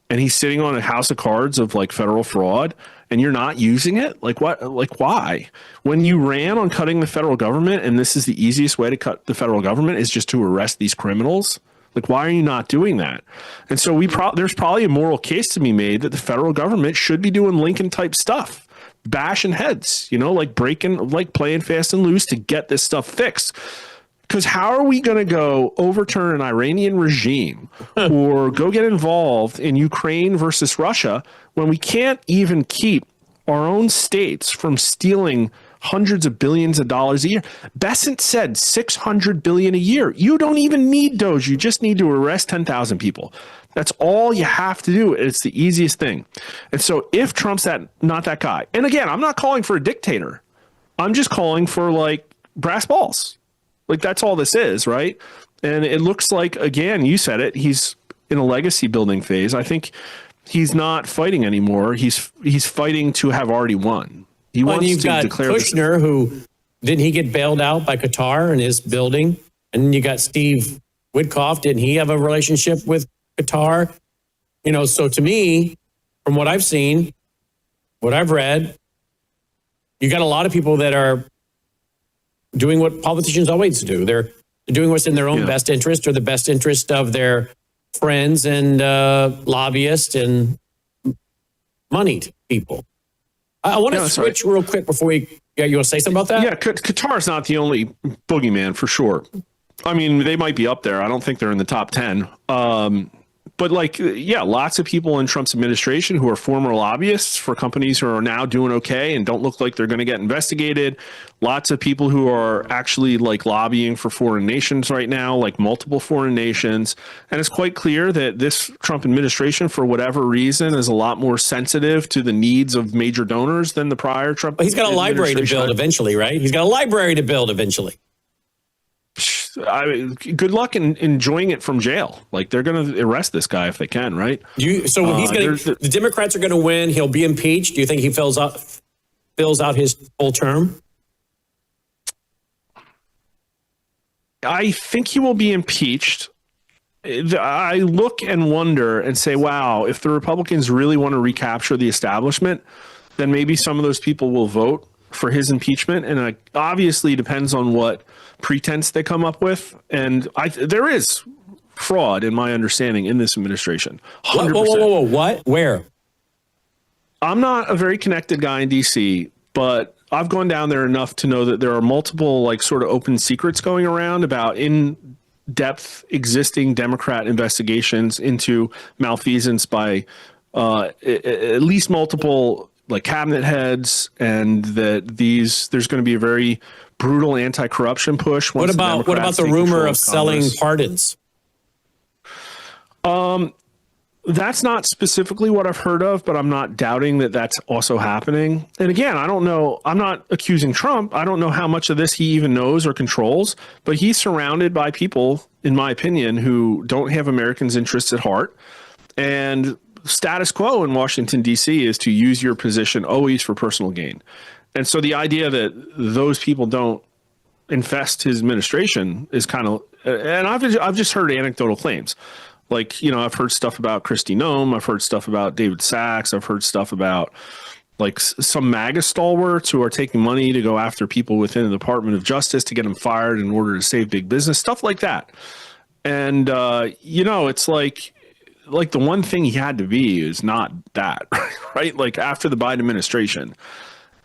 and he's sitting on a house of cards of like federal fraud, and you're not using it. Like what? Like why? When you ran on cutting the federal government, and this is the easiest way to cut the federal government is just to arrest these criminals. Like, why are you not doing that? And so there's probably a moral case to be made that the federal government should be doing Lincoln type stuff, bashing heads, like playing fast and loose to get this stuff fixed. Because how are we going to go overturn an Iranian regime or go get involved in Ukraine versus Russia when we can't even keep our own states from stealing hundreds of billions of dollars a year? Bessent said $600 billion a year. You don't even need Doge. You just need to arrest 10,000 people. That's all you have to do. It's the easiest thing. And so if Trump's not that guy, and again, I'm not calling for a dictator. I'm just calling for like brass balls. Like that's all this is, right? And it looks like, again, you said it, he's in a legacy building phase. I think he's not fighting anymore. He's fighting to have already won. He wants you've to got declare Kushner, who didn't he get bailed out by Qatar in his building? And then you got Steve Witkoff. Didn't he have a relationship with Qatar? So to me, from what I've seen, what I've read, you got a lot of people that are doing what politicians always do. They're doing what's in their own best interest or the best interest of their friends and lobbyists and moneyed people. I want to switch real quick before you want to say something about that? Yeah, Qatar's not the only boogeyman for sure. I mean, they might be up there. I don't think they're in the top 10. But like, yeah, lots of people in Trump's administration who are former lobbyists for companies who are now doing okay and don't look like they're going to get investigated. Lots of people who are actually like lobbying for foreign nations right now, like multiple foreign nations. And it's quite clear that this Trump administration, for whatever reason, is a lot more sensitive to the needs of major donors than the prior Trump. He's got a library to build eventually, right? He's got a library to build eventually. Good luck in enjoying it from jail. Like, they're going to arrest this guy if they can, right? So when the Democrats are going to win, he'll be impeached. Do you think he fills out his whole term? I think he will be impeached. I look and wonder and say, wow, if the Republicans really want to recapture the establishment, then maybe some of those people will vote for his impeachment. And it obviously depends on what pretense they come up with. And there is fraud, in my understanding, in this administration. 100%. Whoa. What? Where? I'm not a very connected guy in D.C., but I've gone down there enough to know that there are multiple like sort of open secrets going around about in-depth existing Democrat investigations into malfeasance by at least multiple like cabinet heads, and that there's going to be a very brutal anti-corruption push. What about the rumor of selling pardons? That's not specifically what I've heard of, but I'm not doubting that that's also happening. And again, I don't know. I'm not accusing Trump. I don't know how much of this he even knows or controls, but he's surrounded by people, in my opinion, who don't have Americans' interests at heart. And status quo in Washington, D.C. is to use your position always for personal gain. And so the idea that those people don't infest his administration is kind of, and I've just heard anecdotal claims. Like, you know, I've heard stuff about Kristi Noem. I've heard stuff about David Sachs. I've heard stuff about like some MAGA stalwarts who are taking money to go after people within the Department of Justice to get them fired in order to save big business, stuff like that. And, you know, it's like the one thing he had to be is not that, right? Like after the Biden administration.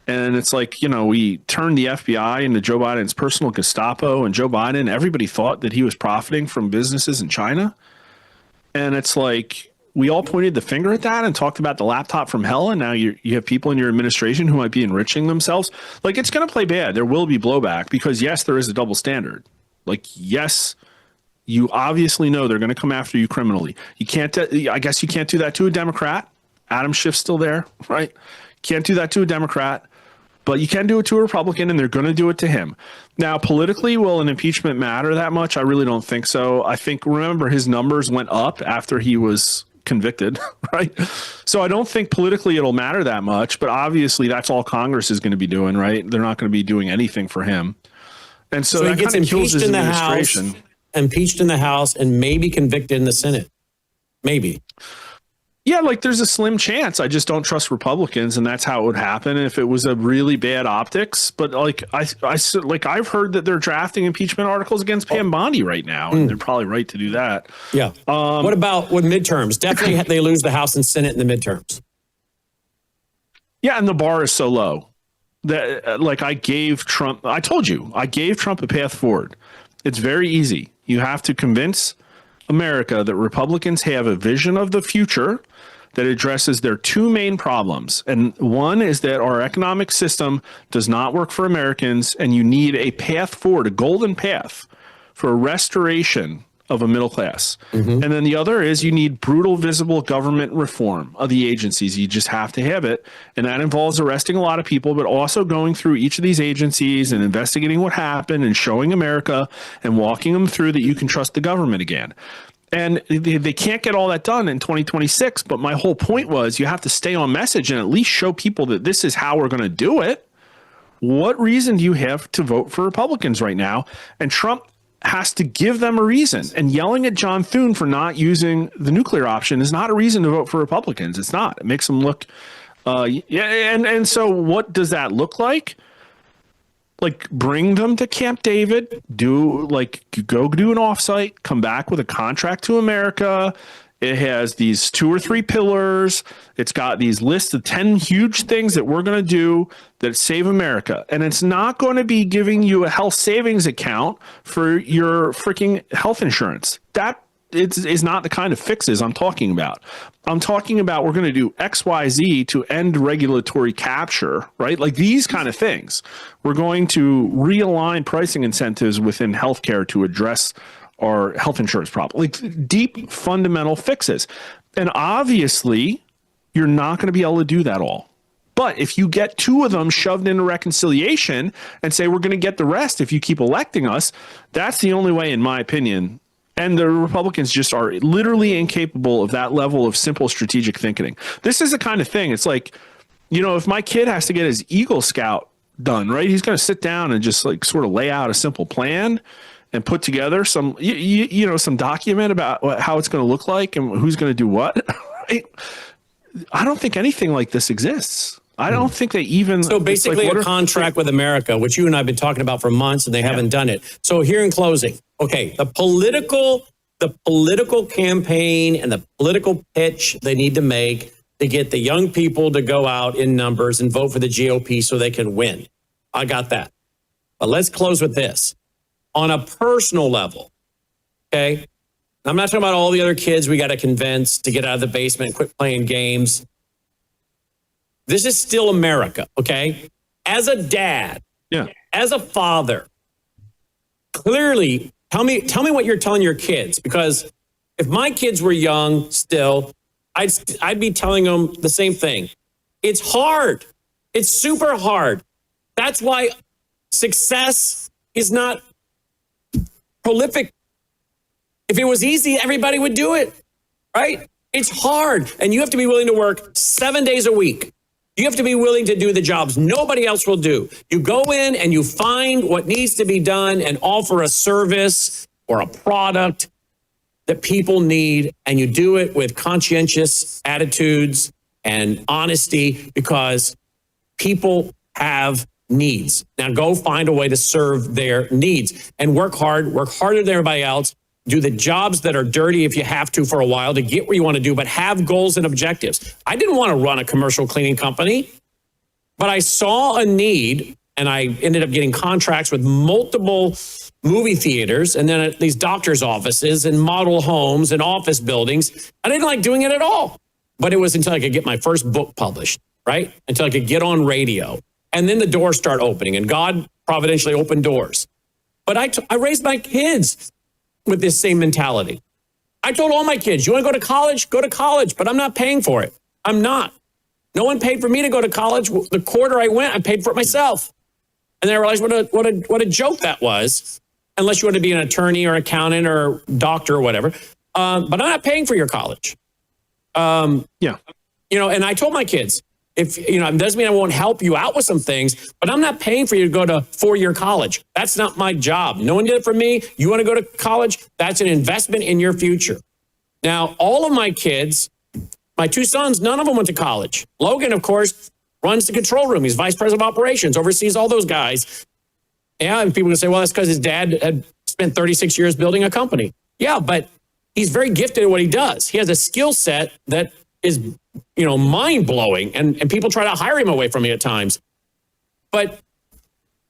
And it's like, you know, we turned the FBI into Joe Biden's personal Gestapo, and Joe Biden, everybody thought that he was profiting from businesses in China. And it's like we all pointed the finger at that and talked about the laptop from hell. And now you have people in your administration who might be enriching themselves. Like, it's going to play bad. There will be blowback because, yes, there is a double standard. Like, yes, you obviously know they're going to come after you criminally. You can't, I guess you can't do that to a Democrat. Adam Schiff's still there, right? Can't do that to a Democrat. But you can do it to a Republican, and they're going to do it to him. Now, politically, will an impeachment matter that much? I really don't think so. I think, remember, his numbers went up after he was convicted, right? So I don't think politically it'll matter that much, but obviously that's all Congress is going to be doing, right? They're not going to be doing anything for him. And so that he gets kind of kills impeached his in the administration. House, impeached in the House, and maybe convicted in the Senate. Maybe. Yeah, like there's a slim chance. I just don't trust Republicans, and that's how it would happen if it was a really bad optics. But like I've heard that they're drafting impeachment articles against Pam Bondi right now, and they're probably right to do that. Yeah. What about with midterms? Definitely they lose the House and Senate in the midterms. Yeah, and the bar is so low that like I gave Trump a path forward. It's very easy. You have to convince America that Republicans have a vision of the future that addresses their two main problems. And one is that our economic system does not work for Americans, and you need a path forward, a golden path for a restoration of a middle class. And then the other is you need brutal, visible government reform of the agencies. You just have to have it. And that involves arresting a lot of people, but also going through each of these agencies and investigating what happened and showing America and walking them through that you can trust the government again. And they can't get all that done in 2026. But my whole point was you have to stay on message and at least show people that this is how we're going to do it. What reason do you have to vote for Republicans right now? And Trump has to give them a reason. And yelling at John Thune for not using the nuclear option is not a reason to vote for Republicans. It's not. It makes them look. And so what does that look like? Like, bring them to Camp David, go do an offsite, come back with a contract to America. It has these 2 or 3 pillars. It's got these lists of 10 huge things that we're going to do that save America. And it's not going to be giving you a health savings account for your freaking health insurance. That is not the kind of fixes I'm talking about. I'm talking about we're going to do X, Y, Z to end regulatory capture, right? Like these kind of things. We're going to realign pricing incentives within healthcare to address our health insurance problem, like deep fundamental fixes. And obviously, you're not going to be able to do that all. But if you get two of them shoved into reconciliation and say, we're going to get the rest if you keep electing us, that's the only way, in my opinion. And the Republicans just are literally incapable of that level of simple strategic thinking. This is the kind of thing. It's like, if my kid has to get his Eagle Scout done, right? He's going to sit down and just like sort of lay out a simple plan and put together some, some document about how it's going to look like and who's going to do what. Right? I don't think anything like this exists. I don't think they even. So basically, a contract with America, which you and I have been talking about for months, and they haven't done it. So here in closing, okay, the political campaign and the political pitch they need to make to get the young people to go out in numbers and vote for the GOP so they can win. I got that. But let's close with this. On a personal level, okay? I'm not talking about all the other kids we got to convince to get out of the basement and quit playing games. This is still America, okay? As a dad, as a father, clearly, tell me what you're telling your kids, because if my kids were young still, I'd be telling them the same thing. It's hard. It's super hard. That's why success is not prolific. If it was easy, everybody would do it, right? It's hard, and you have to be willing to work 7 days a week. You have to be willing to do the jobs nobody else will do. You go in and you find what needs to be done and offer a service or a product that people need, and you do it with conscientious attitudes and honesty because people have needs. Now go find a way to serve their needs and work harder than everybody else. Do the jobs that are dirty if you have to for a while to get where you want to do, but have goals and objectives. I didn't want to run a commercial cleaning company, but I saw a need and I ended up getting contracts with multiple movie theaters and then at these doctors' offices and model homes and office buildings. I didn't like doing it at all, but it was until I could get my first book published, right? Until I could get on radio. And then the doors start opening and God providentially opened doors. But I raised my kids with this same mentality. I told all my kids, you want to go to college? Go to college, but I'm not paying for it. I'm not. No one paid for me to go to college. The quarter I went, I paid for it myself. And then I realized what a joke that was, unless you want to be an attorney or accountant or doctor or whatever. But I'm not paying for your college. And I told my kids, it doesn't mean I won't help you out with some things, but I'm not paying for you to go to 4-year college. That's not my job. No one did it for me. You want to go to college? That's an investment in your future. Now, all of my kids, my 2 sons, none of them went to college. Logan, of course, runs the control room. He's vice president of operations, oversees all those guys. Yeah, and people can say, well, that's because his dad had spent 36 years building a company. Yeah, but he's very gifted at what he does. He has a skill set that is mind-blowing, and people try to hire him away from me at times. But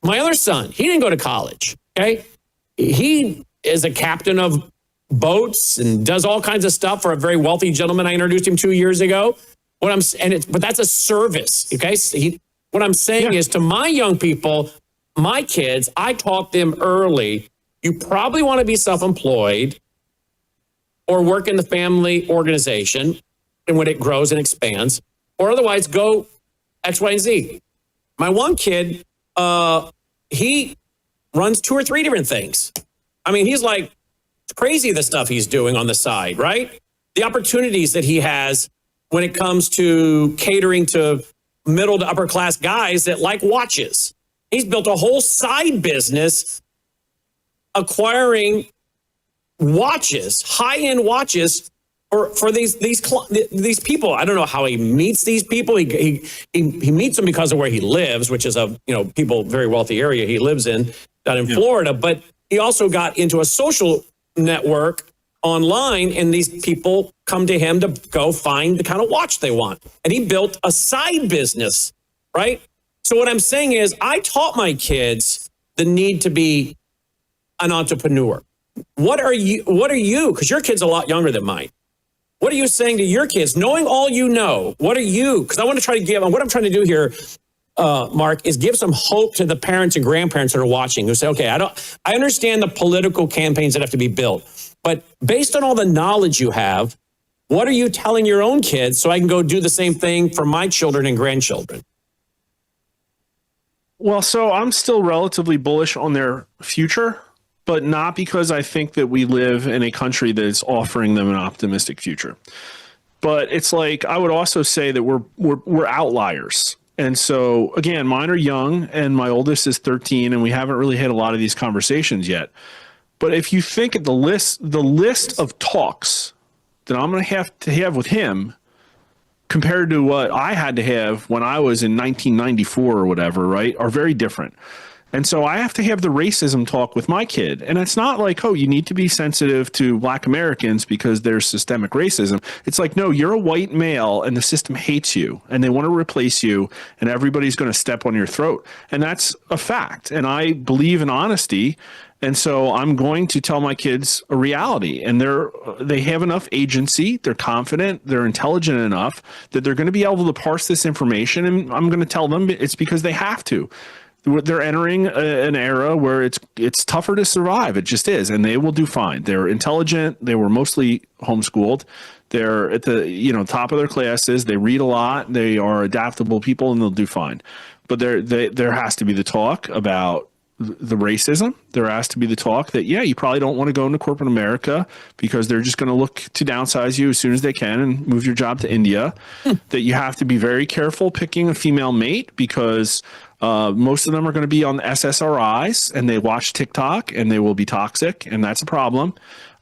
my other son, he didn't go to college, okay? He is a captain of boats and does all kinds of stuff for a very wealthy gentleman I introduced him 2 years ago. But that's a service, okay? What I'm saying is to my young people, my kids, I taught them early, you probably want to be self-employed or work in the family organization, and when it grows and expands, or otherwise go X, Y, and Z. My one kid, he runs 2 or 3 different things. I mean, he's like crazy the stuff he's doing on the side, right? The opportunities that he has when it comes to catering to middle to upper class guys that like watches. He's built a whole side business acquiring watches, high-end watches for these people. I don't know how he meets these people. He meets them because of where he lives, which is a people very wealthy area he lives in down in Florida. But he also got into a social network online, and these people come to him to go find the kind of watch they want. And he built a side business, right? So what I'm saying is, I taught my kids the need to be an entrepreneur. what are you, because your kid's a lot younger than mine. What are you saying to your kids, knowing all you know? What are you, because I want to try to give, what I'm trying to do here, Mark, is give some hope to the parents and grandparents that are watching who say, okay, I understand the political campaigns that have to be built, but based on all the knowledge you have, what are you telling your own kids so I can go do the same thing for my children and grandchildren? Well, so I'm still relatively bullish on their future, but not because I think that we live in a country that is offering them an optimistic future. But it's like, I would also say that we're outliers. And so, again, mine are young, and my oldest is 13, and we haven't really had a lot of these conversations yet. But if you think of the list of talks that I'm going to have with him compared to what I had to have when I was in 1994 or whatever, right, are very different. And so I have to have the racism talk with my kid. And it's not like, oh, you need to be sensitive to Black Americans because there's systemic racism. It's like, no, you're a white male and the system hates you and they want to replace you and everybody's going to step on your throat. And that's a fact. And I believe in honesty. And so I'm going to tell my kids a reality, and they have enough agency, they're confident, they're intelligent enough that they're going to be able to parse this information. And I'm going to tell them it's because they have to. They're entering an era where it's tougher to survive. It just is, and they will do fine. They're intelligent. They were mostly homeschooled. They're at the top of their classes. They read a lot. They are adaptable people, and they'll do fine. But there has to be the talk about the racism. There has to be the talk that, yeah, you probably don't want to go into corporate America because they're just going to look to downsize you as soon as they can and move your job to India. That you have to be very careful picking a female mate because most of them are going to be on SSRIs and they watch TikTok and they will be toxic, and that's a problem.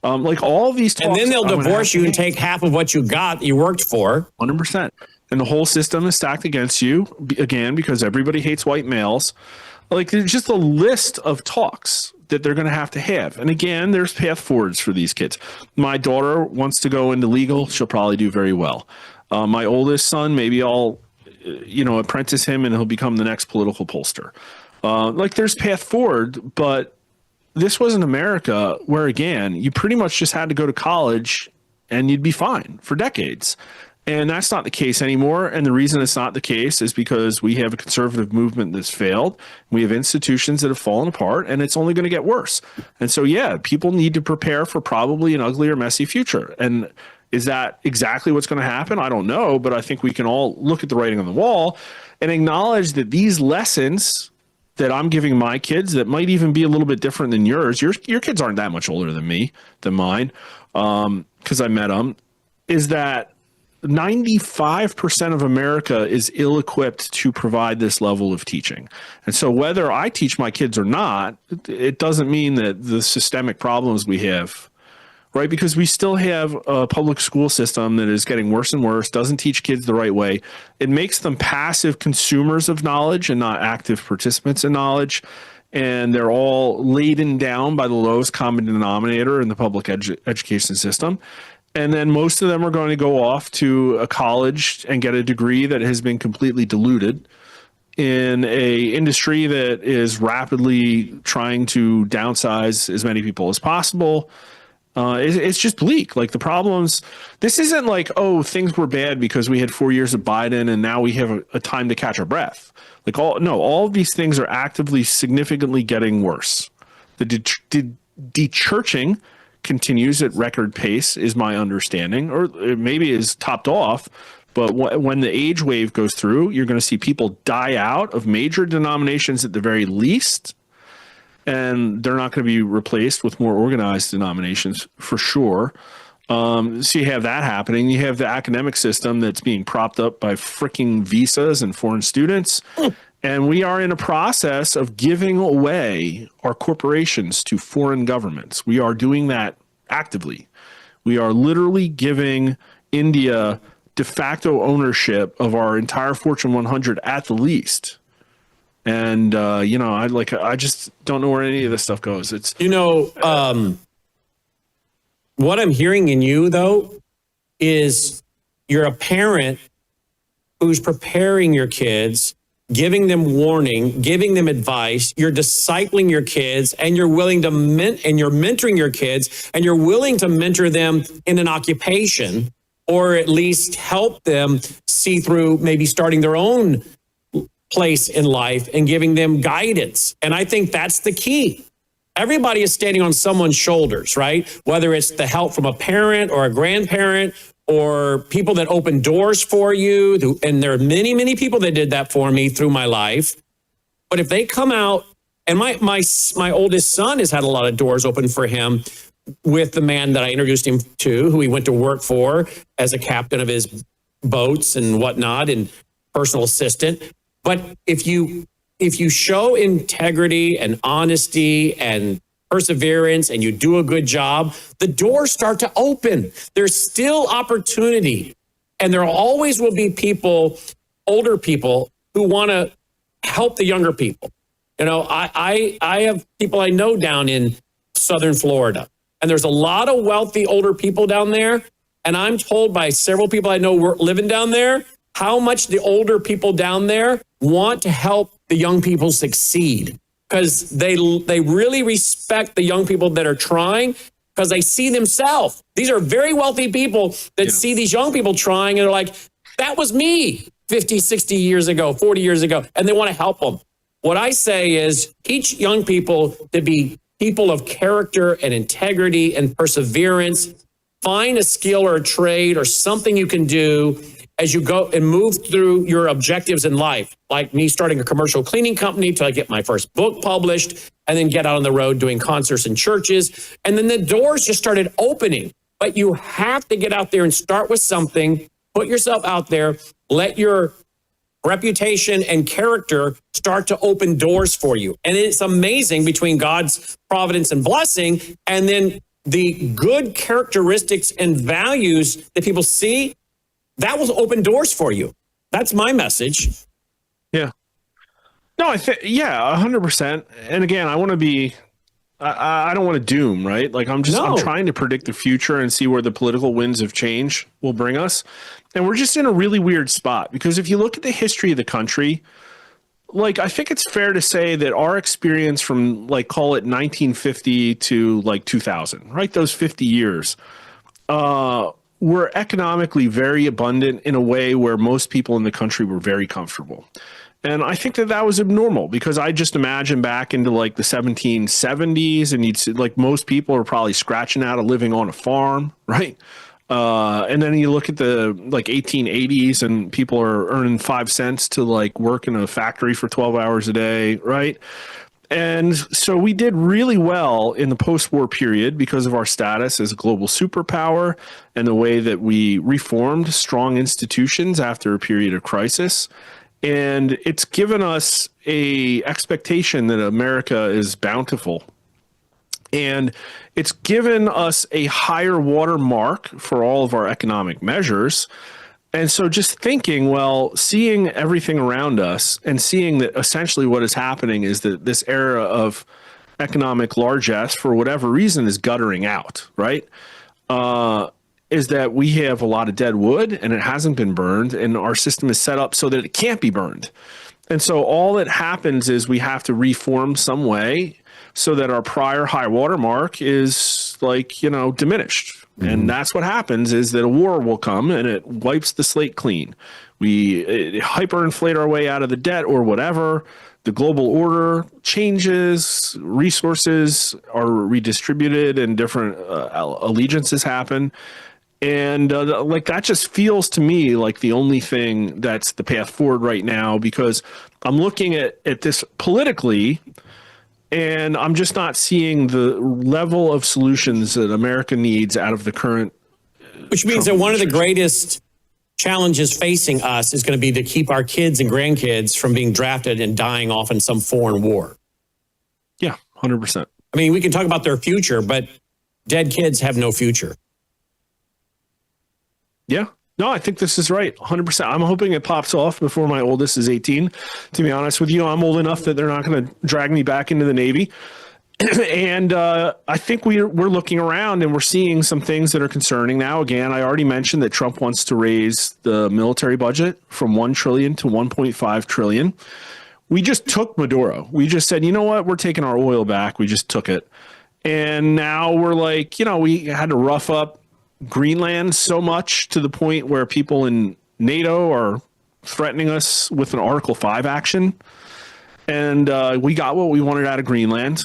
Like all of these talks, and then they'll divorce you and take half of what you got that you worked for. 100%. And the whole system is stacked against you, again, because everybody hates white males. Like, there's just a list of talks that they're going to have. And again, there's path forwards for these kids. My daughter wants to go into legal. She'll probably do very well. My oldest son, maybe I'll, apprentice him and he'll become the next political pollster. Like, there's path forward, but this wasn't America where, again, you pretty much just had to go to college and you'd be fine for decades. And that's not the case anymore. And the reason it's not the case is because we have a conservative movement that's failed. We have institutions that have fallen apart, and it's only going to get worse. And so, yeah, people need to prepare for probably an ugly or messy future. And is that exactly what's going to happen? I don't know, but I think we can all look at the writing on the wall and acknowledge that these lessons that I'm giving my kids that might even be a little bit different than yours. Your kids aren't that much older than mine, because I met them, is that 95% of America is ill-equipped to provide this level of teaching. And so whether I teach my kids or not, it doesn't mean that the systemic problems we have, right? Because we still have a public school system that is getting worse and worse, doesn't teach kids the right way. It makes them passive consumers of knowledge and not active participants in knowledge. And they're all laden down by the lowest common denominator in the public education system. And then most of them are going to go off to a college and get a degree that has been completely diluted in a industry that is rapidly trying to downsize as many people as possible. It's just bleak. Like, the problems, this isn't like, oh, things were bad because we had 4 years of Biden and now we have a time to catch our breath. Like, all of these things are actively significantly getting worse. The de-churching continues at record pace, is my understanding, or it maybe is topped off. But when the age wave goes through, you're going to see people die out of major denominations at the very least, and they're not going to be replaced with more organized denominations for sure. So you have that happening. You have the academic system that's being propped up by freaking visas and foreign students. And we are in a process of giving away our corporations to foreign governments. We are doing that actively. We are literally giving India de facto ownership of our entire Fortune 100 at the least. And, I just don't know where any of this stuff goes. It's, what I'm hearing in you, though, is you're a parent who's preparing your kids giving them warning, giving them advice, you're discipling your kids, and you're willing to and you're mentoring your kids, and you're willing to mentor them in an occupation, or at least help them see through maybe starting their own place in life and giving them guidance. And I think that's the key. Everybody is standing on someone's shoulders, right? Whether it's the help from a parent or a grandparent or people that open doors for you. And there are many, many people that did that for me through my life. But if they come out, and my oldest son has had a lot of doors open for him with the man that I introduced him to, who he went to work for as a captain of his boats and whatnot and personal assistant. But if you show integrity and honesty and perseverance and you do a good job, the doors start to open. There's still opportunity. And there always will be people, older people, who want to help the younger people. You know, I have people I know down in Southern Florida, and there's a lot of wealthy older people down there. And I'm told by several people I know living down there, how much the older people down there want to help the young people succeed, because they really respect the young people that are trying, because they see themselves. These are very wealthy people that see these young people trying, and they're like, that was me 50, 60 years ago, 40 years ago, and they want to help them. What I say is teach young people to be people of character and integrity and perseverance. Find a skill or a trade or something you can do as you go and move through your objectives in life, like me starting a commercial cleaning company till I get my first book published, and then get out on the road doing concerts in churches. And then the doors just started opening. But you have to get out there and start with something, put yourself out there, let your reputation and character start to open doors for you. And it's amazing between God's providence and blessing, and then the good characteristics and values that people see, that will open doors for you. That's my message. Yeah. No, I think, 100%. And again, I want to be, I don't want to doom, right? Like I'm trying to predict the future and see where the political winds of change will bring us. And we're just in a really weird spot, because if you look at the history of the country, like I think it's fair to say that our experience from like, call it 1950 to like 2000, right? Those 50 years, were economically very abundant in a way where most people in the country were very comfortable. And I think that was abnormal, because I just imagine back into like the 1770s, and you'd see like most people are probably scratching out a living on a farm, right? And then you look at the like 1880s, and people are earning 5 cents to like work in a factory for 12 hours a day, right? And so we did really well in the post-war period because of our status as a global superpower and the way that we reformed strong institutions after a period of crisis. And it's given us an expectation that America is bountiful. And it's given us a higher watermark for all of our economic measures. And so just thinking, well, seeing everything around us and seeing that essentially what is happening is that this era of economic largesse, for whatever reason, is guttering out, right? Is that we have a lot of dead wood and it hasn't been burned, and our system is set up so that it can't be burned. And so all that happens is we have to reform some way so that our prior high watermark is like, diminished. And that's what happens, is that a war will come and it wipes the slate clean. We hyperinflate our way out of the debt or whatever. The global order changes, resources are redistributed, and different allegiances happen. And like that just feels to me like the only thing that's the path forward right now, because I'm looking at this politically, and I'm just not seeing the level of solutions that America needs out of the current. Which means that one of the greatest challenges facing us is going to be to keep our kids and grandkids from being drafted and dying off in some foreign war. Yeah, 100%. I mean, we can talk about their future, but dead kids have no future. Yeah. No, I think this is right. 100%. I'm hoping it pops off before my oldest is 18. To be honest with you, I'm old enough that they're not going to drag me back into the Navy. And I think we're looking around and we're seeing some things that are concerning now. Again, I already mentioned that Trump wants to raise the military budget from $1 trillion to $1.5 trillion. We just took Maduro. We just said, you know what? We're taking our oil back. We just took it. And now we're like, we had to rough up Greenland so much to the point where people in NATO are threatening us with an Article 5 action. And we got what we wanted out of Greenland.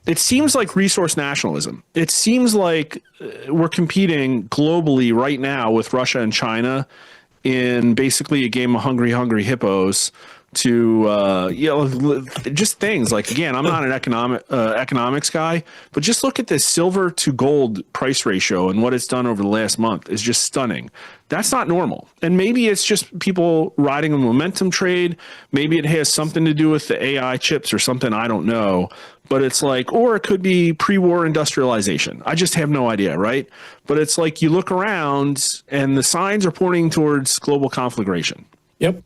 It seems like resource nationalism. It seems like we're competing globally right now with Russia and China in basically a game of hungry hippos to, just things like, again, I'm not an economics guy, but just look at this silver to gold price ratio and what it's done over the last month is just stunning. That's not normal. And maybe it's just people riding a momentum trade. Maybe it has something to do with the AI chips or something. I don't know. But it's like, or it could be pre-war industrialization. I just have no idea, right? But it's like you look around and the signs are pointing towards global conflagration. Yep.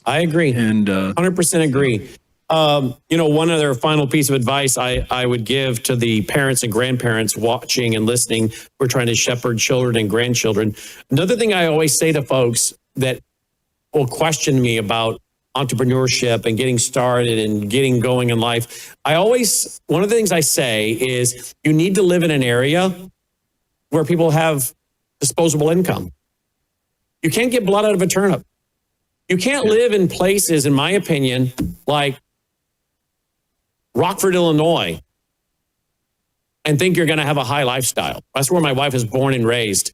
I agree. And 100% agree. One other final piece of advice I would give to the parents and grandparents watching and listening. We're trying to shepherd children and grandchildren. Another thing I always say to folks that will question me about entrepreneurship and getting started and getting going in life. One of the things I say is you need to live in an area where people have disposable income. You can't get blood out of a turnip. You can't live in places, in my opinion, like Rockford, Illinois, and think you're going to have a high lifestyle. That's where my wife was born and raised.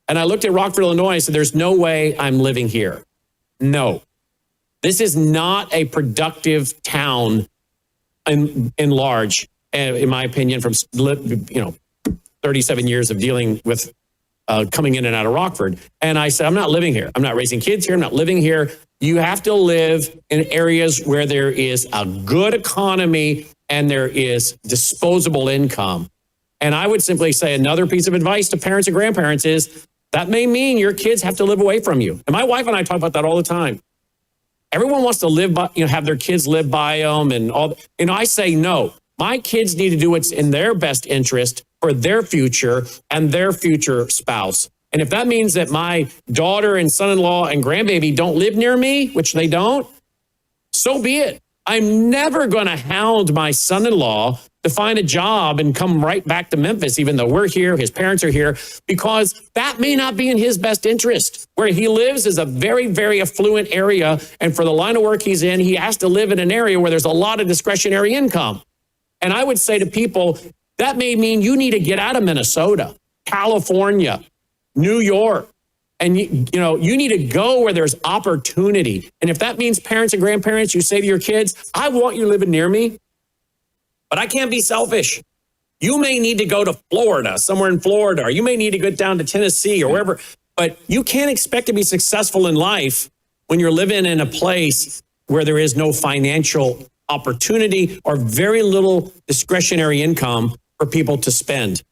And I looked at Rockford, Illinois, and said, there's no way I'm living here. No. This is not a productive town in large, in my opinion, from 37 years of dealing with coming in and out of Rockford. And I said, I'm not living here. I'm not raising kids here. I'm not living here. You have to live in areas where there is a good economy and there is disposable income. And I would simply say another piece of advice to parents and grandparents is that may mean your kids have to live away from you. And my wife and I talk about that all the time. Everyone wants to live by, have their kids live by them and all. I say no. My kids need to do what's in their best interest for their future and their future spouse. And if that means that my daughter and son-in-law and grandbaby don't live near me, which they don't, so be it. I'm never going to hound my son-in-law to find a job and come right back to Memphis, even though we're here, his parents are here, because that may not be in his best interest. Where he lives is a very, very affluent area. And for the line of work he's in, he has to live in an area where there's a lot of discretionary income. And I would say to people, that may mean you need to get out of Minnesota, California, New York. And you need to go where there's opportunity. And if that means parents and grandparents, you say to your kids, I want you living near me, but I can't be selfish. You may need to go to Florida, somewhere in Florida, or you may need to go down to Tennessee or wherever, but you can't expect to be successful in life when you're living in a place where there is no financial opportunity or very little discretionary income for people to spend.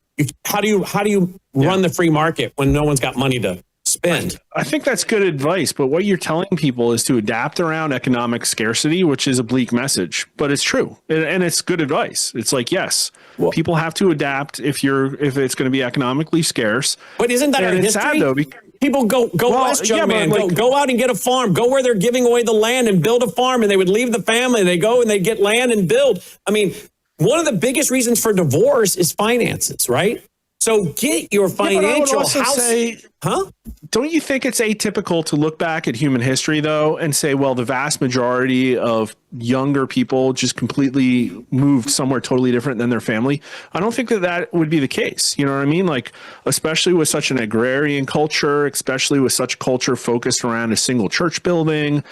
How do you run the free market when no one's got money to spend? I think that's good advice, but what you're telling people is to adapt around economic scarcity, which is a bleak message, but it's true. And it's good advice. It's like, yes, people have to adapt if it's going to be economically scarce. But isn't that our history? Sad, though, people go west, young man. Go out and get a farm. Go where they're giving away the land and build a farm, and they would leave the family. They go and they get land and build. I mean, one of the biggest reasons for divorce is finances, right? So get your financial house. Don't you think it's atypical to look back at human history, though, and say, well, the vast majority of younger people just completely moved somewhere totally different than their family? I don't think that would be the case. You know what I mean? Like, especially with such an agrarian culture, especially with such a culture focused around a single church building.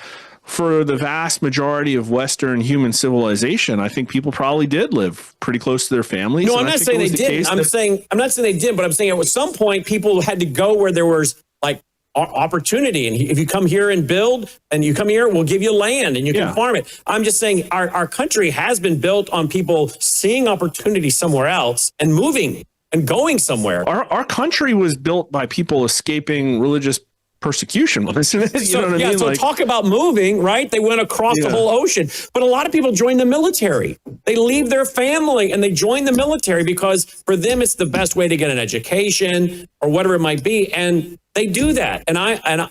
For the vast majority of Western human civilization, I think people probably did live pretty close to their families. No, I'm not saying they didn't. I'm not saying they didn't, but I'm saying at some point people had to go where there was like opportunity. And if you come here and build and you come here, we'll give you land and you can farm it. I'm just saying our country has been built on people seeing opportunity somewhere else and moving and going somewhere. Our country was built by people escaping religious persecution was, isn't it? You know what I mean? So talk about moving, right? They went across the whole ocean. But a lot of people join the military. They leave their family and they join the military because for them it's the best way to get an education or whatever it might be. And they do that. And I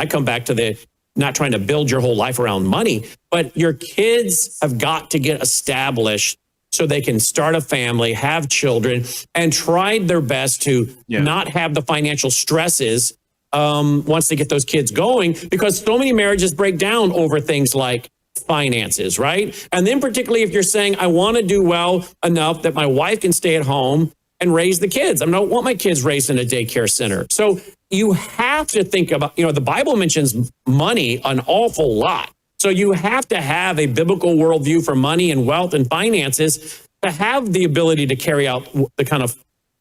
come back to the not trying to build your whole life around money, but your kids have got to get established so they can start a family, have children, and try their best to not have the financial stresses once they get those kids going, because so many marriages break down over things like finances, right? And then particularly if you're saying, I want to do well enough that my wife can stay at home and raise the kids. I don't want my kids raised in a daycare center. So you have to think about, the Bible mentions money an awful lot. So you have to have a biblical worldview for money and wealth and finances to have the ability to carry out the kind of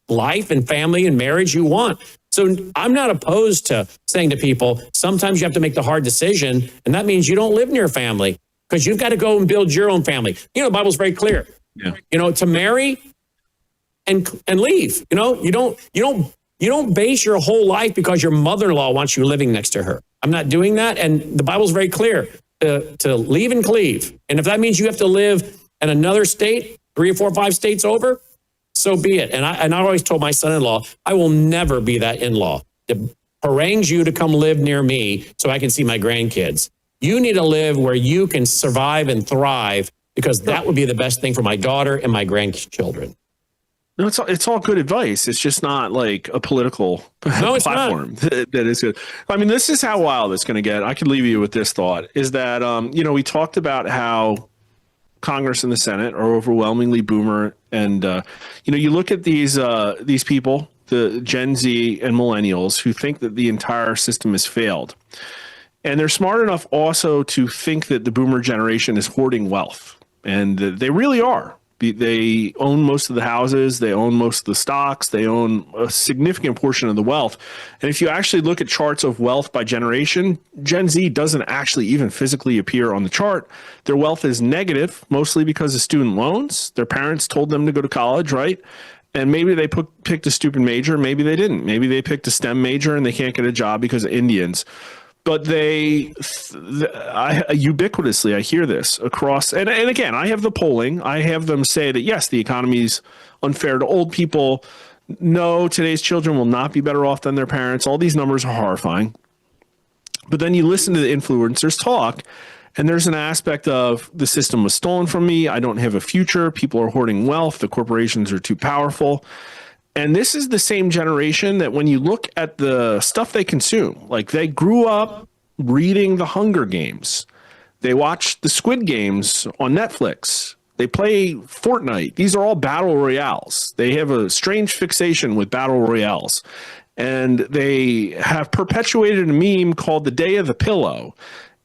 life and family and marriage you want. So I'm not opposed to saying to people, sometimes you have to make the hard decision, and that means you don't live near family because you've got to go and build your own family. The Bible's very clear. To marry and leave. You don't base your whole life because your mother-in-law wants you living next to her. I'm not doing that, and the Bible's very clear. To leave and cleave. And if that means you have to live in another state, 3 or 4 or 5 states over, so be it. And I always told my son-in-law, I will never be that in-law that harangues you to come live near me so I can see my grandkids. You need to live where you can survive and thrive, because that would be the best thing for my daughter and my grandchildren. No, it's all good advice. It's just not like a political platform that is good. I mean, this is how wild it's going to get. I could leave you with this thought, is that, we talked about how Congress and the Senate are overwhelmingly boomer. And, you look at these people, the Gen Z and millennials, who think that the entire system has failed. And they're smart enough also to think that the boomer generation is hoarding wealth. And they really are. They own most of the houses. They own most of the stocks. They own a significant portion of the wealth. And if you actually look at charts of wealth by generation, Gen Z doesn't actually even physically appear on the chart. Their wealth is negative, mostly because of student loans. Their parents told them to go to college, right? And maybe they picked a stupid major. Maybe they didn't. Maybe they picked a STEM major and they can't get a job because of Indians. But ubiquitously, I hear this across, and again, I have the polling. I have them say that, yes, the economy's unfair to old people. No, today's children will not be better off than their parents. All these numbers are horrifying. But then you listen to the influencers talk, and there's an aspect of the system was stolen from me. I don't have a future. People are hoarding wealth. The corporations are too powerful. And this is the same generation that when you look at the stuff they consume, like they grew up reading The Hunger Games. They watch the Squid Games on Netflix. They play Fortnite. These are all battle royales. They have a strange fixation with battle royales. And they have perpetuated a meme called the Day of the Pillow.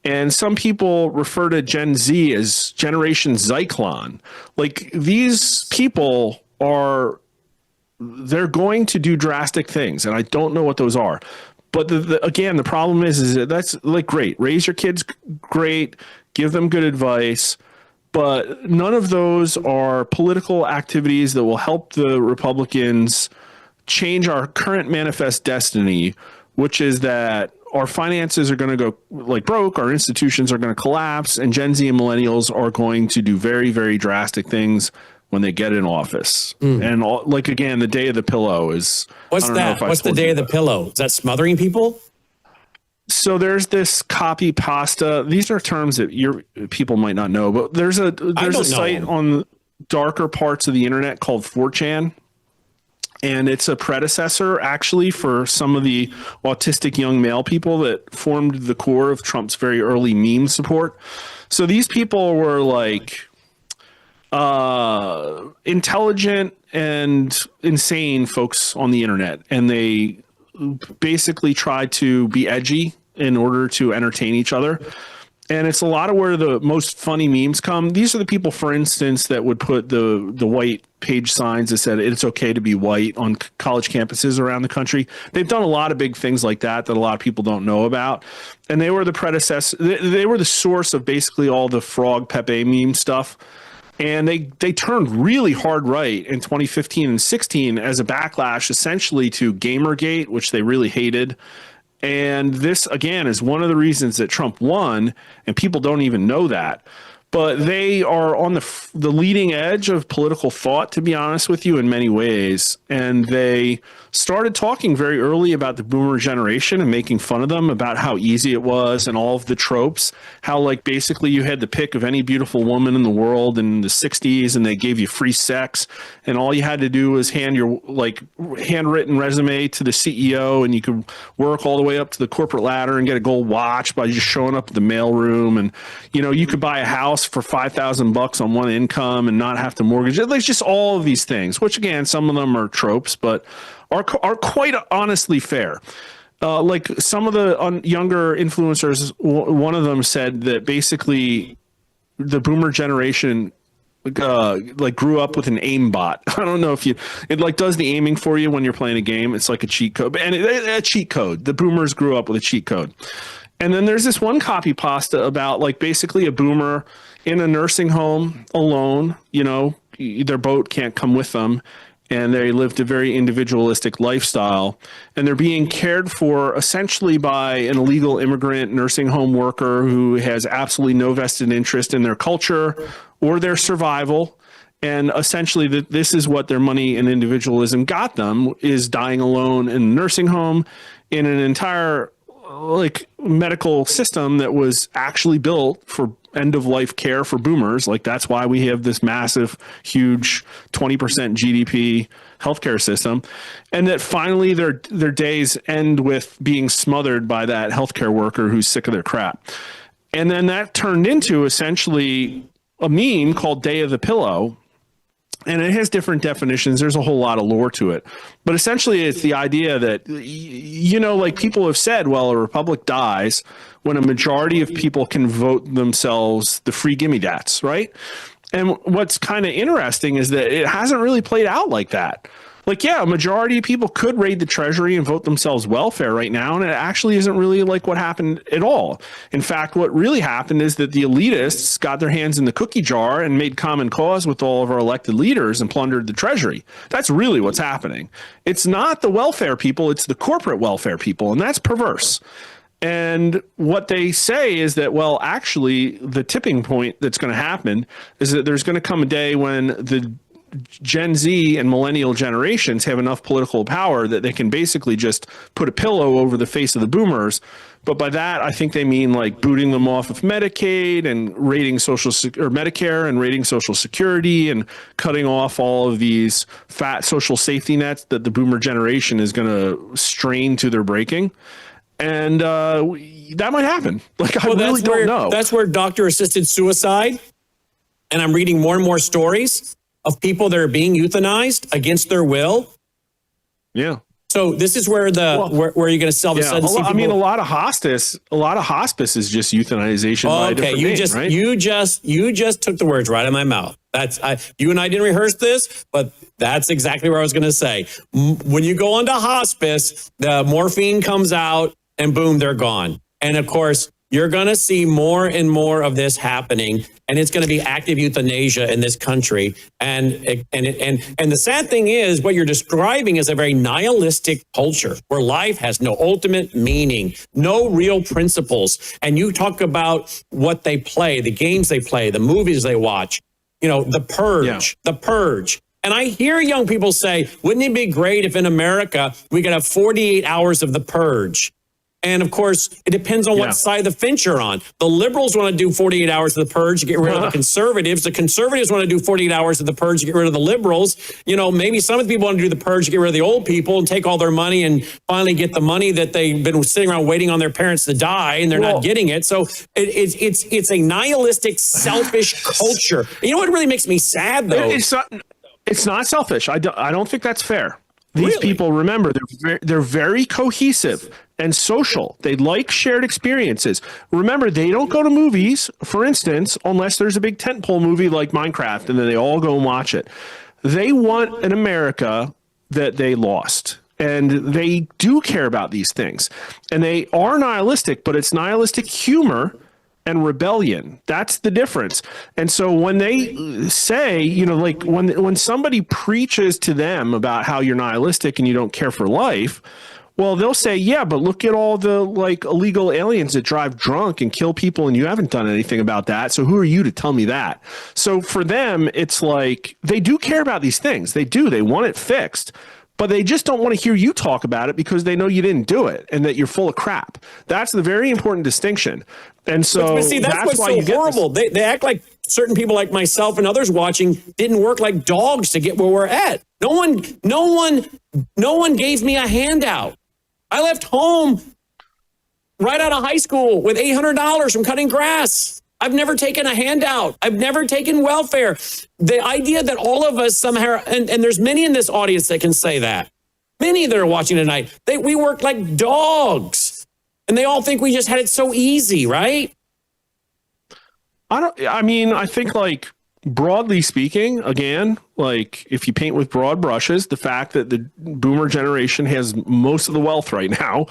And some people refer to Gen Z as Generation Zyklon. Like, these people they're going to do drastic things, and I don't know what those are. But again, the problem is that that's like great. Raise your kids great, give them good advice, but none of those are political activities that will help the Republicans change our current manifest destiny, which is that our finances are going to go like broke, our institutions are going to collapse, and Gen Z and millennials are going to do very, very drastic things when they get in office. And again, the Day of the Pillow is... What's that? What's the Day of the Pillow? Is that smothering people? So there's this copy pasta. These are terms that your people might not know, but there's a site on darker parts of the internet called 4chan. And it's a predecessor, actually, for some of the autistic young male people that formed the core of Trump's very early meme support. So these people were like... intelligent and insane folks on the internet, and they basically try to be edgy in order to entertain each other. And it's a lot of where the most funny memes come. These are the people, for instance, that would put the white page signs that said it's okay to be white on college campuses around the country. They've done a lot of big things like that a lot of people don't know about. And they were the predecessor. They were the source of basically all the Frog Pepe meme stuff. And they turned really hard right in 2015 and 16 as a backlash essentially to Gamergate, which they really hated. And this, again, is one of the reasons that Trump won, and people don't even know that. But they are on the leading edge of political thought, to be honest with you, in many ways. And they started talking very early about the boomer generation and making fun of them about how easy it was and all of the tropes, how like basically you had the pick of any beautiful woman in the world in the 60s and they gave you free sex and all you had to do was hand your like handwritten resume to the CEO and you could work all the way up to the corporate ladder and get a gold watch by just showing up at the mailroom. And, you know, you could buy a house for $5,000 on one income and not have to mortgage it. There's just all of these things, which again, some of them are tropes, but are quite honestly fair. Like some of the younger influencers, one of them said that basically the boomer generation like grew up with an aim bot. I don't know if it like does the aiming for you when you're playing a game. It's like a cheat code, and a cheat code. The boomers grew up with a cheat code. And then there's this one copy pasta about like basically a boomer in a nursing home alone, you know, their boat can't come with them. And they lived a very individualistic lifestyle. And they're being cared for essentially by an illegal immigrant nursing home worker who has absolutely no vested interest in their culture or their survival. And essentially this is what their money and individualism got them, is dying alone in a nursing home in an entire like medical system that was actually built for end of life care for boomers. Like that's why we have this massive, huge 20% GDP healthcare system. And that finally their days end with being smothered by that healthcare worker who's sick of their crap. And then that turned into essentially a meme called Day of the Pillow. And it has different definitions. There's a whole lot of lore to it. But essentially, it's the idea that, you know, like people have said, well, a republic dies when a majority of people can vote themselves the free gimme dats, right? And what's kind of interesting is that it hasn't really played out like that. Like, yeah, a majority of people could raid the treasury and vote themselves welfare right now, and it actually isn't really like what happened at all. In fact, what really happened is that the elitists got their hands in the cookie jar and made common cause with all of our elected leaders and plundered the treasury. That's really what's happening. It's not the welfare people, it's the corporate welfare people, and that's perverse. And what they say is that, well, actually, the tipping point that's going to happen is that there's going to come a day when the Gen Z and millennial generations have enough political power that they can basically just put a pillow over the face of the boomers. But by that, I think they mean like booting them off of Medicaid and raiding Medicare and raiding Social Security and cutting off all of these fat social safety nets that the boomer generation is going to strain to their breaking. And that might happen. Like, I really don't know. That's where doctor-assisted suicide, and I'm reading more and more stories of people that are being euthanized against their will. Yeah. So this is where where you're going to sell the sudden. I mean, a lot of hospice is just euthanization. By a different name, right? you just took the words right out of my mouth. You and I didn't rehearse this, but that's exactly where I was going to say. When you go onto hospice, the morphine comes out and boom, they're gone. And of course, you're going to see more and more of this happening, and it's going to be active euthanasia in this country. And the sad thing is, what you're describing is a very nihilistic culture where life has no ultimate meaning, no real principles. And you talk about what they play, the games they play, the movies they watch, you know, the purge. And I hear young people say, wouldn't it be great if in America we could have 48 hours of the purge? And of course, it depends on what side of the fence you're on. The liberals want to do 48 hours of the purge to get rid of the conservatives. The conservatives want to do 48 hours of the purge to get rid of the liberals. You know, maybe some of the people want to do the purge to get rid of the old people and take all their money and finally get the money that they've been sitting around waiting on their parents to die, and they're not getting it. So it's a nihilistic, selfish culture. You know what really makes me sad, though? It's not selfish. I don't think that's fair. These people, remember, they're very cohesive and social. They like shared experiences. Remember, they don't go to movies, for instance, unless there's a big tentpole movie like Minecraft, and then they all go and watch it. They want an America that they lost. And they do care about these things. And they are nihilistic, but it's nihilistic humor. and rebellion. That's the difference. And so when they say, you know, like when somebody preaches to them about how you're nihilistic and you don't care for life, well, they'll say, yeah, but look at all the like illegal aliens that drive drunk and kill people, and you haven't done anything about that. So who are you to tell me that? So for them, it's like they do care about these things. They do. They want it fixed, but they just don't want to hear you talk about it because they know you didn't do it and that you're full of crap. That's the very important distinction. And so but see, that's what's why so horrible. They act like certain people like myself and others watching didn't work like dogs to get where we're at. No one gave me a handout. I left home right out of high school with $800 from cutting grass. I've never taken a handout. I've never taken welfare. The idea that all of us somehow, and there's many in this audience that can say that, many that are watching tonight, we work like dogs, and they all think we just had it so easy, right? I think like broadly speaking, again, like if you paint with broad brushes, the fact that the boomer generation has most of the wealth right now,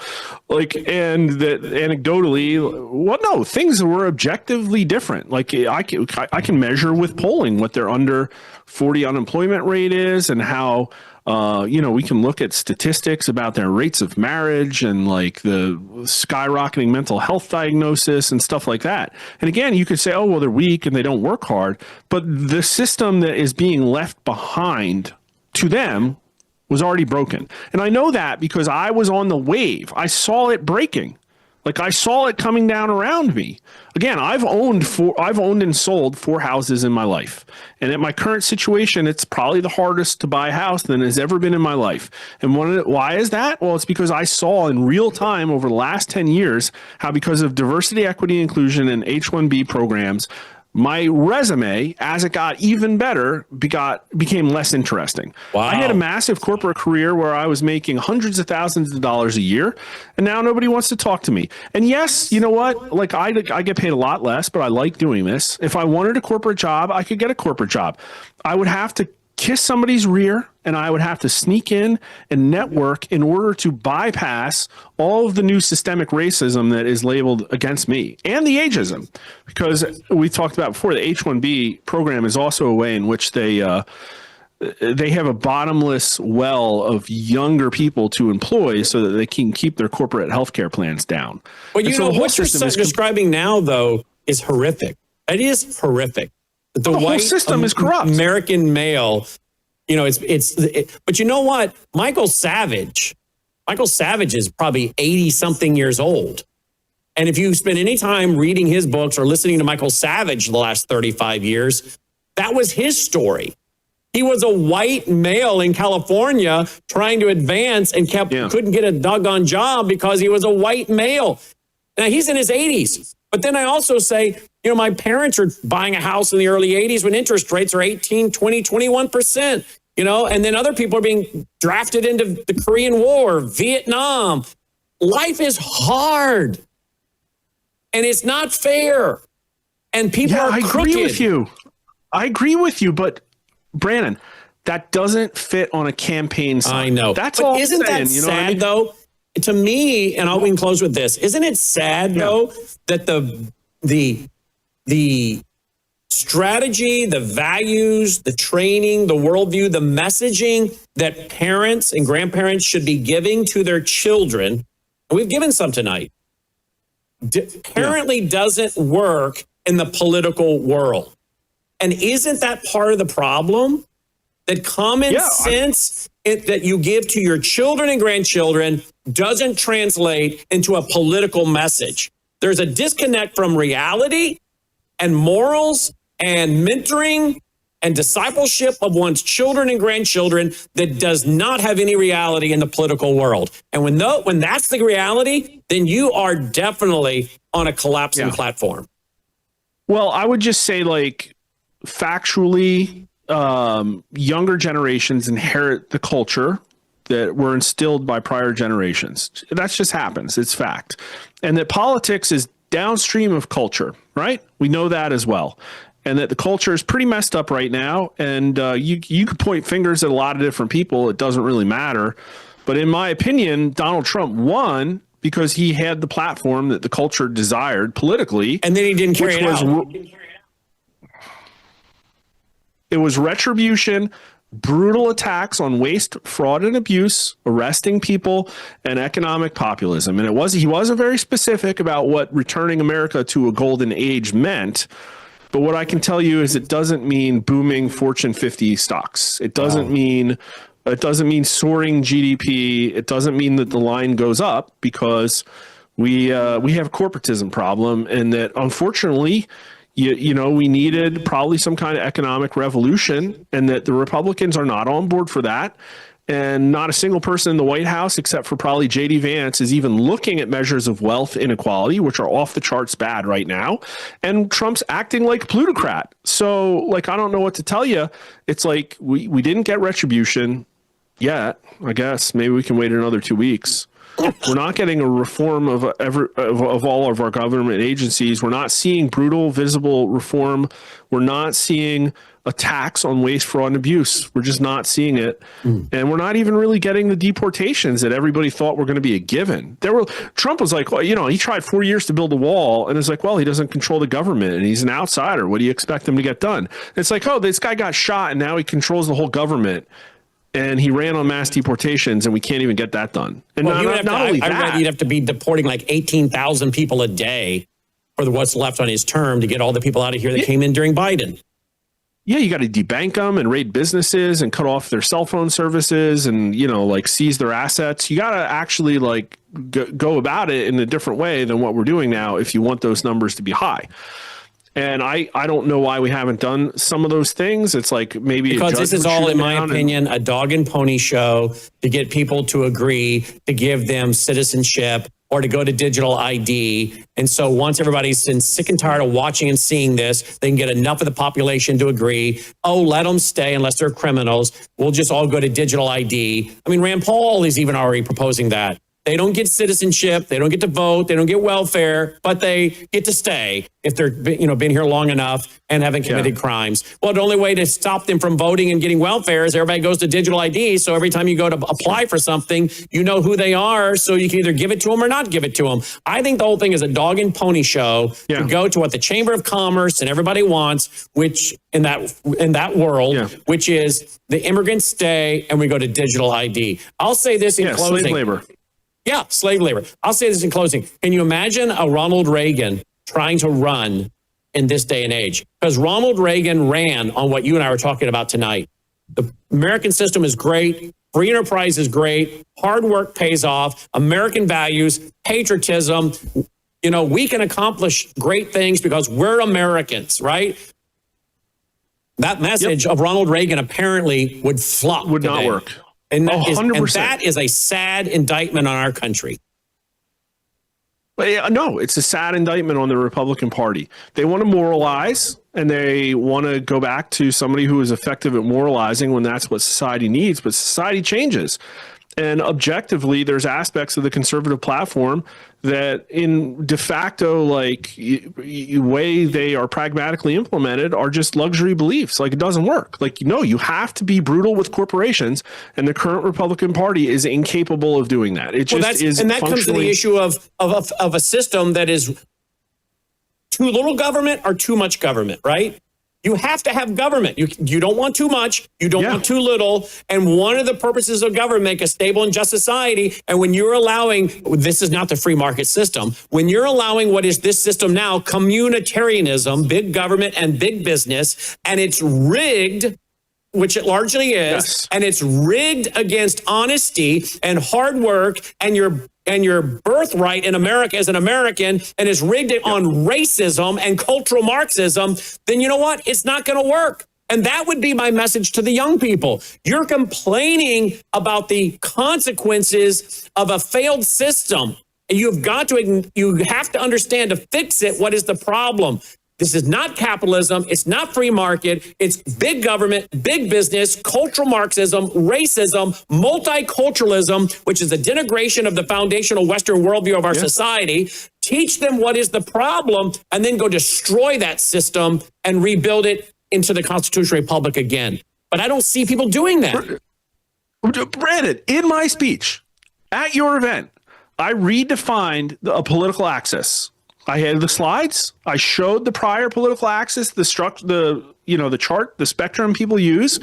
like, and that anecdotally, well, no, things were objectively different. Like I can measure with polling what their under 40 unemployment rate is and how, we can look at statistics about their rates of marriage and like the skyrocketing mental health diagnosis and stuff like that. And again, you could say, oh, well, they're weak and they don't work hard. But the system that is being left behind to them was already broken. And I know that because I was on the wave. I saw it breaking. Like I saw it coming down around me. Again, I've owned and sold 4 houses in my life. And at my current situation, it's probably the hardest to buy a house than has ever been in my life. And why is that? Well, it's because I saw in real time over the last 10 years how because of diversity, equity, inclusion, and H-1B programs, my resume, as it got even better, became less interesting. Wow. I had a massive corporate career where I was making hundreds of thousands of dollars a year, and now nobody wants to talk to me. And yes, you know what? Like I get paid a lot less, but I like doing this. If I wanted a corporate job, I could get a corporate job. I would have to kiss somebody's rear, and I would have to sneak in and network in order to bypass all of the new systemic racism that is labeled against me and the ageism. Because we talked about before, the H-1B program is also a way in which they have a bottomless well of younger people to employ so that they can keep their corporate healthcare plans down. Well, what you're describing now, though, is horrific. It is horrific. The whole white system is corrupt. American male, but you know what? Michael Savage is probably 80 something years old. And if you spend any time reading his books or listening to Michael Savage the last 35 years, that was his story. He was a white male in California trying to advance and couldn't get a doggone job because he was a white male. Now he's in his 80s. But then I also say, my parents are buying a house in the early 80s when interest rates are 18, 20, 21%, and then other people are being drafted into the Korean War, Vietnam. Life is hard and it's not fair. And people are crooked. I agree with you. But Brandon, that doesn't fit on a campaign sign. I know. That's all. Isn't that sad, though? To me, and we can close with this. Isn't it sad, though, that the strategy, the values, the training, the worldview, the messaging that parents and grandparents should be giving to their children, and we've given some tonight, apparently doesn't work in the political world. And isn't that part of the problem? That common sense that you give to your children and grandchildren doesn't translate into a political message. There's a disconnect from reality and morals and mentoring and discipleship of one's children and grandchildren that does not have any reality in the political world. And when that's the reality, then you are definitely on a collapsing platform. Well, I would just say, like, factually, younger generations inherit the culture that were instilled by prior generations. That just happens. It's fact. And that politics is downstream of culture, right? We know that as well. And that the culture is pretty messed up right now. And you could point fingers at a lot of different people. It doesn't really matter. But in my opinion, Donald Trump won because he had the platform that the culture desired politically. And then he didn't carry it out. It was retribution, brutal attacks on waste, fraud, and abuse, arresting people, and economic populism. And he wasn't very specific about what returning America to a golden age meant. But what I can tell you is it doesn't mean booming Fortune 50 stocks. It doesn't mean soaring GDP. It doesn't mean that the line goes up, because we have a corporatism problem, and that unfortunately, we needed probably some kind of economic revolution, and that the Republicans are not on board for that. And not a single person in the White House, except for probably J.D. Vance, is even looking at measures of wealth inequality, which are off the charts bad right now. And Trump's acting like a plutocrat. So, I don't know what to tell you. It's like we didn't get retribution yet. I guess maybe we can wait another 2 weeks. We're not getting a reform of all of our government agencies. We're not seeing brutal, visible reform. We're not seeing attacks on waste, fraud, and abuse. We're just not seeing it. And we're not even really getting the deportations that everybody thought were going to be a given. Trump was like, well, he tried 4 years to build a wall, and it's like, well, he doesn't control the government, and he's an outsider. What do you expect him to get done? It's like, oh, this guy got shot, and now he controls the whole government. And he ran on mass deportations, and we can't even get that done. And I read you'd have to be deporting like 18,000 people a day for what's left on his term to get all the people out of here that came in during Biden. Yeah, you got to debank them and raid businesses and cut off their cell phone services and, seize their assets. You got to actually go about it in a different way than what we're doing now if you want those numbers to be high. And I don't know why we haven't done some of those things. It's like maybe because this is all, in my opinion, a dog and pony show to get people to agree to give them citizenship or to go to digital ID. And so once everybody's sick and tired of watching and seeing this, they can get enough of the population to agree, let them stay unless they're criminals. We'll just all go to digital ID. I mean, Rand Paul is even already proposing that. They don't get citizenship, they don't get to vote, they don't get welfare, but they get to stay if they're been here long enough and haven't committed crimes. Well, the only way to stop them from voting and getting welfare is everybody goes to digital ID. So every time you go to apply for something, you know who they are, so you can either give it to them or not give it to them. I think the whole thing is a dog and pony show to go to what the Chamber of Commerce and everybody wants, which in that world, which is the immigrants stay and we go to digital ID. I'll say this in closing. Slave labor. Yeah, slave labor. I'll say this in closing. Can you imagine a Ronald Reagan trying to run in this day and age? Because Ronald Reagan ran on what you and I were talking about tonight. The American system is great. Free enterprise is great. Hard work pays off. American values, patriotism. We can accomplish great things because we're Americans, right? That message of Ronald Reagan apparently would flop. Would not work. And that is a sad indictment on our country. No, it's a sad indictment on the Republican Party. They want to moralize, and they want to go back to somebody who is effective at moralizing when that's what society needs. But society changes. And objectively, there's aspects of the conservative platform that in de facto, way they are pragmatically implemented are just luxury beliefs. It doesn't work. You have to be brutal with corporations, and the current Republican Party is incapable of doing that. It just is. And that comes to the issue of a system that is too little government or too much government, right? You have to have government. You don't want too much. You don't want too little. And one of the purposes of government, make a stable and just society. And when you're allowing, this is not the free market system, when you're allowing what is this system now, communitarianism, big government and big business, and it's rigged, which it largely is, and it's rigged against honesty and hard work and your birthright in America as an American, and is rigged on racism and cultural Marxism, then you know what? It's not going to work. And that would be my message to the young people. You're complaining about the consequences of a failed system. You have to understand to fix it. What is the problem? This is not capitalism. It's not free market. It's big government, big business, cultural Marxism, racism, multiculturalism, which is a denigration of the foundational Western worldview of our society. Teach them what is the problem, and then go destroy that system and rebuild it into the constitutional republic again. But I don't see people doing that. Brandon, in my speech at your event, I redefined a political axis. I had the slides. I showed the prior political axis, the chart, the spectrum people use,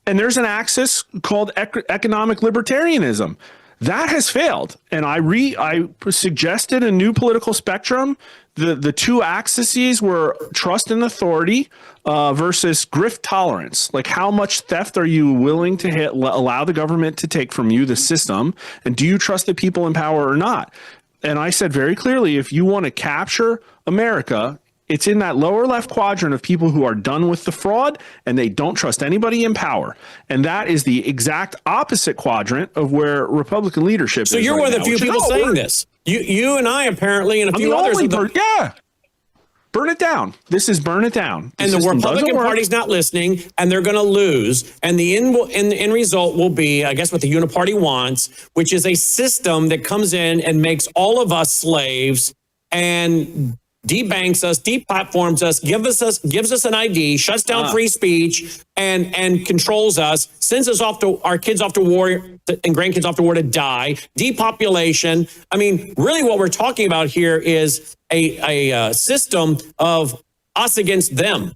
and there's an axis called economic libertarianism. That has failed, and I suggested a new political spectrum. The two axes were trust and authority versus grift tolerance. Like, how much theft are you willing to allow the government to take from you, the system, and do you trust the people in power or not? And I said very clearly, if you want to capture America, it's in that lower left quadrant of people who are done with the fraud and they don't trust anybody in power. And that is the exact opposite quadrant of where Republican leadership is. So you're right one of the few now, people saying this. You and I apparently and a few others. Burn it down. This is burn it down. And the Republican Party's not listening, and they're going to lose. And the end result will be, I guess, what the Uniparty wants, which is a system that comes in and makes all of us slaves and debanks us, deplatforms us, gives us an ID, shuts down free speech, and controls us, sends us our kids off to war and grandkids off to war to die, depopulation. I mean, really what we're talking about here is a system of us against them.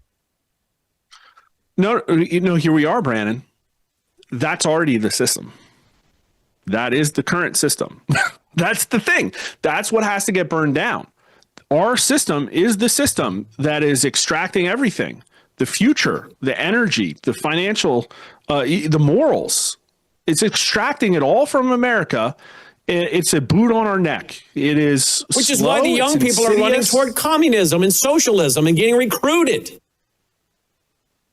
No, here we are, Brandon. That's already the system. That is the current system. That's the thing. That's what has to get burned down. Our system is the system that is extracting everything, the future, the energy, the financial, the morals. It's extracting it all from America. It's a boot on our neck. It is Which is why the young people are running toward communism and socialism and getting recruited.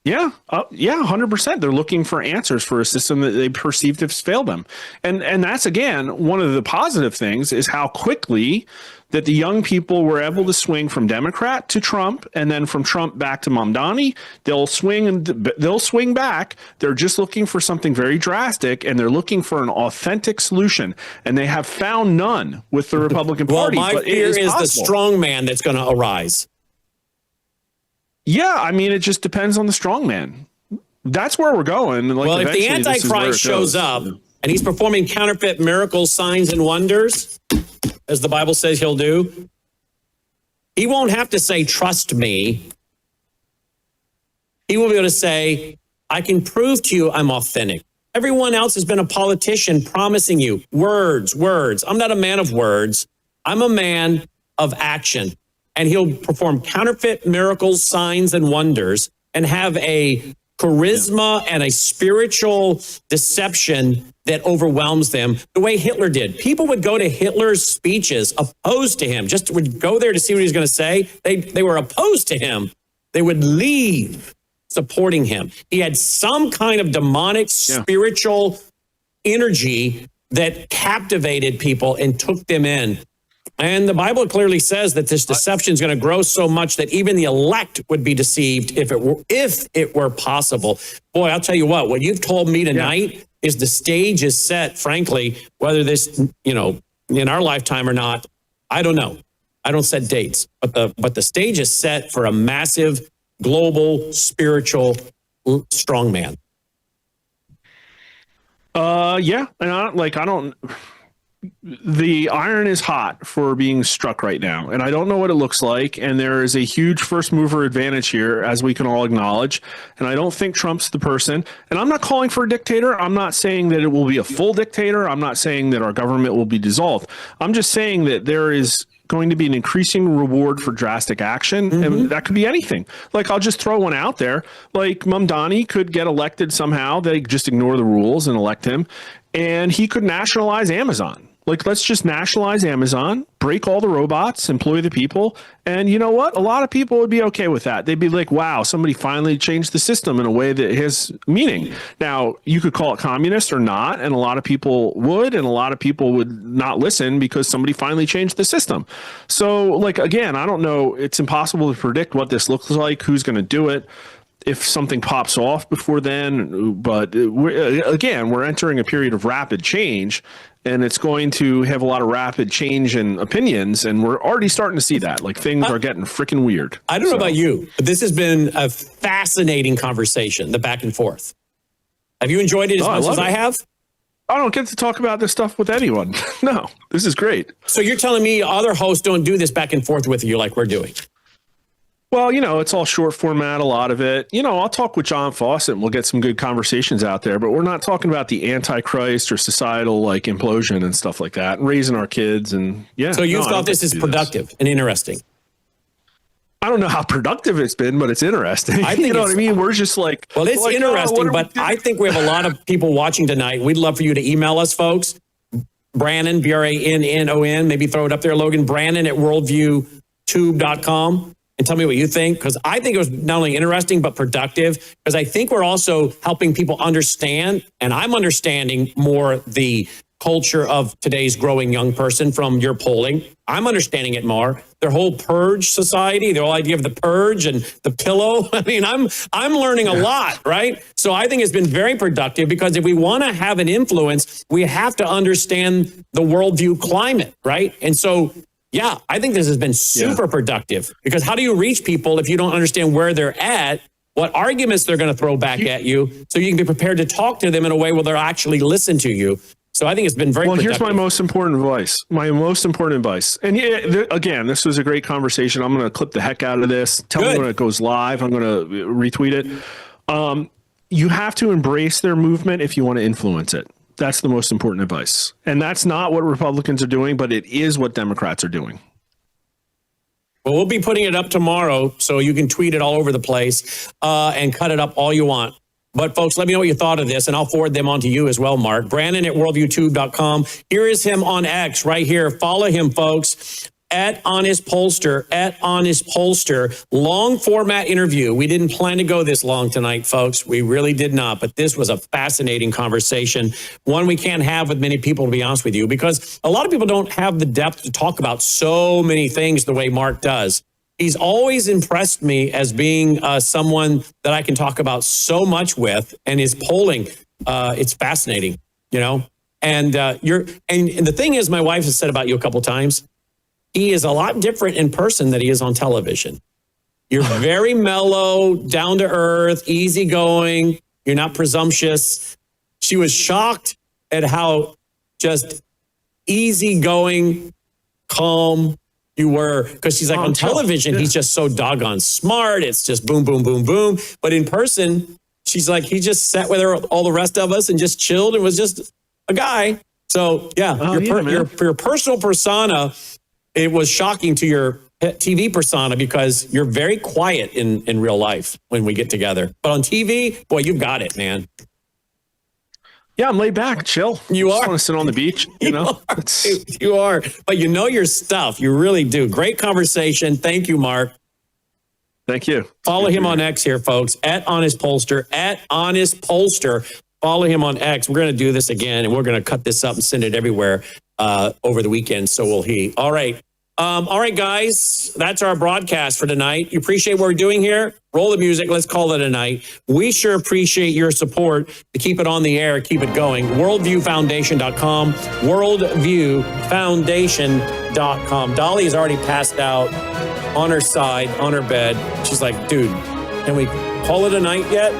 Yeah, 100%. They're looking for answers for a system that they perceive to have failed them. And that's, again, one of the positive things is how quickly that the young people were able to swing from Democrat to Trump and then from Trump back to Mamdani. They'll swing back. They're just looking for something very drastic, and they're looking for an authentic solution. And they have found none with the Republican Party. Well, my fear is the strong man that's going to arise. Yeah, I mean, it just depends on the strong man. That's where we're going. Well, if the Antichrist shows up and he's performing counterfeit miracles, signs, and wonders, as the Bible says he'll do, he won't have to say, trust me. He will be able to say, I can prove to you I'm authentic. Everyone else has been a politician promising you words. I'm not a man of words. I'm a man of action. And he'll perform counterfeit miracles, signs, and wonders and have a charisma and a spiritual deception that overwhelms them the way Hitler did. People would go to Hitler's speeches opposed to him, just would go there to see what he was going to say. They were opposed to him. They would leave supporting him. He had some kind of demonic spiritual energy that captivated people and took them in. And the Bible clearly says that this deception is going to grow so much that even the elect would be deceived if it were possible. Boy, I'll tell you what you've told me tonight is the stage is set, frankly, whether this, in our lifetime or not, I don't know. I don't set dates, but the stage is set for a massive global spiritual strongman. And the iron is hot for being struck right now, and I don't know what it looks like. And there is a huge first mover advantage here, as we can all acknowledge. And I don't think Trump's the person. And I'm not calling for a dictator. I'm not saying that it will be a full dictator. I'm not saying that our government will be dissolved. I'm just saying that there is going to be an increasing reward for drastic action. And that could be anything. Like, I'll just throw one out there. Like, Mamdani could get elected somehow. They just ignore the rules and elect him. And he could nationalize Amazon. Like, let's just nationalize Amazon, break all the robots, employ the people. And you know what? A lot of people would be okay with that. They'd be like, wow, somebody finally changed the system in a way that has meaning. Now, you could call it communist or not, and a lot of people would, and a lot of people would not listen because somebody finally changed the system. So, like, again, I don't know. It's impossible to predict what this looks like, who's going to do it, if something pops off before then. But we're entering a period of rapid change, and it's going to have a lot of rapid change in opinions, and we're already starting to see that. Like, things are getting freaking weird. I don't know about you, but this has been a fascinating conversation, the back and forth. Have you enjoyed it as much as I have? I don't get to talk about this stuff with anyone. No, this is great. So you're telling me other hosts don't do this back and forth with you like we're doing? Well, it's all short format, a lot of it. I'll talk with John Fawcett and we'll get some good conversations out there, but we're not talking about the Antichrist or societal implosion and stuff like that, and raising our kids. And So you thought this is productive and interesting? I don't know how productive it's been, but it's interesting. I think you know what I mean? We're just well, it's interesting, but I think we have a lot of people watching tonight. We'd love for you to email us, folks. Brannon, Brannon, maybe throw it up there, Logan, Brannon at worldviewtube.com. And tell me what you think, because I think it was not only interesting, but productive, because I think we're also helping people understand, and I'm understanding more the culture of today's growing young person from your polling. I'm understanding it more. Their whole purge society, the whole idea of the purge and the pillow. I mean, I'm learning a lot, right? So I think it's been very productive, because if we want to have an influence, we have to understand the worldview climate, right? And so, yeah, I think this has been super productive, because how do you reach people if you don't understand where they're at, what arguments they're going to throw back at you, so you can be prepared to talk to them in a way where they'll actually listen to you. So I think it's been very productive. Here's my most important advice. And again, this was a great conversation. I'm going to clip the heck out of this. Tell me when it goes live. I'm going to retweet it. You have to embrace their movement if you want to influence it. That's the most important advice. And that's not what Republicans are doing, but it is what Democrats are doing. Well, we'll be putting it up tomorrow, so you can tweet it all over the place and cut it up all you want. But folks, let me know what you thought of this, and I'll forward them on to you as well, Mark. Brannon at worldviewtube.com. Here is him on X right here. Follow him, folks. At Honest Pollster, long format interview. We didn't plan to go this long tonight, folks. We really did not, but this was a fascinating conversation. One we can't have with many people, to be honest with you, because a lot of people don't have the depth to talk about so many things the way Mark does. He's always impressed me as being someone that I can talk about so much with, and his polling, it's fascinating, And and the thing is, my wife has said about you a couple of times, he is a lot different in person than he is on television. You're very mellow, down to earth, easygoing. You're not presumptuous. She was shocked at how just easygoing, calm you were, because she's like, on television, he's just so doggone smart. It's just boom, boom, boom, boom. But in person, she's like, he just sat with her, all the rest of us, and just chilled and was just a guy. So your personal persona, it was shocking to your TV persona, because you're very quiet in real life when we get together. But on TV, boy, you've got it, man. Yeah, I'm laid back, chill. You are. I want to sit on the beach, You are. But you know your stuff. You really do. Great conversation. Thank you, Mark. Thank you. Follow him on X here, folks. At Honest Pollster. Follow him on X. We're going to do this again, and we're going to cut this up and send it everywhere over the weekend. So will he. All right. Guys, that's our broadcast for tonight. You appreciate what we're doing here? Roll the music. Let's call it a night. We sure appreciate your support to keep it on the air, keep it going. Worldviewfoundation.com, worldviewfoundation.com. Dolly is already passed out on her side, on her bed. She's like, dude, can we call it a night yet?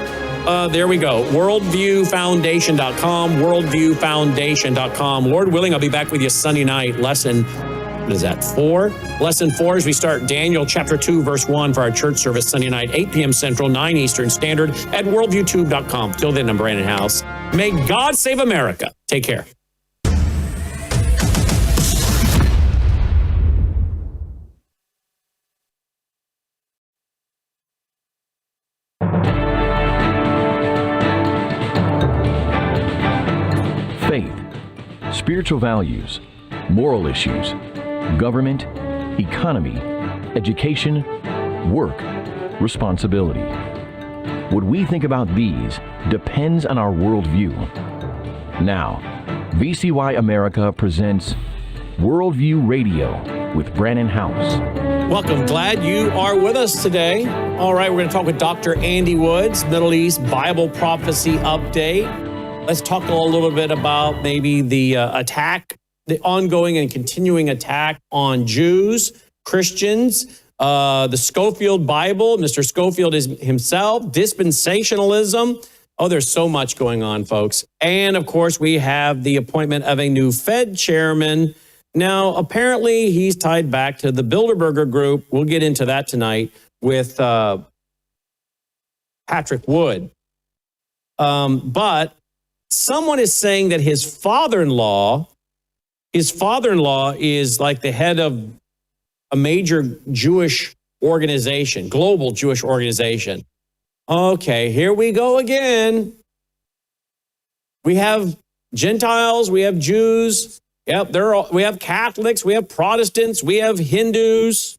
There we go. Worldviewfoundation.com, worldviewfoundation.com. Lord willing, I'll be back with you Sunday night. Lesson 4? Lesson 4 as we start Daniel chapter 2, verse 1 for our church service Sunday night, 8 p.m. Central, 9 Eastern Standard at worldviewtube.com. Till then, I'm Brannon House. May God save America. Take care. Faith, spiritual values, moral issues, government, economy, education, work, responsibility. What we think about these depends on our worldview. Now, VCY America presents Worldview Radio with Brannon House. Welcome. Glad you are with us today. All right, we're going to talk with Dr. Andy Woods, Middle East Bible Prophecy Update. Let's talk a little bit about maybe the attack, the ongoing and continuing attack on Jews, Christians, the Scofield Bible. Mr. Scofield is himself, dispensationalism, Oh, there's so much going on, folks. And of course, we have the appointment of a new Fed chairman. Now, apparently, he's tied back to the Bilderberger Group. We'll get into that tonight with Patrick Wood. But someone is saying that his father-in-law is like the head of a major Jewish organization, global Jewish organization. Okay, here we go again. We have Gentiles, we have Jews. Yep, we have Catholics, we have Protestants, we have Hindus,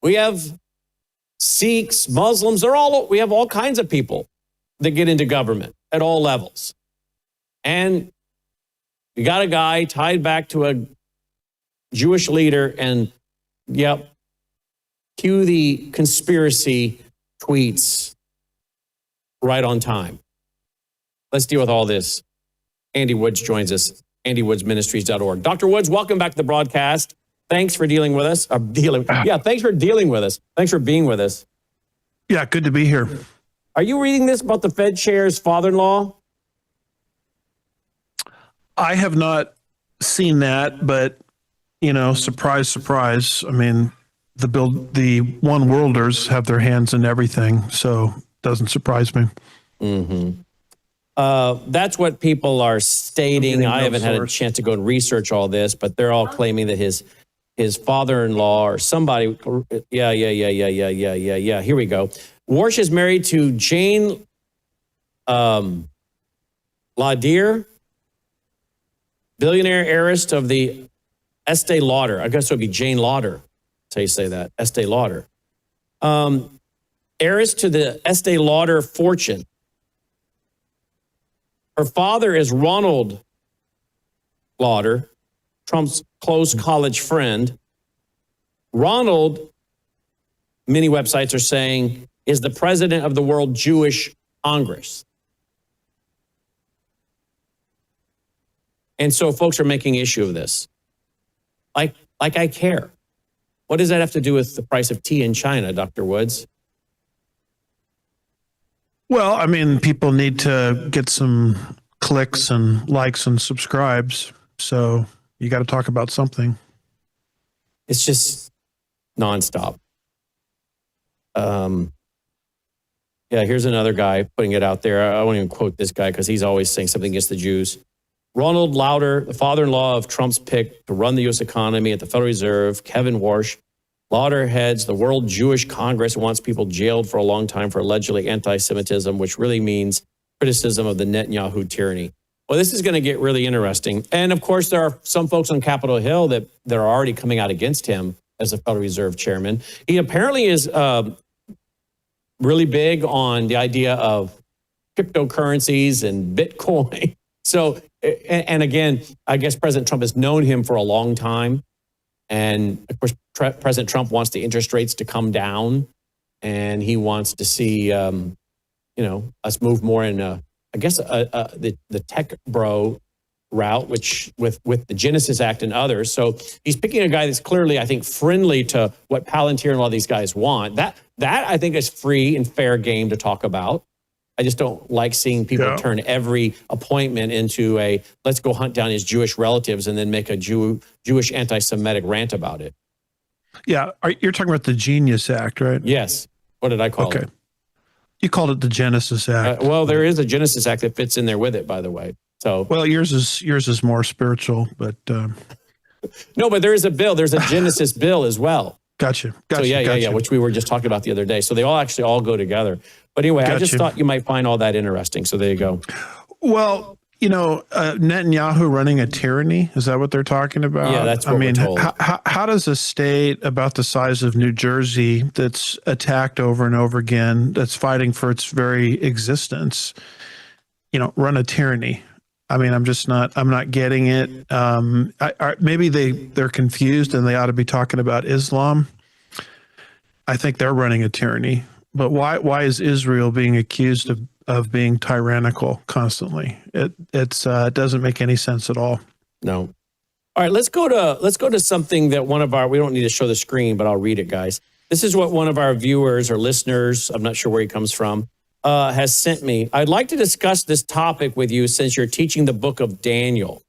we have Sikhs, Muslims. We have all kinds of people that get into government at all levels. And you got a guy tied back to a Jewish leader, and yep, cue the conspiracy tweets right on time. Let's deal with all this. Andy Woods joins us, andywoodsministries.org. Dr. Woods, welcome back to the broadcast. Thanks for dealing with us. Thanks for dealing with us. Thanks for being with us. Yeah, good to be here. Are you reading this about the Fed chair's father-in-law? I have not seen that, but, surprise, surprise. I mean, the one worlders have their hands in everything, so it doesn't surprise me. Mm-hmm. That's what people are stating. I haven't had a chance to go and research all this, but they're all claiming that his father-in-law or somebody. Yeah. Here we go. Warsh is married to Jane Lauder, billionaire heiress of the Estee Lauder. I guess it would be Jane Lauder. That's how you say that, Estee Lauder. Heiress to the Estee Lauder fortune. Her father is Ronald Lauder, Trump's close college friend. Ronald, many websites are saying, is the president of the World Jewish Congress. And so folks are making issue of this. Like I care. What does that have to do with the price of tea in China, Dr. Woods? Well, I mean, people need to get some clicks and likes and subscribes. So you got to talk about something. It's just nonstop. Here's another guy putting it out there. I won't even quote this guy because he's always saying something against the Jews. Ronald Lauder, the father-in-law of Trump's pick to run the U.S. economy at the Federal Reserve, Kevin Warsh. Lauder heads the World Jewish Congress and wants people jailed for a long time for allegedly anti-Semitism, which really means criticism of the Netanyahu tyranny. Well, this is going to get really interesting. And of course, there are some folks on Capitol Hill that are already coming out against him as the Federal Reserve chairman. He apparently is really big on the idea of cryptocurrencies and Bitcoin. So, and again, I guess President Trump has known him for a long time. And of course, President Trump wants the interest rates to come down, and he wants to see, us move more in, the tech bro route, which with the Genesis Act and others. So he's picking a guy that's clearly, I think, friendly to what Palantir and all these guys want. That I think is free and fair game to talk about. I just don't like seeing people turn every appointment into a let's go hunt down his Jewish relatives and then make a Jewish anti-Semitic rant about it. Yeah. You're talking about the Genius Act, right? Yes. What did I call it? You called it the Genesis Act. Well, there is a Genesis Act that fits in there with it, by the way. So, well, yours is more spiritual, but no, but there is a bill. There's a Genesis bill as well. Gotcha. So yeah, which we were just talking about the other day. So they all go together. But anyway, I just thought you might find all that interesting. So there you go. Well, Netanyahu running a tyranny, is that what they're talking about? Yeah, that's what we're told. How does a state about the size of New Jersey that's attacked over and over again, that's fighting for its very existence, run a tyranny? I mean, I'm not getting it. Maybe they're confused and they ought to be talking about Islam. I think they're running a tyranny. But why is Israel being accused of being tyrannical constantly? It doesn't make any sense at all. No. All right, let's go to something that we don't need to show the screen, but I'll read it, guys. This is what one of our viewers or listeners, I'm not sure where he comes from, has sent me. I'd like to discuss this topic with you since you're teaching the book of Daniel.